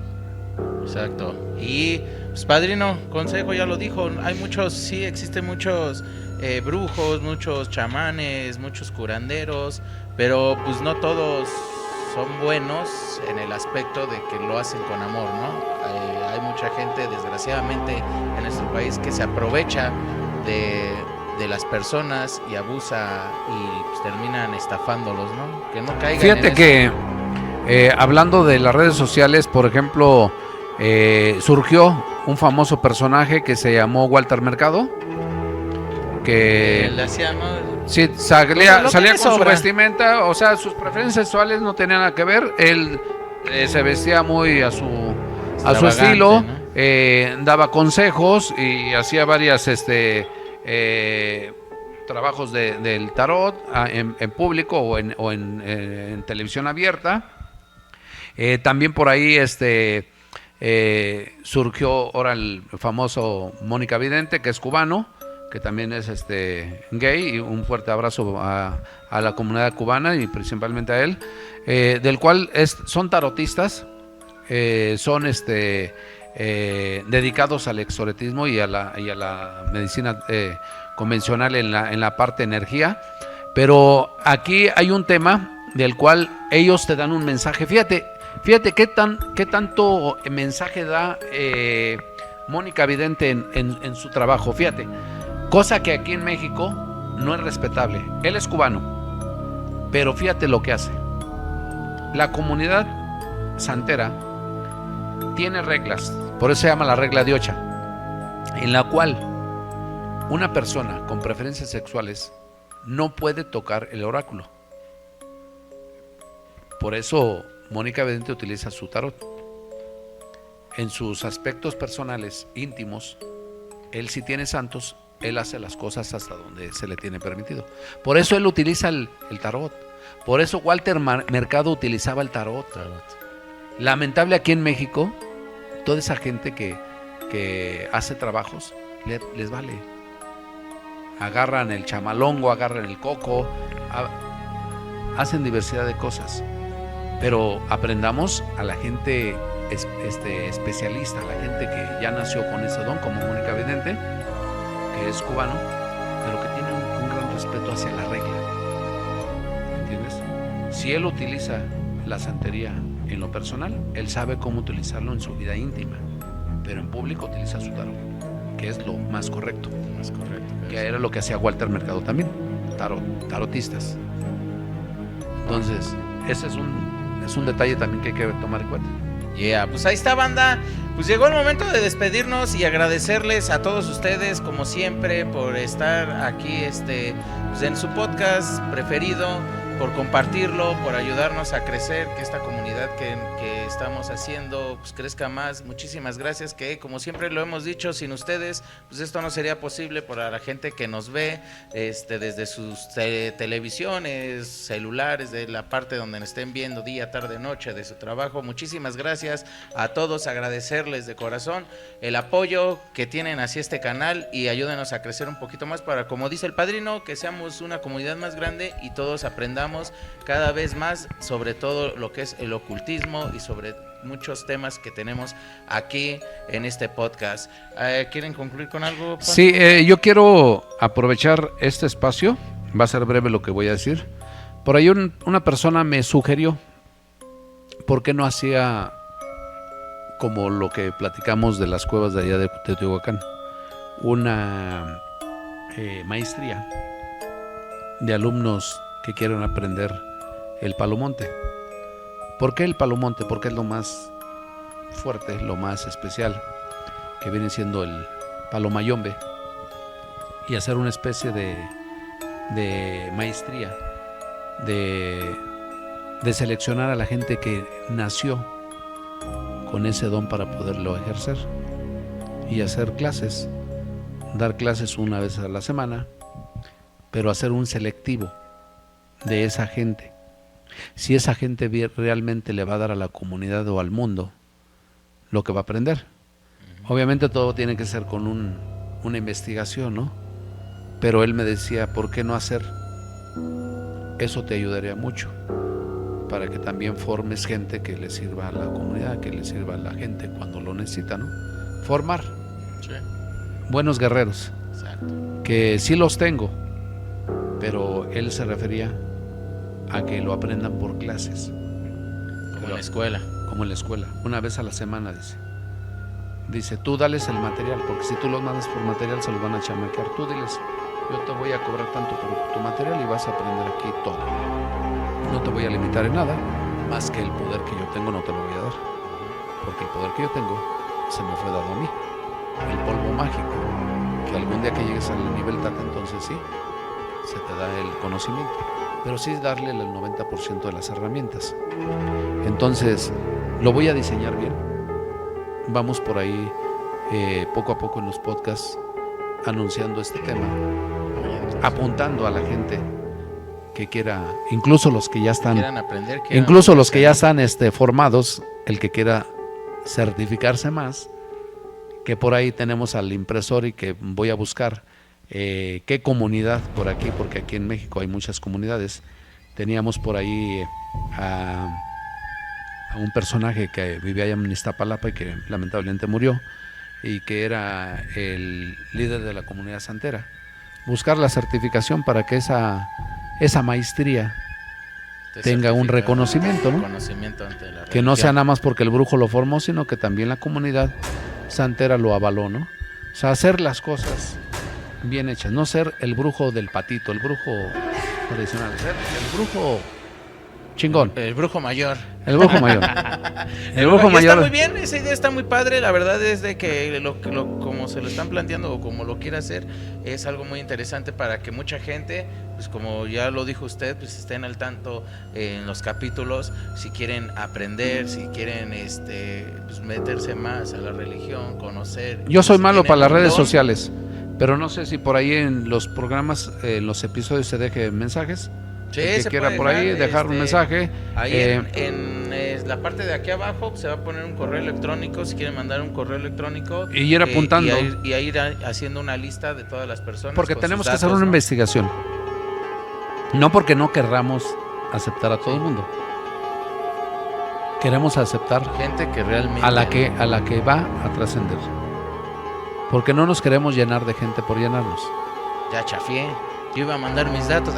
Exacto. Y pues padrino, consejo ya lo dijo, hay muchos, sí existen muchos brujos, muchos chamanes, muchos curanderos, pero pues no todos son buenos en el aspecto de que lo hacen con amor, ¿no? Hay mucha gente, desgraciadamente, en nuestro país que se aprovecha de las personas y abusa y pues, terminan estafándolos, ¿no? Que no caigan. Fíjate en que eso. hablando de las redes sociales, por ejemplo, surgió un famoso personaje que se llamó Walter Mercado, que le hacía, ¿no? sí, salía con su sobra. vestimenta, o sea, sus preferencias sexuales no tenían nada que ver. Él se vestía muy a su estilo, ¿no? Daba consejos y hacía varias trabajos del tarot en público o en televisión abierta. También por ahí surgió ahora el famoso Mónica Vidente, que es cubano, que también es gay, y un fuerte abrazo a la comunidad cubana y principalmente a él, del cual son tarotistas, son dedicados al exoretismo y a la medicina convencional en la parte energía. Pero aquí hay un tema del cual ellos te dan un mensaje. Fíjate qué tanto mensaje da Mónica Vidente en su trabajo. Fíjate, cosa que aquí en México no es respetable. Él es cubano, pero fíjate lo que hace. La comunidad santera tiene reglas, por eso se llama la regla de Ocha, en la cual una persona con preferencias sexuales no puede tocar el oráculo. Por eso Mónica Vidente utiliza su tarot. En sus aspectos personales, íntimos, él sí tiene santos, él hace las cosas hasta donde se le tiene permitido. Por eso él utiliza el tarot. Por eso Walter Mercado utilizaba el tarot. Lamentable aquí en México, toda esa gente que hace trabajos, les vale. Agarran el chamalongo, agarran el coco, hacen diversidad de cosas. Pero aprendamos a la gente especialista, a la gente que ya nació con ese don, como Mónica Vidente, que es cubano, pero que tiene un gran respeto hacia la regla. ¿Entiendes? Si él utiliza la santería en lo personal, él sabe cómo utilizarlo en su vida íntima, pero en público utiliza su tarot, que es lo más correcto. Que era lo que hacía Walter Mercado también, tarotistas. Entonces, ese es un detalle también que hay que tomar en cuenta. Pues ahí está, banda. Pues llegó el momento de despedirnos y agradecerles a todos ustedes, como siempre, por estar aquí pues en su podcast preferido, por compartirlo, por ayudarnos a crecer, que esta comunidad que estamos haciendo pues crezca más. Muchísimas gracias, que como siempre lo hemos dicho, sin ustedes pues esto no sería posible. Para la gente que nos ve desde sus televisiones, celulares, de la parte donde nos estén viendo día, tarde, noche, de su trabajo, muchísimas gracias a todos, agradecerles de corazón el apoyo que tienen hacia este canal y ayúdenos a crecer un poquito más para, como dice el padrino, que seamos una comunidad más grande y todos aprendamos cada vez más sobre todo lo que es el ocultismo y sobre muchos temas que tenemos aquí en este podcast. ¿Quieren concluir con algo, pa? Sí, yo quiero aprovechar este espacio, va a ser breve lo que voy a decir. Por ahí una persona me sugirió por qué no hacía como lo que platicamos de las cuevas de allá de Teotihuacán, una maestría de alumnos que quieren aprender el palomonte. ¿Por qué el palomonte? Porque es lo más fuerte, lo más especial, que viene siendo el palomayombe, y hacer una especie de maestría, de seleccionar a la gente que nació con ese don para poderlo ejercer, y hacer clases, dar clases una vez a la semana, pero hacer un selectivo de esa gente. Si esa gente realmente le va a dar a la comunidad o al mundo lo que va a aprender. Obviamente todo tiene que ser con una investigación, ¿no? Pero él me decía, ¿por qué no hacer? Eso te ayudaría mucho para que también formes gente que le sirva a la comunidad, que le sirva a la gente cuando lo necesita, ¿no? Formar buenos guerreros. Exacto. Que sí los tengo, pero él se refería a que lo aprendan por clases. Como en la escuela. Como en la escuela, una vez a la semana, dice. Dice, tú dales el material, porque si tú los mandas por material se los van a chamaquear. Tú diles, yo te voy a cobrar tanto por tu material y vas a aprender aquí todo. No te voy a limitar en nada, más que el poder que yo tengo no te lo voy a dar. Porque el poder que yo tengo se me fue dado a mí. El polvo mágico, que algún día que llegues al nivel Tata, entonces sí, se te da el conocimiento. Pero sí darle el 90% de las herramientas. Entonces, lo voy a diseñar bien. Vamos por ahí poco a poco en los podcasts anunciando este tema, apuntando a la gente que quiera, incluso los que ya están, incluso los que ya están formados, el que quiera certificarse más, que por ahí tenemos al impresor y que voy a buscar qué comunidad por aquí, porque aquí en México hay muchas comunidades. Teníamos por ahí a un personaje que vivía allá en Iztapalapa y que lamentablemente murió, y que era el líder de la comunidad santera. Buscar la certificación para que esa maestría tenga un reconocimiento, ¿no? Que no sea nada más porque el brujo lo formó, sino que también la comunidad santera lo avaló, ¿no? O sea, hacer las cosas bien hechas, no ser el brujo del patito, el brujo tradicional, ser el brujo chingón. El brujo mayor. El brujo mayor. El brujo mayor. Está muy bien, esa idea está muy padre. La verdad es de que como se lo están planteando o como lo quiere hacer, es algo muy interesante para que mucha gente, pues como ya lo dijo usted, pues estén al tanto en los capítulos, si quieren aprender, si quieren pues meterse más a la religión, conocer. Yo soy malo para las redes sociales, pero no sé si por ahí en los programas, en los episodios se deje mensajes. Sí, el que quiera por ahí dejar un mensaje. Ahí en la parte de aquí abajo se va a poner un correo electrónico, si quieren mandar un correo electrónico. Y ir apuntando. Y a ir haciendo una lista de todas las personas. Porque tenemos que hacer una investigación. No porque no querramos aceptar a todo el mundo. Queremos aceptar gente que realmente a la que va a trascender. Porque no nos queremos llenar de gente por llenarnos. Ya chafié. Yo iba a mandar mis datos.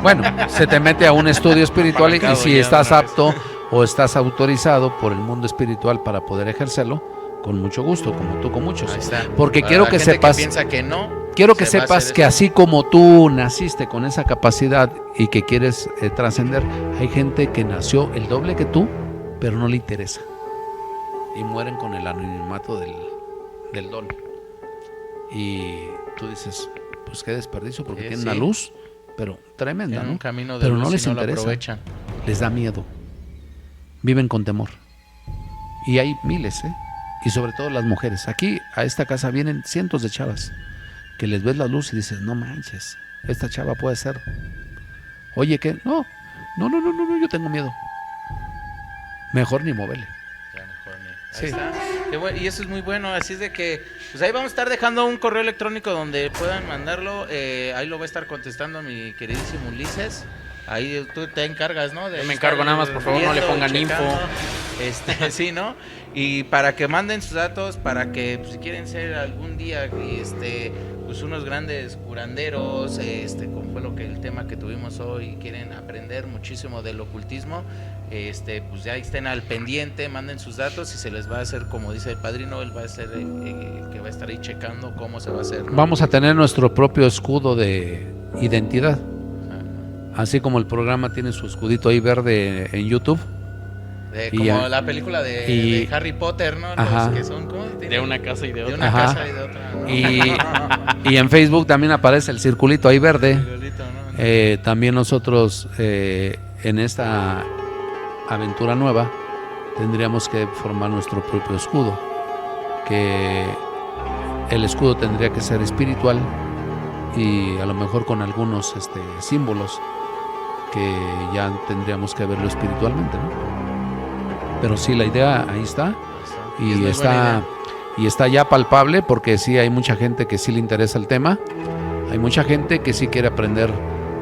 Bueno, se te mete a un estudio espiritual y si estás apto o estás autorizado por el mundo espiritual para poder ejercerlo, con mucho gusto, como tú con muchos. Porque quiero que sepas, quiero que sepas que así como tú naciste con esa capacidad y que quieres trascender, hay gente que nació el doble que tú, pero no le interesa. Y mueren con el anonimato del don. Y tú dices, pues qué desperdicio, porque tienen una luz, pero tremenda, ¿no? Un camino de pero luz no les interesa, les da miedo, viven con temor. Y hay miles, y sobre todo las mujeres. Aquí a esta casa vienen cientos de chavas que les ves la luz y dices, no manches, esta chava puede ser. Oye, ¿qué? No, yo tengo miedo. Mejor ni móvele. Sí. Y eso es muy bueno, así es de que pues ahí vamos a estar dejando un correo electrónico donde puedan mandarlo, ahí lo va a estar contestando mi queridísimo Ulises. Ahí tú te encargas, ¿no? Yo me encargo nada más, por favor, no le pongan info. Sí, ¿no? Y para que manden sus datos, para que pues, si quieren ser algún día pues unos grandes curanderos, como fue el tema que tuvimos hoy, quieren aprender muchísimo del ocultismo, pues ya estén al pendiente, manden sus datos y se les va a hacer, como dice el padrino, él va a ser el que va a estar ahí checando cómo se va a hacer, ¿no? Vamos a tener nuestro propio escudo de identidad. Así como el programa tiene su escudito ahí verde en YouTube. Como la película de Harry Potter, ¿no? Los que son, ¿cómo? De una casa y de otra. De una casa y de otra, ¿no? Y en Facebook también aparece el circulito ahí verde. ¿No? También nosotros en esta aventura nueva tendríamos que formar nuestro propio escudo. Que el escudo tendría que ser espiritual y a lo mejor con algunos símbolos que ya tendríamos que verlo espiritualmente, ¿no? Pero sí, la idea ahí está y está ya palpable, porque sí hay mucha gente que sí le interesa el tema, hay mucha gente que sí quiere aprender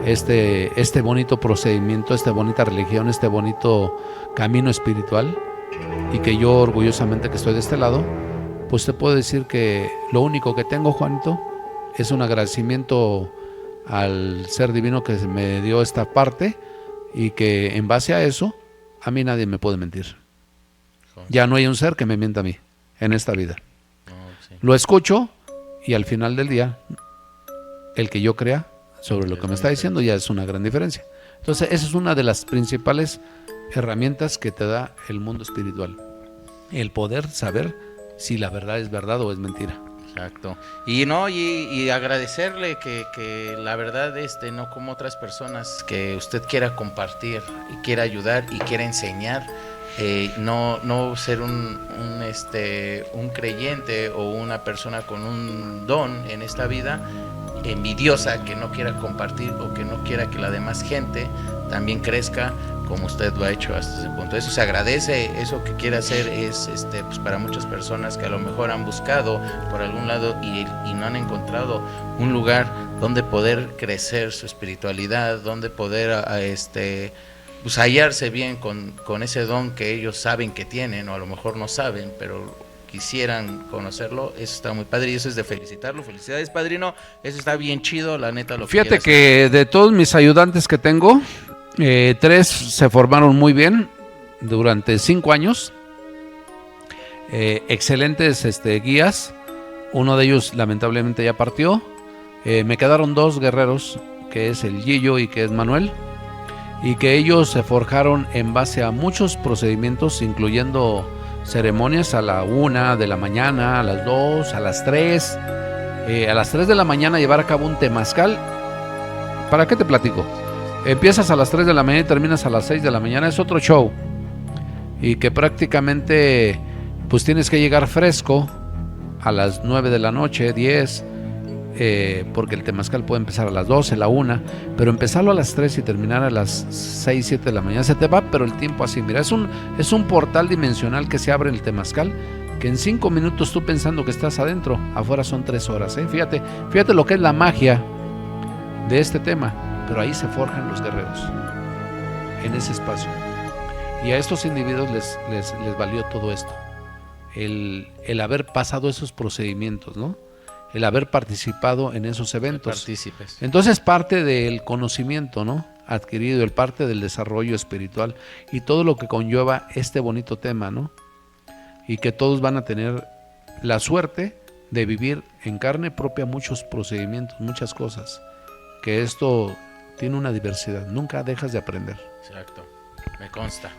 este bonito procedimiento, esta bonita religión, este bonito camino espiritual, y que yo orgullosamente que estoy de este lado, pues te puedo decir que lo único que tengo, Juanito, es un agradecimiento al ser divino que me dio esta parte, y que en base a eso a mí nadie me puede mentir. Ya no hay un ser que me mienta a mí en esta vida. Lo escucho y al final del día, el que yo crea sobre lo que me está diciendo ya es una gran diferencia. Entonces, esa es una de las principales herramientas que te da el mundo espiritual. El poder saber si la verdad es verdad o es mentira. Exacto. Y agradecerle que la verdad no como otras personas que usted quiera compartir y quiera ayudar y quiera enseñar, no ser un creyente o una persona con un don en esta vida envidiosa, que no quiera compartir o que no quiera que la demás gente también crezca como usted lo ha hecho hasta ese punto. Eso se agradece. Eso que quiere hacer es pues para muchas personas que a lo mejor han buscado por algún lado y no han encontrado un lugar donde poder crecer su espiritualidad, donde poder pues hallarse bien con ese don que ellos saben que tienen, o a lo mejor no saben, pero quisieran conocerlo. Eso está muy padre y eso es de felicitarlo. Felicidades, padrino, eso está bien chido, la neta. Fíjate que de todos mis ayudantes que tengo, 3 se formaron muy bien durante 5 años, excelentes guías. Uno de ellos lamentablemente ya partió. Me quedaron 2 guerreros, que es el Gillo y que es Manuel, y que ellos se forjaron en base a muchos procedimientos, incluyendo ceremonias a la 1 de la mañana, a las 2, a las 3. A las 3 de la mañana llevar a cabo un temazcal. ¿Para qué te platico? Empiezas a las 3 de la mañana y terminas a las 6 de la mañana. Es otro show. Y que prácticamente pues tienes que llegar fresco a las 9 de la noche, 10, porque el temazcal puede empezar a las 12, la 1, pero empezarlo a las 3 y terminar a las 6, 7 de la mañana, se te va, pero el tiempo así, mira, es un portal dimensional que se abre en el temazcal, que en 5 minutos tú pensando que estás adentro, afuera son 3 horas, Fíjate lo que es la magia de este tema, pero ahí se forjan los guerreros, en ese espacio, y a estos individuos les valió todo esto, el haber pasado esos procedimientos, ¿no? El haber participado en esos eventos. Partícipes. Entonces parte del conocimiento, ¿no?, adquirido, el parte del desarrollo espiritual y todo lo que conlleva este bonito tema, ¿no? Y que todos van a tener la suerte de vivir en carne propia muchos procedimientos, muchas cosas, que esto tiene una diversidad, nunca dejas de aprender. Exacto, me consta.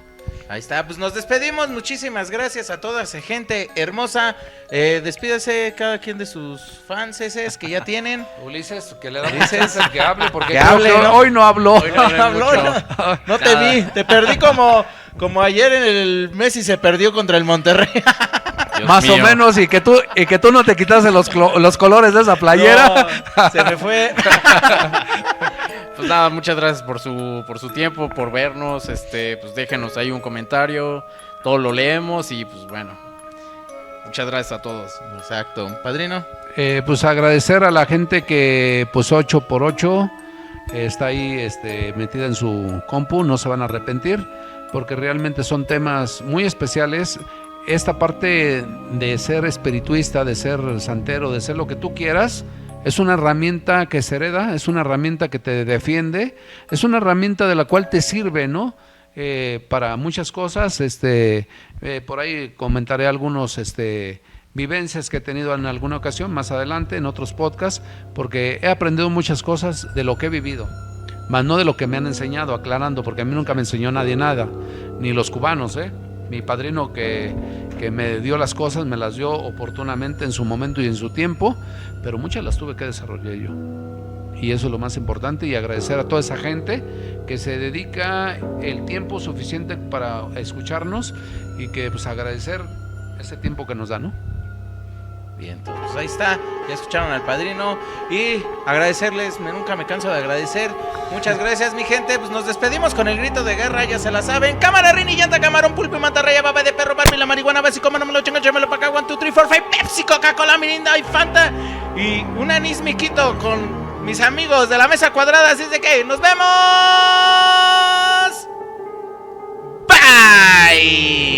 Ahí está, pues nos despedimos, muchísimas gracias a toda esa gente hermosa. Despídase cada quien de sus fans que ya tienen. Ulises, que le da Ulises el que hable, porque que hable, ¿no? Hoy no habló. No te vi, te perdí como ayer en el Messi se perdió contra el Monterrey. Más mío. O menos, y que tú no te quitaste los colores de esa playera. No, se me fue. Pues nada, muchas gracias por su tiempo, por vernos, pues déjenos ahí un comentario, todo lo leemos y pues bueno, muchas gracias a todos. Exacto, padrino. Pues agradecer a la gente que pues 8x8 está ahí metida en su compu, no se van a arrepentir, porque realmente son temas muy especiales. Esta parte de ser espirituista, de ser santero, de ser lo que tú quieras, es una herramienta que se hereda, es una herramienta que te defiende, es una herramienta de la cual te sirve, ¿no? Para muchas cosas. Por ahí comentaré algunos vivencias que he tenido en alguna ocasión, más adelante en otros podcasts, porque he aprendido muchas cosas de lo que he vivido, más no de lo que me han enseñado, aclarando, porque a mí nunca me enseñó nadie nada, ni los cubanos, Mi padrino que me dio las cosas, me las dio oportunamente en su momento y en su tiempo, pero muchas las tuve que desarrollar yo. Y eso es lo más importante, y agradecer a toda esa gente que se dedica el tiempo suficiente para escucharnos, y que pues agradecer ese tiempo que nos da, ¿no? Bien, pues ahí está, ya escucharon al padrino y agradecerles, nunca me canso de agradecer. Muchas gracias, mi gente, pues nos despedimos con el grito de guerra, ya se la saben. Cámara, rini, llanta, camarón, pulpo y mantarraya, baba de perro, Barbie, la marihuana, básico, no me lo chingo, échamelo pa' acá, 1, 2, 3, 4, 5, Pepsi, Coca-Cola, Mirinda y Fanta y un anís miquito con mis amigos de la mesa cuadrada, así es de que nos vemos. Bye.